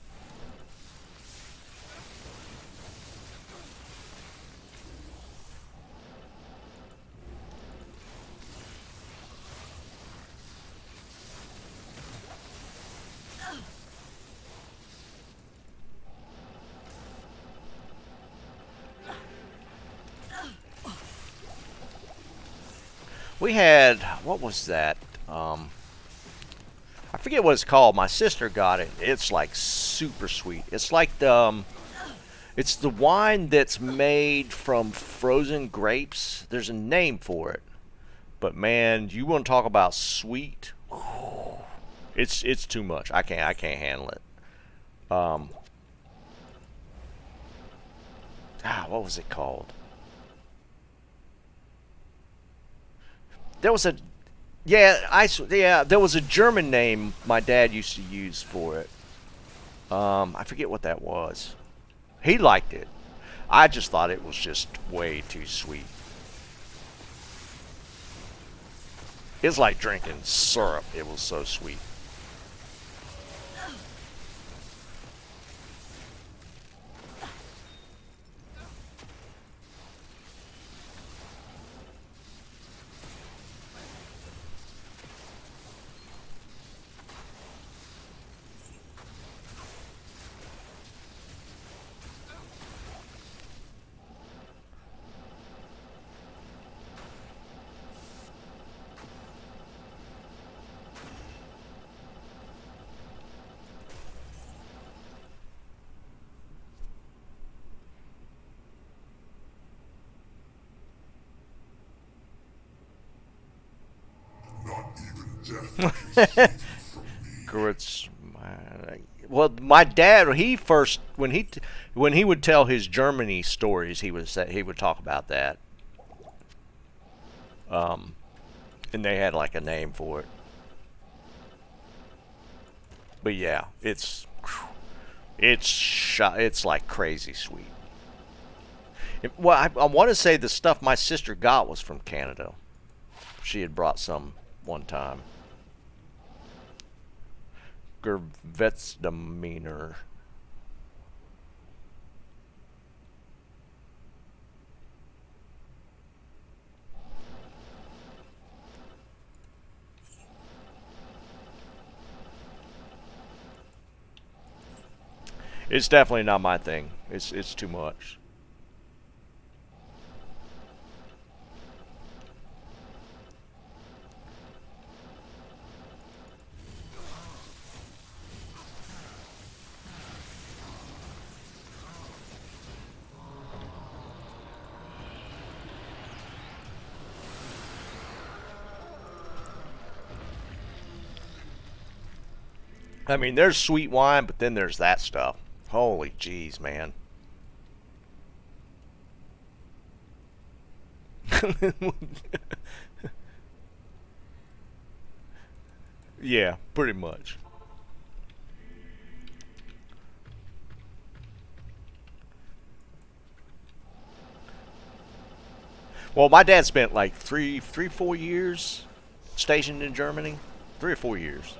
We had, what was that? I forget what it's called. My sister got it. It's like super sweet. It's like it's the wine that's made from frozen grapes. There's a name for it, but man, you want to talk about sweet? It's too much. I can't handle it. Um, what was it called? There was a yeah, there was a German name my dad used to use for it. I forget what that was. He liked it. I just thought it was just way too sweet. It's like drinking syrup. It was so sweet. Not even death can save you from me. Grits. Well, my dad, when he would tell his Germany stories, he would talk about that. And they had like a name for it. But yeah, it's like crazy sweet. Well, I want to say the stuff my sister got was from Canada. She had brought some one time. Gewürztraminer. It's definitely not my thing. It's too much. I mean, there's sweet wine, but then there's that stuff. Holy jeez, man. Yeah, pretty much. Well, my dad spent like 4 years stationed in Germany. 3 or 4 years.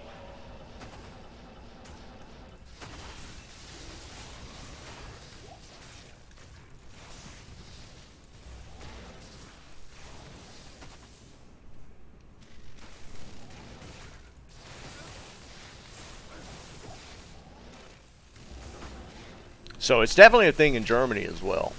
So it's definitely a thing in Germany as well.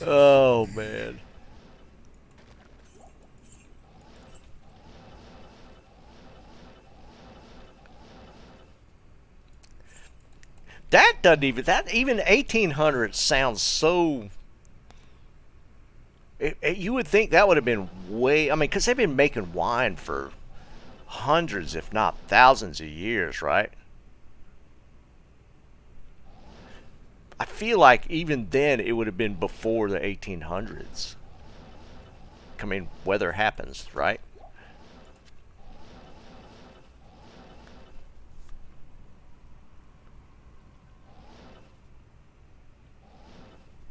Oh man. That doesn't even that even 1800 sounds so. You would think that would have been way. I mean, because they've been making wine for hundreds, if not thousands, of years, right? I feel like even then it would have been before the 1800s. I mean, weather happens, right?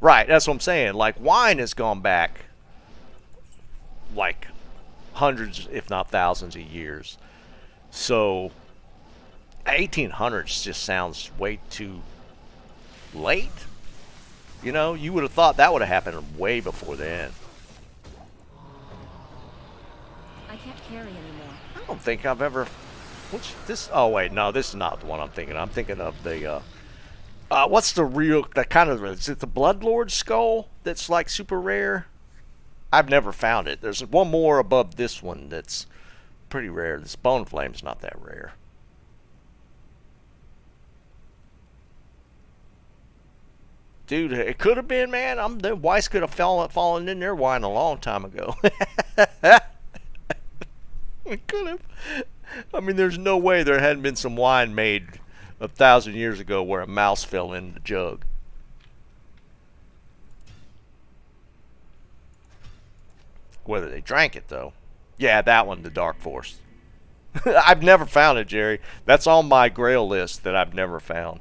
Right, that's what I'm saying. Like wine has gone back like hundreds, if not thousands, of years. So 1800s just sounds way too late. You know, you would have thought that would have happened way before then. I can't carry anymore. I don't think I've ever. Which this? Oh wait, no, this is not the one I'm thinking. I'm thinking of the. What's the real? That kind of is it the Bloodlord skull that's like super rare? I've never found it. There's one more above this one that's pretty rare. This Bone Flame's not that rare. Dude, it could have been, man. The Weiss could have fallen in their wine a long time ago. It could have. I mean, there's no way there hadn't been some wine made 1,000 years ago where a mouse fell in the jug. Whether they drank it, though. Yeah, that one, the Dark Force. I've never found it, Jerry. That's on my Grail list that I've never found.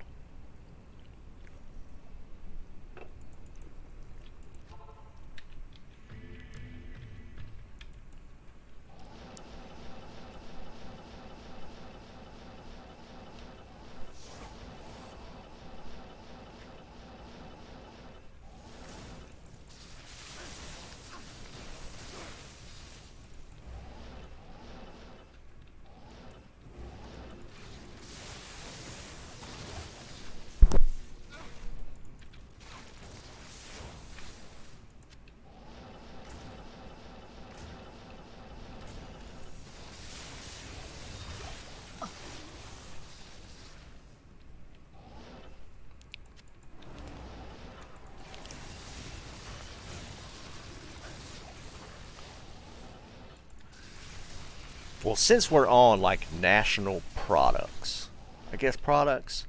Well, since we're on like national products, I guess products.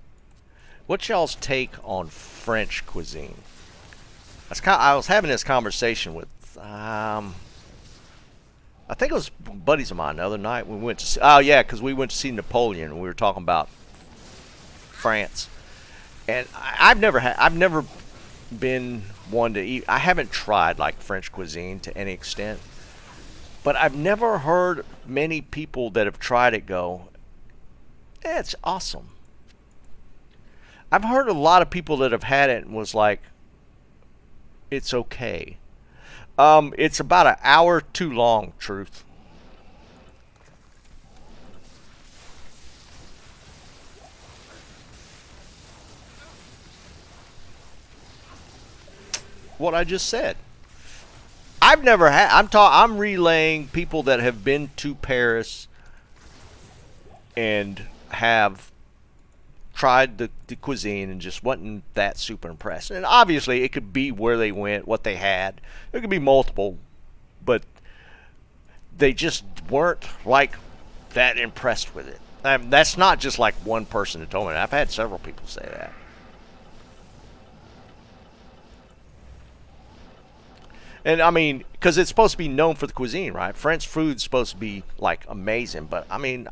What's y'all's take on French cuisine? I was having this conversation with I think it was buddies of mine the other night. We went to oh yeah, because we went to see Napoleon and we were talking about France. And I've never been one to eat. I haven't tried like French cuisine to any extent. But I've never heard many people that have tried it go, it's awesome. I've heard a lot of people that have had it and was like, it's okay. It's about an hour too long, truth. What I just said. I've never had. I'm relaying people that have been to Paris and have tried the cuisine and just wasn't that super impressed. And obviously, it could be where they went, what they had. It could be multiple, but they just weren't like that impressed with it. That's not just like one person that told me that. I've had several people say that. And I mean, because it's supposed to be known for the cuisine, right? French food's supposed to be like amazing, but I mean,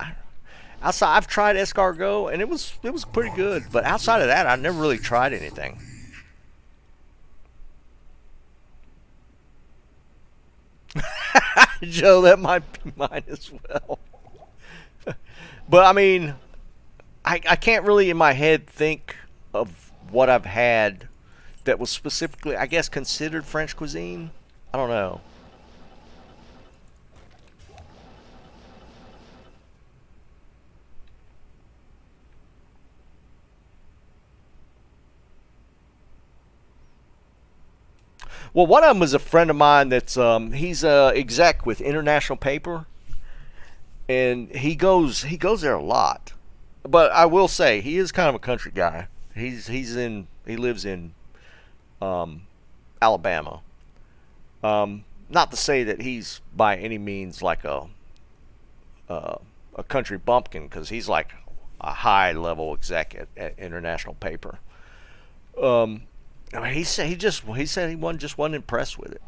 outside I've tried escargot and it was pretty good, but outside of that, I never really tried anything. Joe, that might be mine as well. But I mean, I can't really in my head think of what I've had that was specifically, I guess, considered French cuisine. I don't know. Well, one of them is a friend of mine. He's a exec with International Paper, and he goes there a lot. But I will say he is kind of a country guy. He lives in Alabama. Not to say that he's by any means like a country bumpkin, because he's like a high level exec at International Paper. I mean, he said he wasn't impressed with it.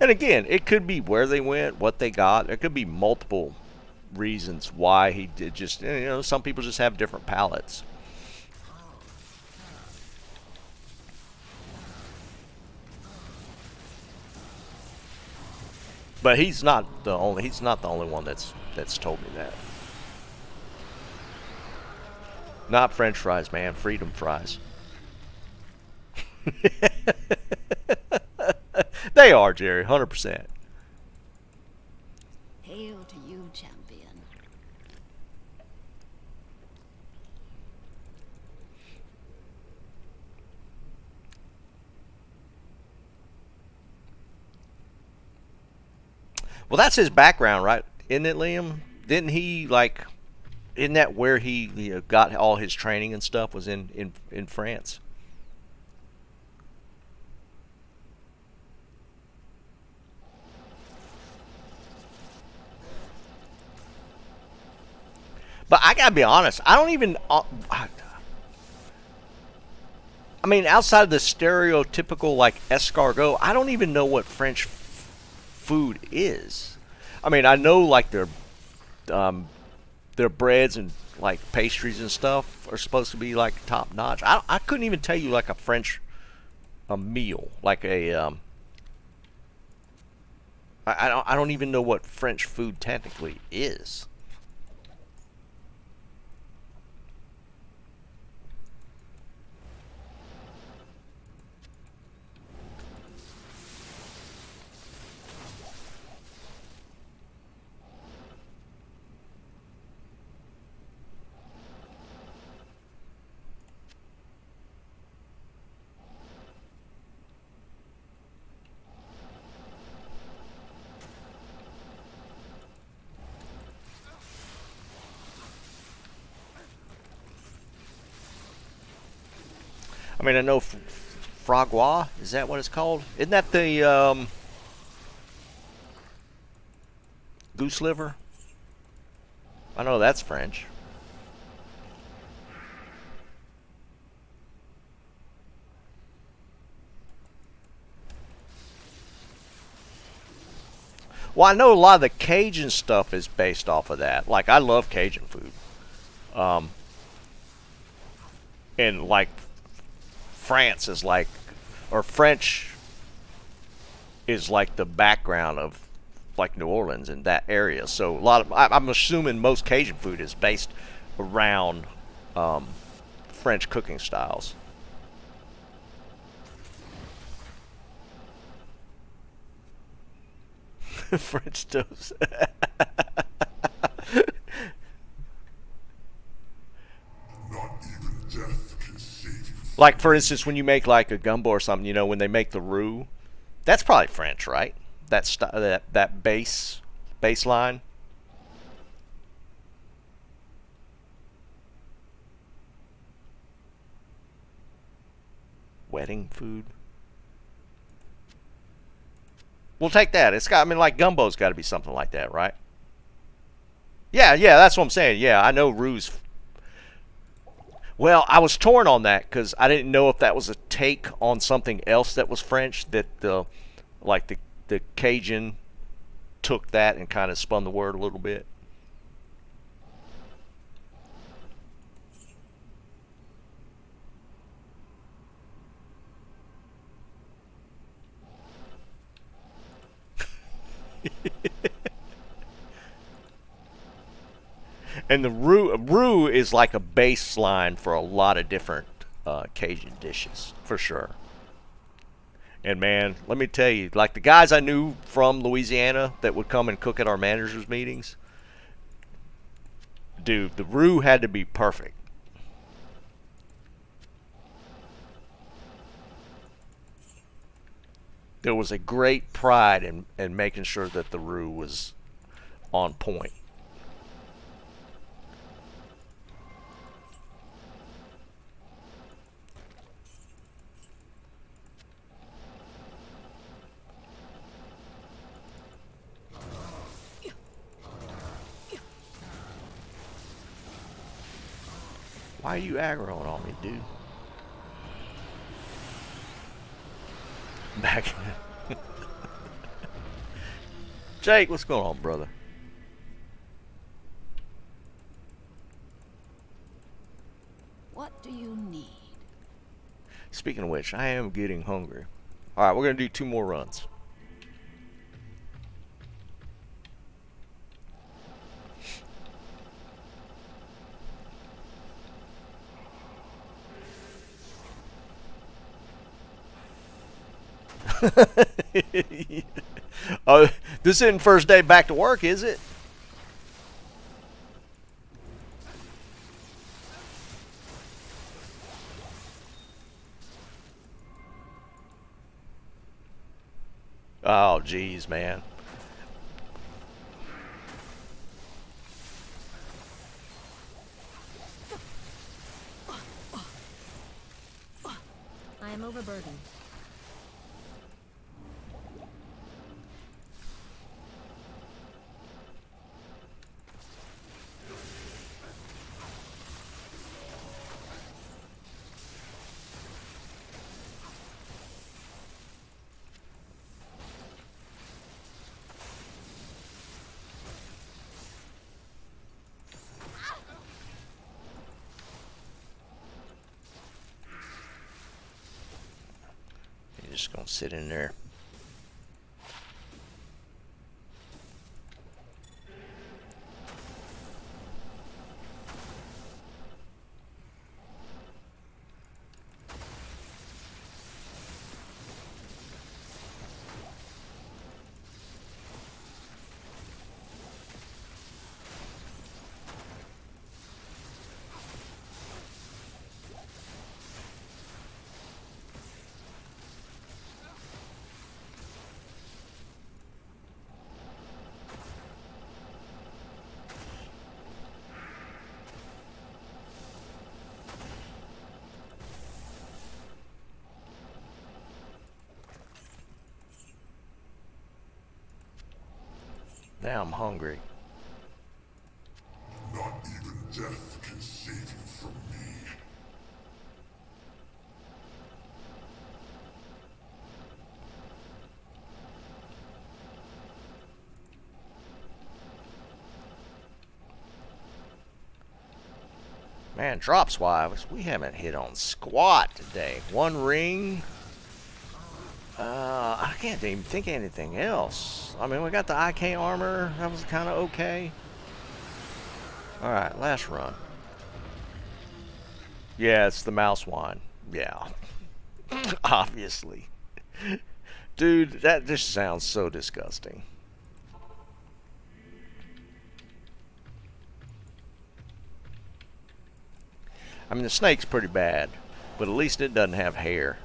And again, it could be where they went, what they got. There could be multiple reasons why he did. Just, some people just have different palates. But he's not the only. He's not the only one that's told me that. Not French fries, man. Freedom fries. They are, Jerry. 100%. Hail to you, champion. Well, that's his background, right? Isn't it, Liam? Didn't he like? Isn't that where he got all his training and stuff? Was in France. But I gotta be honest. I don't even. I mean, outside of the stereotypical like escargot, I don't even know what French food is. I mean, I know like their breads and like pastries and stuff are supposed to be like top notch. I couldn't even tell you like a meal, like I don't even know what French food technically is. I mean, I know fragua. Is that what it's called? Isn't that the goose liver? I know that's French. Well, I know a lot of the Cajun stuff is based off of that. Like, I love Cajun food. And like France is like, or French is like the background of like New Orleans in that area. So a lot of, I'm assuming most Cajun food is based around French cooking styles. French toast. Not even death can save you. Like, for instance, when you make like a gumbo or something, when they make the roux, that's probably French, right? That baseline. Wedding food. We'll take that. It's got. I mean, like gumbo's got to be something like that, right? Yeah, that's what I'm saying. Yeah, I know roux. Well, I was torn on that because I didn't know if that was a take on something else that was French, that the Cajun took that and kind of spun the word a little bit. And the roux is like a baseline for a lot of different Cajun dishes, for sure. And man, let me tell you, like the guys I knew from Louisiana that would come and cook at our managers' meetings, dude, the roux had to be perfect. There was a great pride in making sure that the roux was on point. Why are you aggroing on me, dude? Back. Jake, what's going on, brother? What do you need? Speaking of which, I am getting hungry. Alright, we're going to do 2 more runs. Oh, this isn't first day back to work, is it? Oh, geez, man. I am overburdened. You're just going to sit in there. Now I'm hungry. Not even death can save you from me. Man, drops wise, we haven't hit on squat today. 1 ring. I can't even think of anything else. I mean, we got the IK armor. That was kind of okay. Alright, last run. Yeah, it's the mouse wine. Yeah. Obviously. Dude, that just sounds so disgusting. I mean, the snake's pretty bad, but at least it doesn't have hair.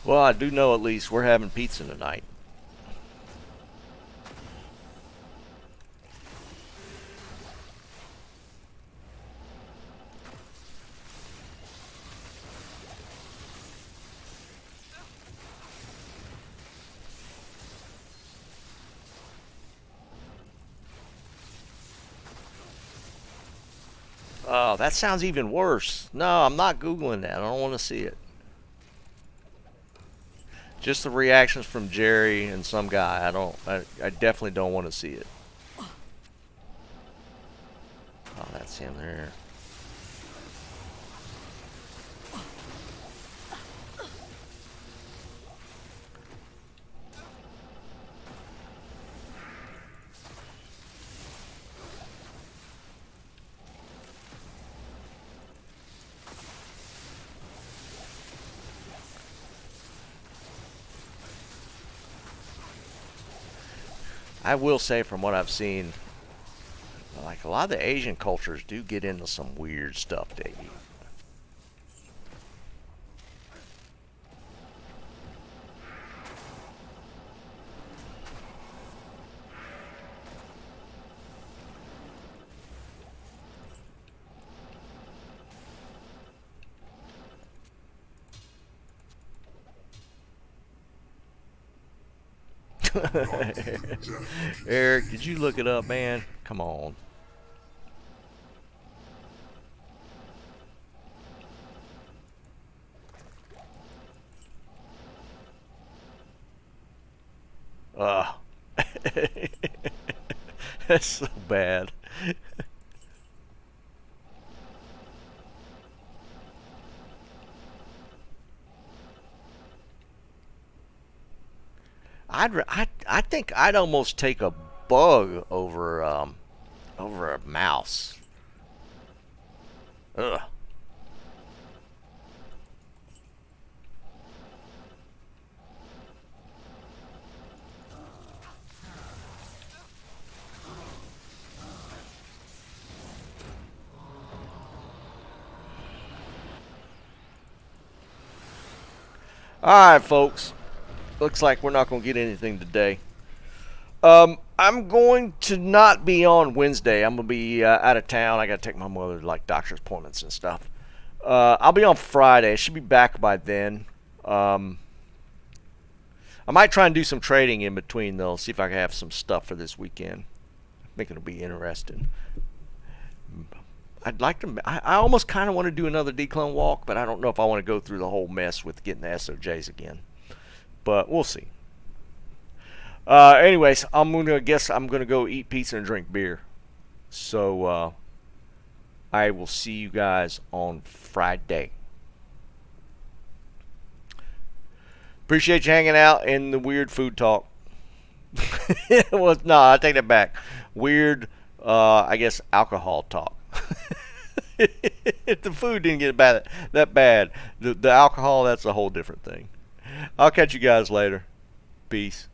Well, I do know at least we're having pizza tonight. Oh, that sounds even worse. No, I'm not Googling that. I don't want to see it. Just the reactions from Jerry and some guy. I definitely don't want to see it. Oh, that's see him there. I will say, from what I've seen, like a lot of the Asian cultures do get into some weird stuff they eat. Eric, did you look it up, man? Come on. Ugh. That's so bad. I think I'd almost take a bug over over a mouse. Ugh. All right, folks. Looks like we're not going to get anything today. I'm going to not be on Wednesday. I'm going to be out of town. I got to take my mother to like doctor's appointments and stuff. I'll be on Friday. I should be back by then. I might try and do some trading in between though. See if I can have some stuff for this weekend. I think it'll be interesting. I'd like to. I almost kind of want to do another declone walk, but I don't know if I want to go through the whole mess with getting the SOJs again. But we'll see. Anyways, I'm gonna go eat pizza and drink beer. So I will see you guys on Friday. Appreciate you hanging out in the weird food talk. Well, no, I take that back. Weird, I guess, alcohol talk. If the food didn't get that bad, the alcohol, that's a whole different thing. I'll catch you guys later. Peace.